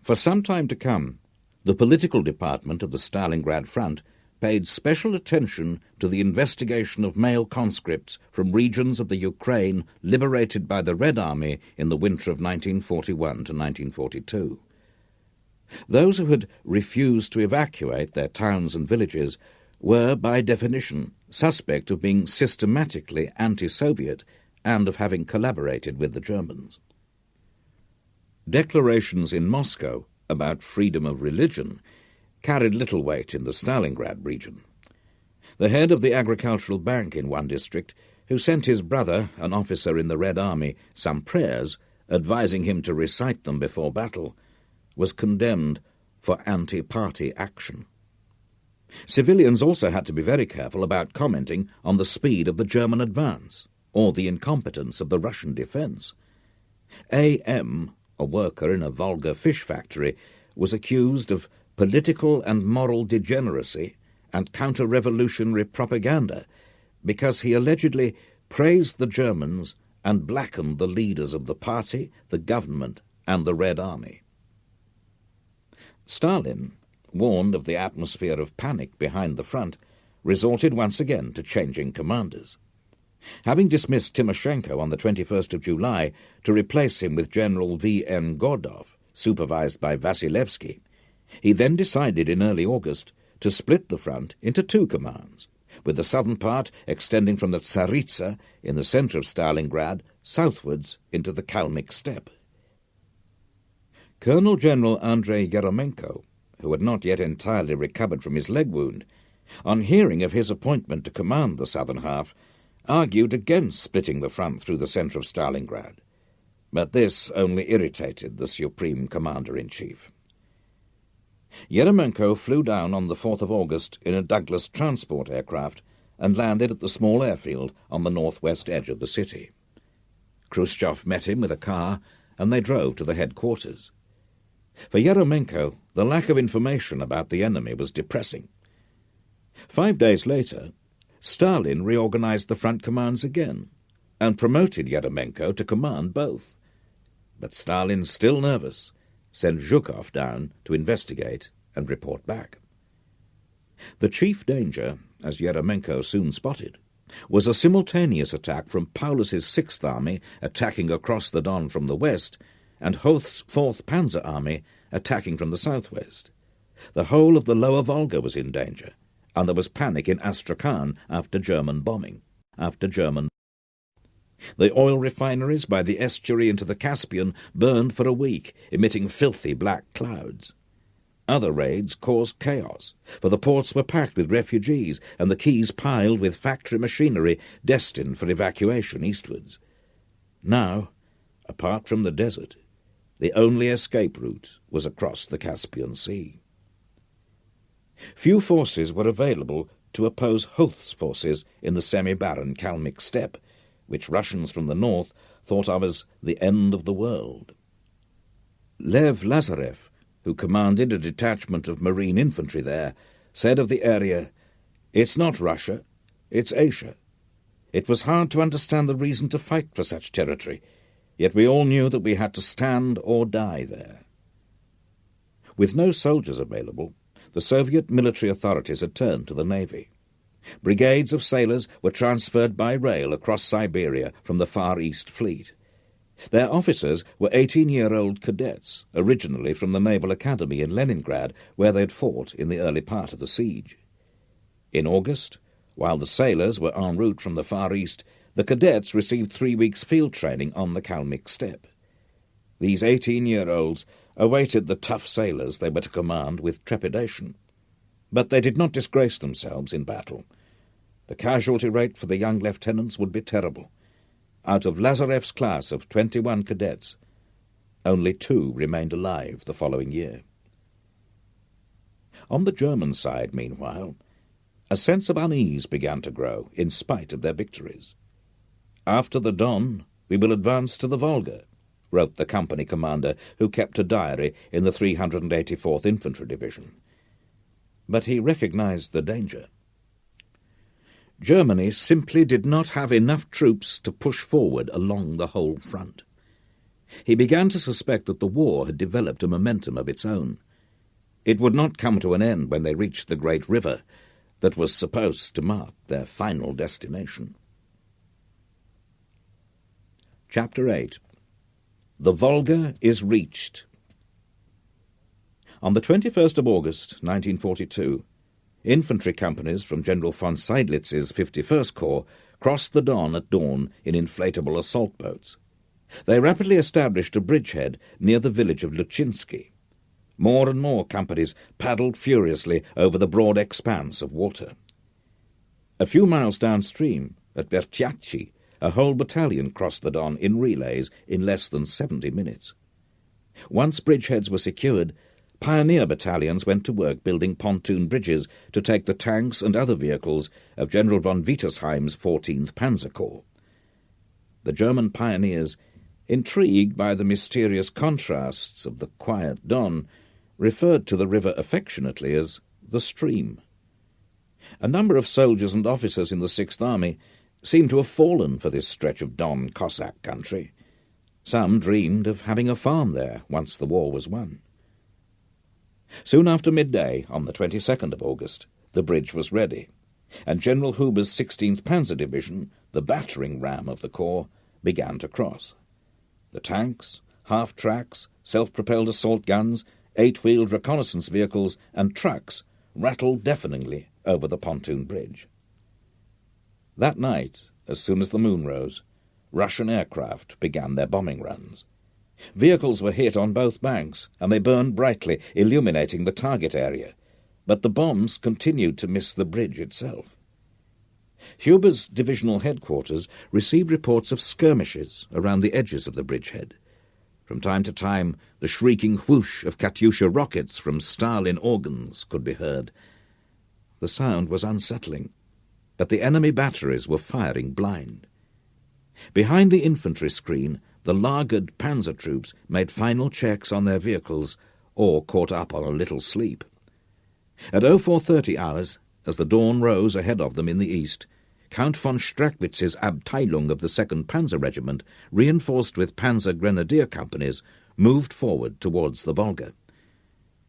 For some time to come, the political department of the Stalingrad front paid special attention to the investigation of male conscripts from regions of the Ukraine liberated by the Red Army in the winter of 1941 to 1942. Those who had refused to evacuate their towns and villages were, by definition, suspect of being systematically anti-Soviet and of having collaborated with the Germans. Declarations in Moscow about freedom of religion carried little weight in the Stalingrad region. The head of the agricultural bank in one district, who sent his brother, an officer in the Red Army, some prayers, advising him to recite them before battle, was condemned for anti-party action. Civilians also had to be very careful about commenting on the speed of the German advance or the incompetence of the Russian defence. A.M., a worker in a Volga fish factory, was accused of political and moral degeneracy and counter-revolutionary propaganda because he allegedly praised the Germans and blackened the leaders of the party, the government, and the Red Army. Stalin, warned of the atmosphere of panic behind the front, resorted once again to changing commanders. Having dismissed Timoshenko on the 21st of July to replace him with General V.N. Gordov, supervised by Vasilevsky, he then decided in early August to split the front into 2 commands, with the southern part extending from the Tsaritsa in the centre of Stalingrad southwards into the Kalmyk steppe. Colonel General Andrei Yeremenko, who had not yet entirely recovered from his leg wound, on hearing of his appointment to command the southern half, argued against splitting the front through the centre of Stalingrad, but this only irritated the Supreme Commander-in-Chief. Yeremenko flew down on the 4th of August in a Douglas transport aircraft and landed at the small airfield on the northwest edge of the city. Khrushchev met him with a car, and they drove to the headquarters. For Yeremenko, the lack of information about the enemy was depressing. 5 days later, Stalin reorganized the front commands again and promoted Yeremenko to command both. But Stalin, still nervous, sent Zhukov down to investigate and report back. The chief danger, as Yeremenko soon spotted, was a simultaneous attack from Paulus's 6th Army attacking across the Don from the west and Hoth's 4th Panzer Army attacking from the southwest. The whole of the lower Volga was in danger, and there was panic in Astrakhan after German bombing. The oil refineries by the estuary into the Caspian burned for a week, emitting filthy black clouds. Other raids caused chaos, for the ports were packed with refugees and the quays piled with factory machinery destined for evacuation eastwards. Now, apart from the desert, the only escape route was across the Caspian Sea. Few forces were available to oppose Hoth's forces in the semi-barren Kalmyk steppe, which Russians from the north thought of as the end of the world. Lev Lazarev, who commanded a detachment of marine infantry there, said of the area, "It's not Russia, it's Asia. It was hard to understand the reason to fight for such territory, yet we all knew that we had to stand or die there." With no soldiers available, the Soviet military authorities had turned to the Navy. Brigades of sailors were transferred by rail across Siberia from the Far East Fleet. Their officers were 18-year-old cadets, originally from the Naval Academy in Leningrad, where they had fought in the early part of the siege. In August, while the sailors were en route from the Far East, the cadets received 3 weeks field training on the Kalmyk steppe. These 18-year-olds awaited the tough sailors they were to command with trepidation. But they did not disgrace themselves in battle. The casualty rate for the young lieutenants would be terrible. Out of Lazarev's class of 21 cadets, only 2 remained alive the following year. On the German side, meanwhile, a sense of unease began to grow in spite of their victories. "After the Don, we will advance to the Volga," wrote the company commander who kept a diary in the 384th Infantry Division. But he recognized the danger. Germany simply did not have enough troops to push forward along the whole front. He began to suspect that the war had developed a momentum of its own. It would not come to an end when they reached the great river that was supposed to mark their final destination. Chapter 8. The Volga is reached. On the 21st of August, 1942, infantry companies from General von Seydlitz's 51st Corps crossed the Don at dawn in inflatable assault boats. They rapidly established a bridgehead near the village of Luchinsky. More and more companies paddled furiously over the broad expanse of water. A few miles downstream, at Vertyachi, a whole battalion crossed the Don in relays in less than 70 minutes. Once bridgeheads were secured, pioneer battalions went to work building pontoon bridges to take the tanks and other vehicles of General von Wietersheim's 14th Panzer Corps. The German pioneers, intrigued by the mysterious contrasts of the quiet Don, referred to the river affectionately as the stream. A number of soldiers and officers in the 6th Army seemed to have fallen for this stretch of Don Cossack country. Some dreamed of having a farm there once the war was won. Soon after midday, on the 22nd of August, the bridge was ready, and General Huber's 16th Panzer Division, the battering ram of the Corps, began to cross. The tanks, half-tracks, self-propelled assault guns, 8-wheeled reconnaissance vehicles, and trucks rattled deafeningly over the pontoon bridge. That night, as soon as the moon rose, Russian aircraft began their bombing runs. Vehicles were hit on both banks, and they burned brightly, illuminating the target area, but the bombs continued to miss the bridge itself. Huber's divisional headquarters received reports of skirmishes around the edges of the bridgehead. From time to time, the shrieking whoosh of Katyusha rockets from Stalin organs could be heard. The sound was unsettling, but the enemy batteries were firing blind. Behind the infantry screen, the lagered panzer troops made final checks on their vehicles or caught up on a little sleep. At 0430 hours, as the dawn rose ahead of them in the east, Count von Strachwitz's Abteilung of the 2nd Panzer Regiment, reinforced with Panzer Grenadier companies, moved forward towards the Volga.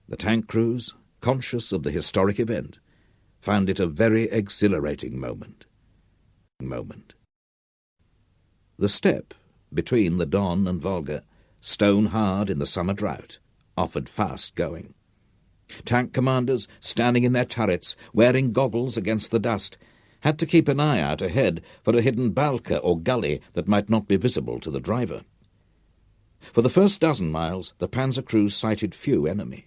The tank crews, conscious of the historic event, found it a very exhilarating moment. The steppe between the Don and Volga, stone-hard in the summer drought, offered fast going. Tank commanders, standing in their turrets, wearing goggles against the dust, had to keep an eye out ahead for a hidden balka or gully that might not be visible to the driver. For the first dozen miles, the panzer crews sighted few enemy.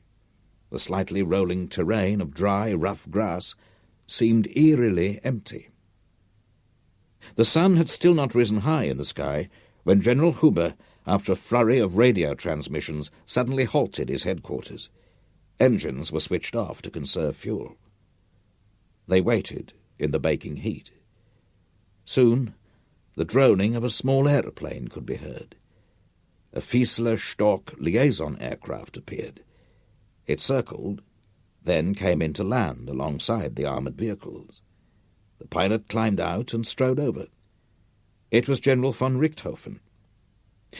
The slightly rolling terrain of dry, rough grass seemed eerily empty. The sun had still not risen high in the sky when General Huber, after a flurry of radio transmissions, suddenly halted his headquarters. Engines were switched off to conserve fuel. They waited in the baking heat. Soon, the droning of a small aeroplane could be heard. a Fiesler-Stork liaison aircraft appeared. It circled, then came into land alongside the armoured vehicles. The pilot climbed out and strode over. It was General von Richthofen.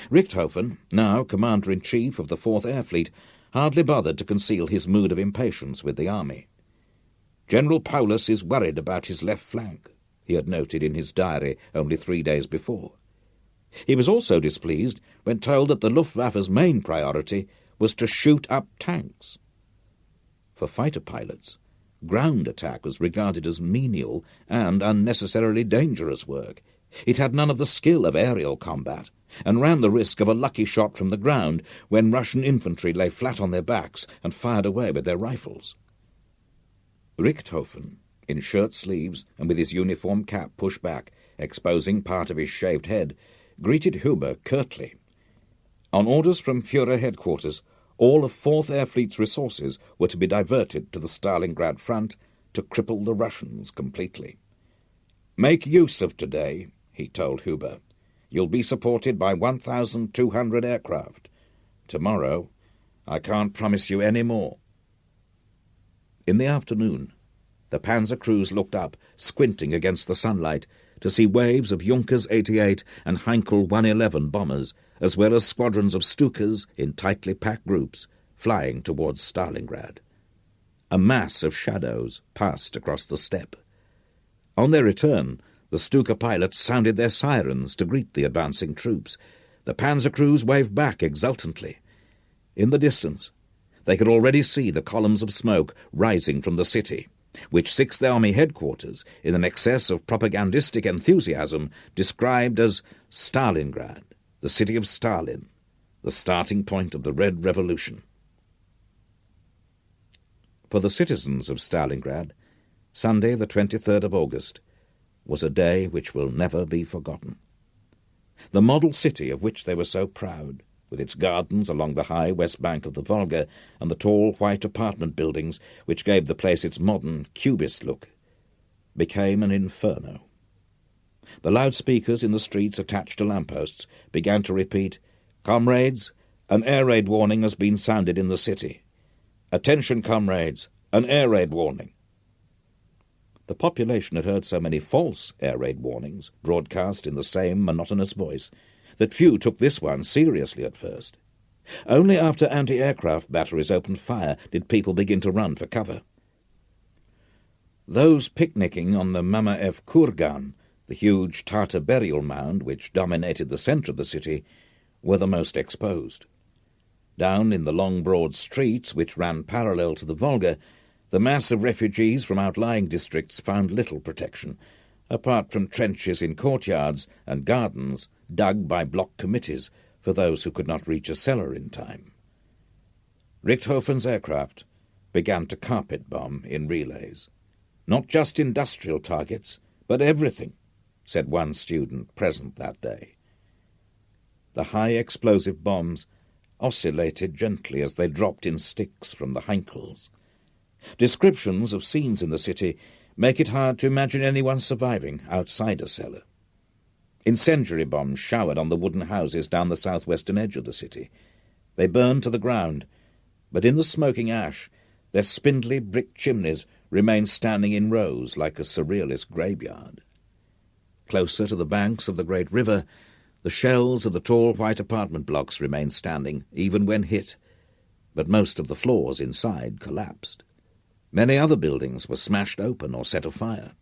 Richthofen, now Commander-in-Chief of the 4th Air Fleet, hardly bothered to conceal his mood of impatience with the army. "General Paulus is worried about his left flank," he had noted in his diary only 3 days before. He was also displeased when told that the Luftwaffe's main priority was to shoot up tanks. For fighter pilots, ground attack was regarded as menial and unnecessarily dangerous work. It had none of the skill of aerial combat, and ran the risk of a lucky shot from the ground when Russian infantry lay flat on their backs and fired away with their rifles. Richthofen, in shirt-sleeves and with his uniform cap pushed back, exposing part of his shaved head, greeted Huber curtly. On orders from Führer headquarters, all of 4th Air Fleet's resources were to be diverted to the Stalingrad front to cripple the Russians completely. "Make use of today," he told Huber. "You'll be supported by 1,200 aircraft. Tomorrow, I can't promise you any more." In the afternoon, the Panzer crews looked up, squinting against the sunlight, to see waves of Junkers 88 and Heinkel 111 bombers, as well as squadrons of Stukas in tightly packed groups, flying towards Stalingrad. A mass of shadows passed across the steppe. On their return, the Stuka pilots sounded their sirens to greet the advancing troops. The Panzer crews waved back exultantly. In the distance, they could already see the columns of smoke rising from the city, which 6th Army headquarters, in an excess of propagandistic enthusiasm, described as Stalingrad, the city of Stalin, the starting point of the Red Revolution. For the citizens of Stalingrad, Sunday the 23rd of August was a day which will never be forgotten. The model city of which they were so proud, with its gardens along the high west bank of the Volga and the tall white apartment buildings which gave the place its modern, cubist look, became an inferno. The loudspeakers in the streets attached to lampposts began to repeat, "Comrades, an air raid warning has been sounded in the city. Attention, comrades, an air raid warning." The population had heard so many false air raid warnings, broadcast in the same monotonous voice, that few took this one seriously at first. Only after anti-aircraft batteries opened fire did people begin to run for cover. Those picnicking on the Mamaev Kurgan, the huge Tatar burial mound which dominated the centre of the city, were the most exposed. Down in the long broad streets which ran parallel to the Volga, the mass of refugees from outlying districts found little protection, apart from trenches in courtyards and gardens dug by block committees for those who could not reach a cellar in time. Richthofen's aircraft began to carpet bomb in relays. "Not just industrial targets, but everything," said one student present that day. The high explosive bombs oscillated gently as they dropped in sticks from the Heinkels. Descriptions of scenes in the city make it hard to imagine anyone surviving outside a cellar. Incendiary bombs showered on the wooden houses down the southwestern edge of the city. They burned to the ground, but in the smoking ash, their spindly brick chimneys remained standing in rows like a surrealist graveyard. Closer to the banks of the great river, the shells of the tall white apartment blocks remained standing, even when hit, but most of the floors inside collapsed. Many other buildings were smashed open or set afire.